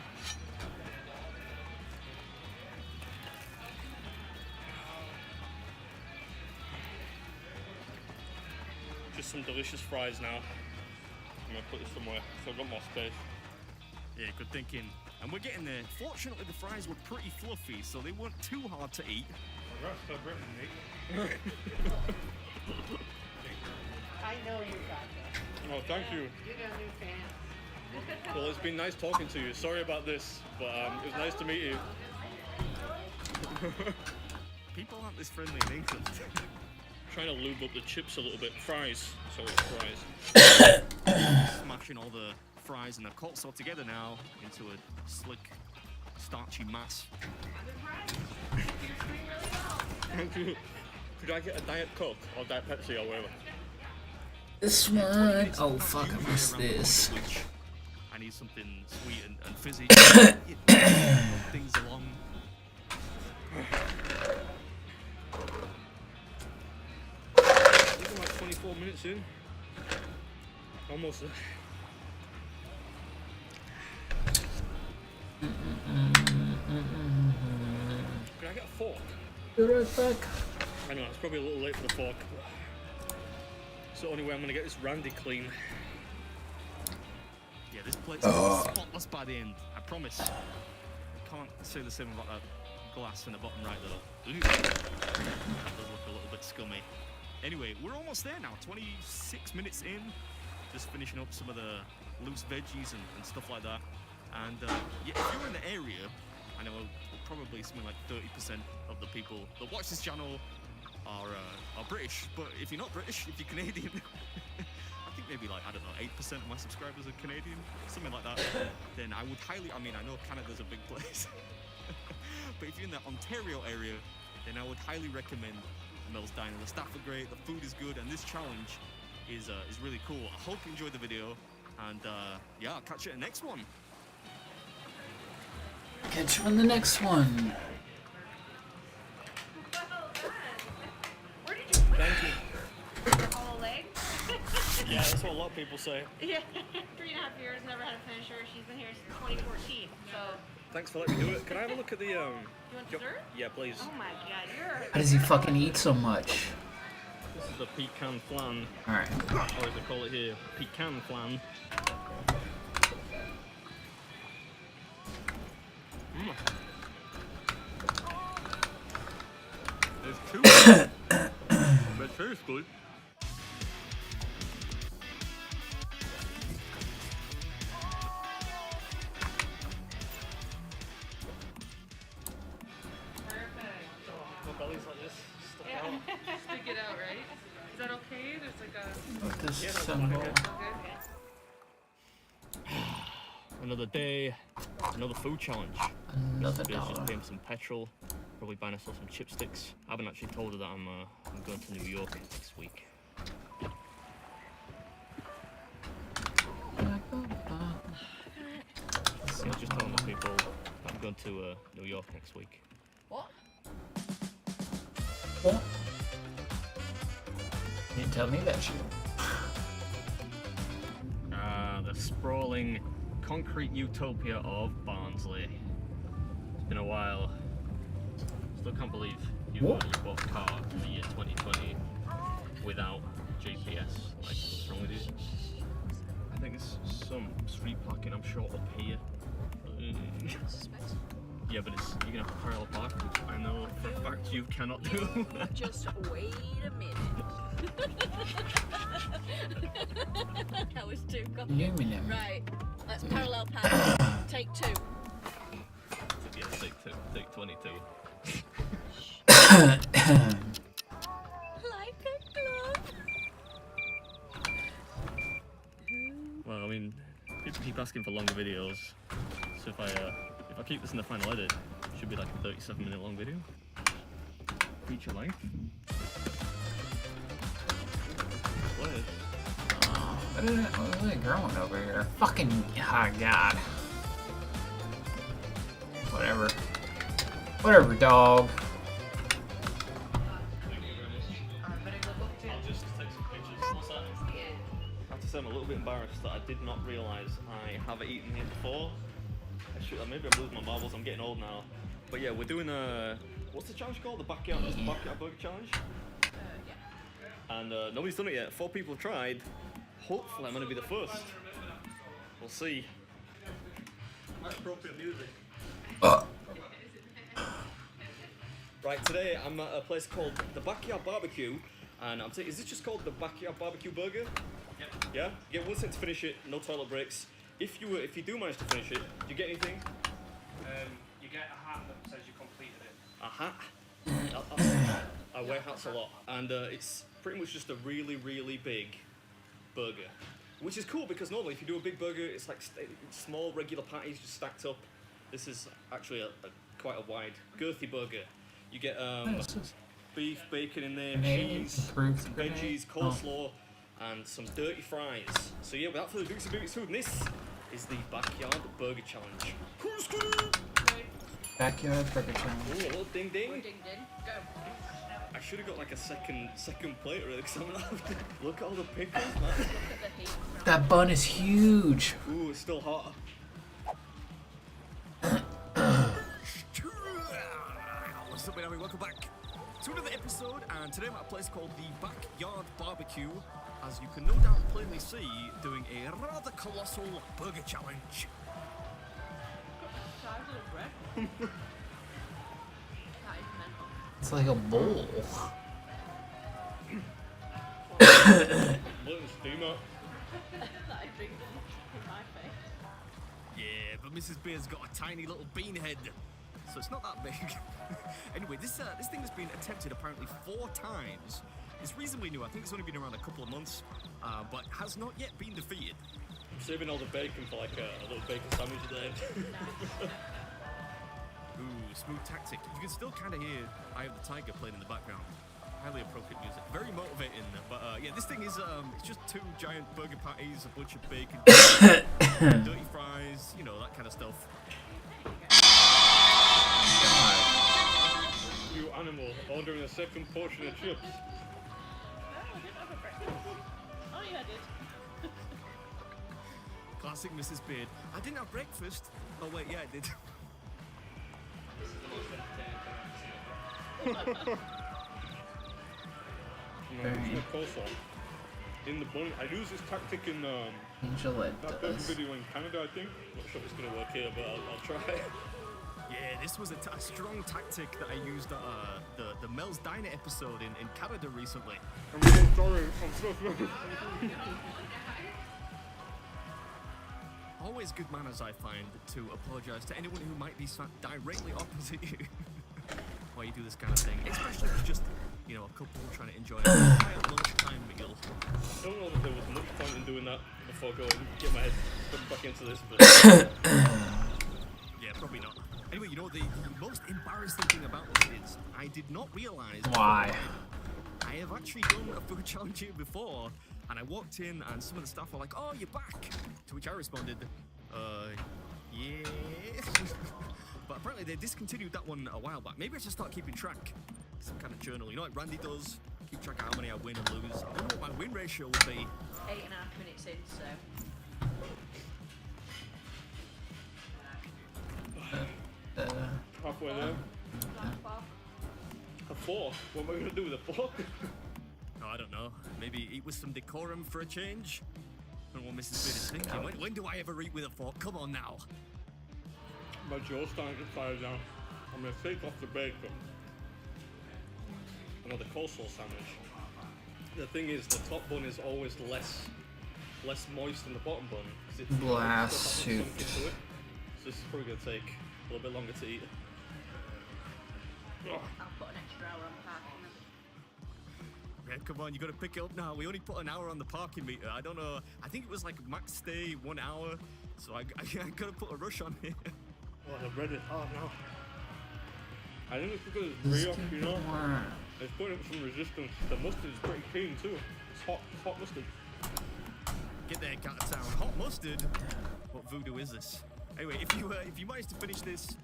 Just some delicious fries now. I'm gonna put this somewhere so I've got more space. Yeah, good thinking. And we're getting there. Fortunately, the fries were pretty fluffy, so they weren't too hard to eat. Congrats for Britain, mate. I know you got this. Oh, thank you. You got new fans. Well, it's been nice talking to you. Sorry about this, but it was nice to meet you. People aren't this friendly in England. Trying to lube up the chips a little bit. Fries. Sorry, fries. Smashing all the fries and the coleslaw together now into a slick, starchy mass. Thank you. Could I get a Diet Coke or Diet Pepsi or whatever? This one. Oh fuck! I missed this. I need something sweet and fizzy. Things along. We're like 24 minutes in. Almost there. Can I get a fork? Be right back. I know, it's probably a little late for the fork. It's the only way I'm gonna get this Randy clean. Yeah, this plate's spotless by the end, I promise. Can't say the same about that glass in the bottom right though. Ooh, that does look a little bit scummy. Anyway, we're almost there now, 26 minutes in. Just finishing up some of the loose veggies and stuff like that. And yeah, if you're in the area, I know probably something like 30% of the people that watch this channel are British. But if you're not British, if you're Canadian, I think maybe like, I don't know, 8% of my subscribers are Canadian, something like that. Then I would highly, I mean, I know Canada's a big place, but if you're in the Ontario area, then I would highly recommend Mel's Diner. The staff are great, the food is good, and this challenge is really cool. I hope you enjoyed the video, and yeah, I'll catch you in the next one. Catch you on the next one. Thank you. Your whole leg? Yeah, that's what a lot of people say. Yeah, 3.5 years, never had a finisher. She's been here since 2014, so. Thanks for letting me do it. Can I have a look at the You want dessert? Yeah, please. Oh my god, you're. How does he fucking eat so much? This is the pecan flan. Alright. Or as they call it here, pecan flan. There's two. But tastes good. My belly's like this. Stuck Yeah. out. Stick it out, right? Is that okay? There's like a. With this Yeah, that's symbol. Another day, another food challenge. Another This is dollar. just paying some petrol, probably buying herself some chipsticks. I haven't actually told her that I'm going to New York next week. So I was just telling the people that I'm going to New York next week. What? What? You didn't tell me that shit. The sprawling concrete utopia of Barnsley. It's been a while. Still can't believe you bought a car in the year 2020 without GPS. Like, what's wrong with you? I think it's some street parking, I'm sure, up here. Yeah, but you're gonna have to parallel park, which I know for a fact you cannot do. Just wait a minute. That was too good. Aluminum. Right, let's parallel pass. Take 2. Yeah, take 2. Take 22. Like a glove. Well, I mean, people keep asking for longer videos, so if I keep this in the final edit, it should be like a 37-minute long video. Feature length. What? What is it growing over here? Fucking, oh god. Whatever. Whatever, dog. I'll just take some pictures. What's that? I have to say I'm a little bit embarrassed that I did not realise I have eaten here before. Maybe I'm losing my marbles, I'm getting old now. But yeah, we're doing a... What's the challenge called? The Backyard Burger Challenge? Yeah. And nobody's done it yet. 4 people have tried. Hopefully I'm going to be the first. We'll see. Appropriate music. Right, today I'm at a place called the Backyard Barbecue, and I'm saying, is this just called the Backyard Barbecue Burger? Yep. Yeah? You get 1 cent to finish it, no toilet breaks. If you do manage to finish it, do you get anything? You get a hat that says you completed it. A hat? I wear hats a lot, and it's pretty much just a really, really big burger. Which is cool because normally if you do a big burger, it's like small regular patties just stacked up. This is actually quite a wide, girthy burger. You get beef, bacon in there, cheese, veggies, coleslaw, and some dirty fries. So yeah, without further ado, some Boobies Food, and this is the Backyard Burger Challenge. Backyard Burger Challenge. Ooh, a little ding ding. Ding ding. Go. I should have got like a second plate really, because I'm gonna have to look at all the pickles, man. Look at the heat. That bun is huge. Ooh, it's still hot. What's up, everybody? Welcome back to another episode, and today I'm at a place called the Backyard Barbecue, as you can no doubt plainly see, doing a rather colossal burger challenge. It's like a bowl. Little steamer. Yeah, but Mrs. Beard's got a tiny little bean head, so it's not that big. Anyway, this thing has been attempted apparently 4 times. It's reasonably new. I think it's only been around a couple of months, but has not yet been defeated. I'm saving all the bacon for like a little bacon sandwich at the end. Ooh, smooth tactic. You can still kind of hear Eye of the Tiger playing in the background. Highly appropriate music. Very motivating. But yeah, this thing is it's just 2 giant burger patties, a bunch of bacon, dirty fries, you know, that kind of stuff. You animal, ordering a second portion of chips. Oh yeah, I did. Classic Mrs. Beard. I didn't have breakfast. Oh wait, yeah, I did. In the bun, I use this tactic in that video in Canada, I think. Not sure if it's gonna work here, but I'll try. Yeah, this was a strong tactic that I used at the Mel's Diner episode in Canada recently. I'm so sorry. I'm so sorry. Always good manners, I find, to apologise to anyone who might be sat directly opposite you while you do this kind of thing. Especially if it's just, you know, a couple trying to enjoy a quiet lunchtime meal. I don't know if there was much point in doing that before going to get my head put back into this, but... Yeah, probably not. Anyway, you know, the most embarrassing thing about this is I did not realise... Why? I have actually done a food challenge here before, and I walked in and some of the staff were like, "Oh, you're back," to which I responded, yeah. But apparently they discontinued that one a while back. Maybe I should start keeping track. Some kind of journal, you know, like Randy does. Keep track of how many I win and lose. I wonder what my win ratio would be. 8.5 minutes in, so. Halfway there. A fork? What am I going to do with a fork? Oh, I don't know. Maybe eat with some decorum for a change? I don't know what Mrs. Beard is thinking. When do I ever eat with a fork? Come on now. My jaw's starting to fire down. I'm going to take off the bacon. Another coleslaw sandwich. The thing is, the top bun is always less moist than the bottom bun. It's Blast sunk suit. into it. So this is probably going to take a little bit longer to eat. I'll put an extra hour on parking. Yeah, come on, you got to pick it up now. We only put an hour on the parking meter. I don't know. I think it was like max stay 1 hour. So I got to put a rush on here. Oh, the bread is hard now. I think it's because it's brioche, you know? It's putting up some resistance. The mustard is pretty keen too. It's hot mustard. Get there, cat of town. Hot mustard. What voodoo is this? Anyway, if you manage to finish this,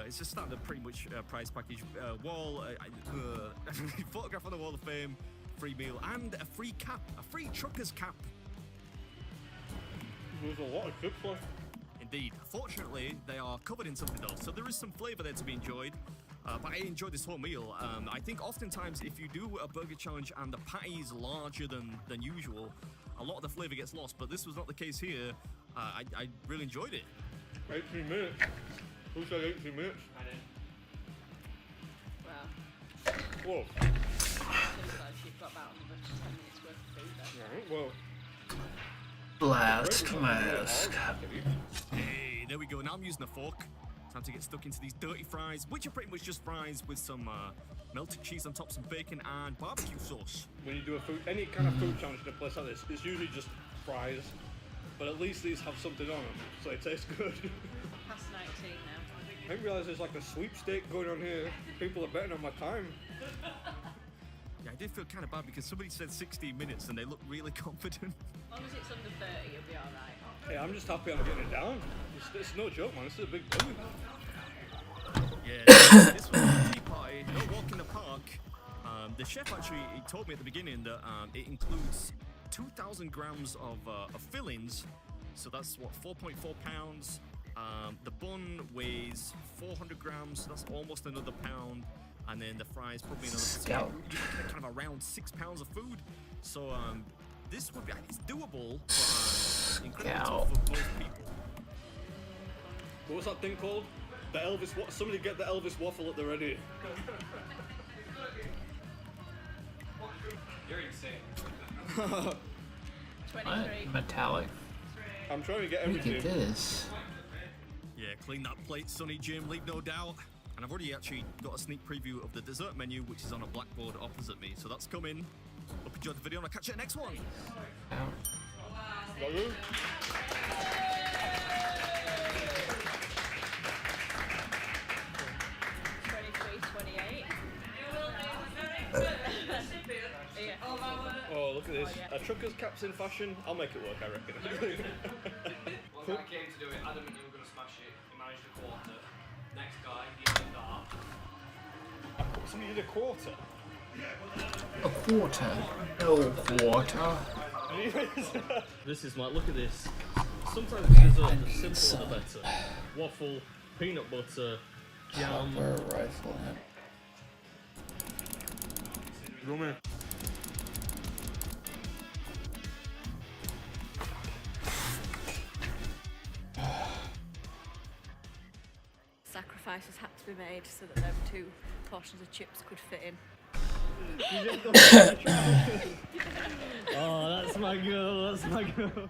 it's just standard pretty much prize package. Wall, photograph on the Wall of Fame, free meal, and a free cap, a free trucker's cap. There's a lot of chips left. Indeed. Fortunately, they are covered in something else, so there is some flavour there to be enjoyed. But I enjoyed this whole meal. I think oftentimes if you do a burger challenge and the patty is larger than usual, a lot of the flavour gets lost, but this was not the case here. I really enjoyed it. 18 minutes. Who said 18 minutes? I did. Well, Whoa. you've got about another 10 minutes worth of food there. Alright, well. Blast mask. Hey, there we go. Now I'm using a fork. Time to get stuck into these dirty fries, which are pretty much just fries with some melted cheese on top, some bacon, and barbecue sauce. When you do any kind of food challenge in a place like this, it's usually just fries. But at least these have something on them, so it tastes good. Past 19 now. I didn't realise there's like a sweepstake going on here. People are betting on my time. Yeah, I did feel kind of bad because somebody said 16 minutes and they look really confident. As long as it's under 30, you'll be alright. Hey, I'm just happy I'm getting it down. It's no joke, man. This is a big deal. Yeah, this was a tea party, no walk in the park. The chef actually he told me at the beginning that it includes 2,000 grams of fillings, so that's what, 4.4 pounds. The bun weighs 400 grams, so that's almost another pound. And then the fries probably another kind of around 6 pounds of food. So this would be, it's doable, but incredibly tough for most people. What was that thing called? The Elvis. Somebody get the Elvis waffle at the ready. You're insane. 23. Metallic. I'm trying to get Look everything. at this. Yeah, clean that plate, Sonny Jim, leave no doubt. And I've already actually got a sneak preview of the dessert menu, which is on a blackboard opposite me. So that's coming. Hope you enjoyed the video, and I'll catch you at the next one. Hello? 28. Oh, look at this. A trucker's cap's in fashion. I'll make it work, I reckon. One guy came to do it, adamant he was going to smash it. He managed a quarter. Next guy, he did that. Somebody did a quarter. A quarter. No quarter. This is like, look at this. Sometimes dessert, the simpler the better. Waffle, peanut butter, jam. Rifle. Come here. Sacrifices had to be made so that them 2 portions of chips could fit in. Oh, that's my girl, that's my girl.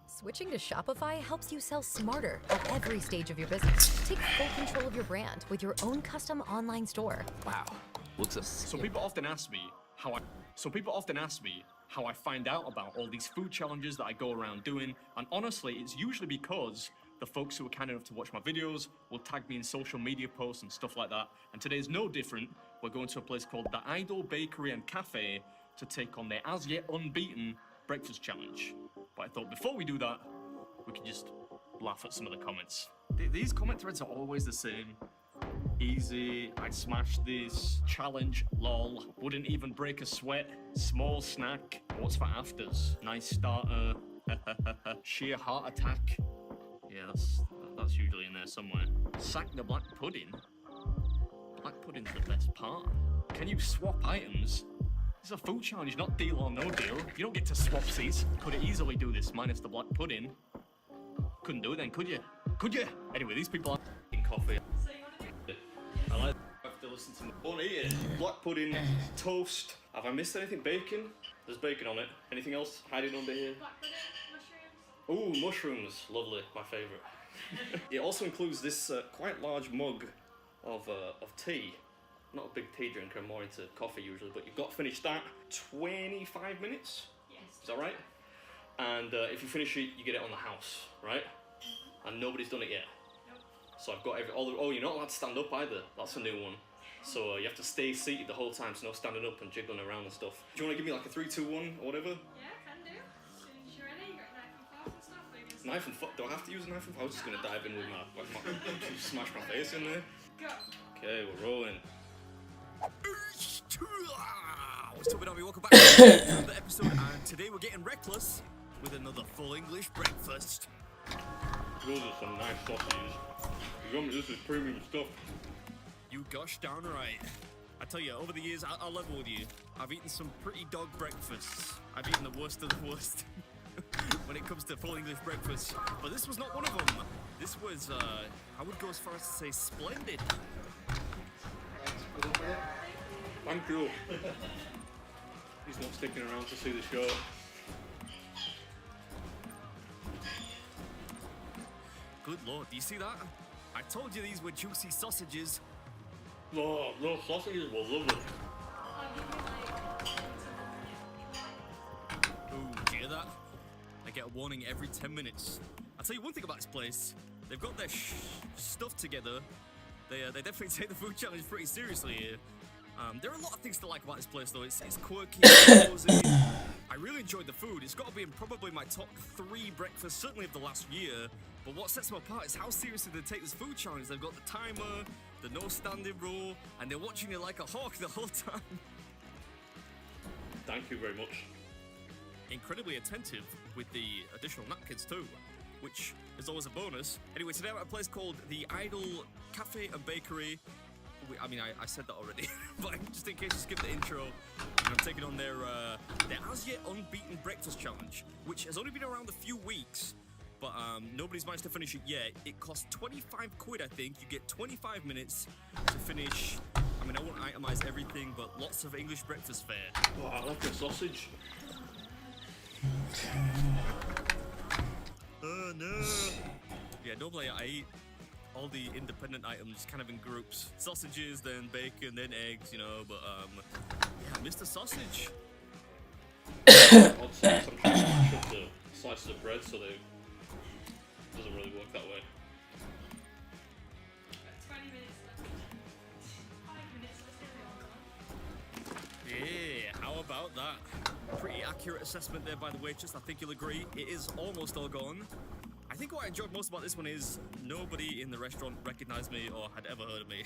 Switching to Shopify helps you sell smarter at every stage of your business. Take full control of your brand with your own custom online store. Wow, looks up. Some people often ask me how I find out about all these food challenges that I go around doing, and honestly, it's usually because the folks who are kind enough to watch my videos will tag me in social media posts and stuff like that. And today's no different. We're going to a place called the Idol Bakery and Cafe to take on their as yet unbeaten breakfast challenge. But I thought before we do that, we could just laugh at some of the comments. These comment threads are always the same. Easy, I'd smash this, challenge, lol, wouldn't even break a sweat, small snack, what's for afters, nice starter, sheer heart attack. Yeah, that's usually in there somewhere. Sack the black pudding? Black pudding's the best part. Can you swap items? It's a food challenge, not deal or no deal. You don't get to swap seats. Could easily do this minus the black pudding. Couldn't do it then, could you? Could you? Anyway, these people are in coffee. I like listen to me. Won't eat it. Black pudding, toast. Have I missed anything? Bacon? There's bacon on it. Anything else hiding under here? Ooh, mushrooms. Lovely. My favourite. It also includes this quite large mug of tea. Not a big tea drinker, I'm more into coffee usually, but you've got to finish that 25 minutes? Yes. Is that right? And if you finish it, you get it on the house, right? And nobody's done it yet. Nope. So I've got oh, you're not allowed to stand up either. That's a new one. So you have to stay seated the whole time, so no standing up and jiggling around and stuff. Do you want to give me like a 3, 2, 1 or whatever? Yeah, can do. As soon as you're ready, you got knife and fork and stuff. Knife and fork? Do I have to use a knife and fork? I was just going to dive in with my smash my face in there. Go. Okay, we're rolling. What's up, everybody? Welcome back to another episode, and today we're getting reckless with another full English breakfast. Those are some nice sausages. This is premium stuff. You gosh darn right. I tell you, over the years, I'll level with you. I've eaten some pretty dog breakfasts. I've eaten the worst of the worst when it comes to full English breakfast. But this was not one of them. This was, I would go as far as to say splendid. Thank you. He's not sticking around to see the show. Good lord, do you see that? I told you these were juicy sausages. Oh, those sausages were lovely. Ooh, do you hear that? I get a warning every 10 minutes. I'll tell you one thing about this place. They've got their stuff together. They definitely take the food challenge pretty seriously here. There are a lot of things to like about this place though. It's quirky, it's cozy. I really enjoyed the food. It's got to be in probably my top 3 breakfasts, certainly of the last year. But what sets them apart is how seriously they take this food challenge. They've got the timer, the no standing rule, and they're watching you like a hawk the whole time. Thank you very much. Incredibly attentive with the additional napkins too, which is always a bonus. Anyway, today I'm at a place called the Idol Cafe and Bakery. I mean, I said that already, but just in case you skipped the intro, I'm taking on their as yet unbeaten breakfast challenge, which has only been around a few weeks, but nobody's managed to finish it yet. It costs 25 quid, I think. You get 25 minutes to finish. I mean, I won't itemize everything, but lots of English breakfast fare. Oh, I like the sausage. Oh no! Yeah, normally I eat all the independent items kind of in groups. Sausages, then bacon, then eggs, you know, but yeah, I missed the sausage. Odd sauce, I'm trying to mash up the slices of bread so they doesn't really work that way. 20 minutes left. 5 minutes left. Yeah, how about that? Pretty accurate assessment there by the waitress, I think you'll agree. It is almost all gone. I think what I enjoyed most about this one is nobody in the restaurant recognized me or had ever heard of me,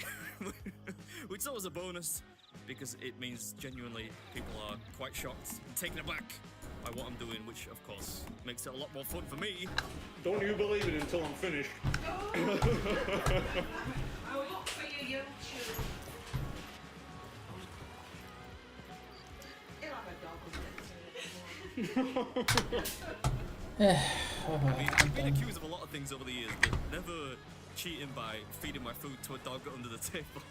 which is always a bonus because it means genuinely people are quite shocked and taken aback by what I'm doing, which of course makes it a lot more fun for me. Don't you believe it until I'm finished. I will look for your YouTube. He'll have a dog. I mean, I've been accused of a lot of things over the years, but never cheating by feeding my food to a dog under the table.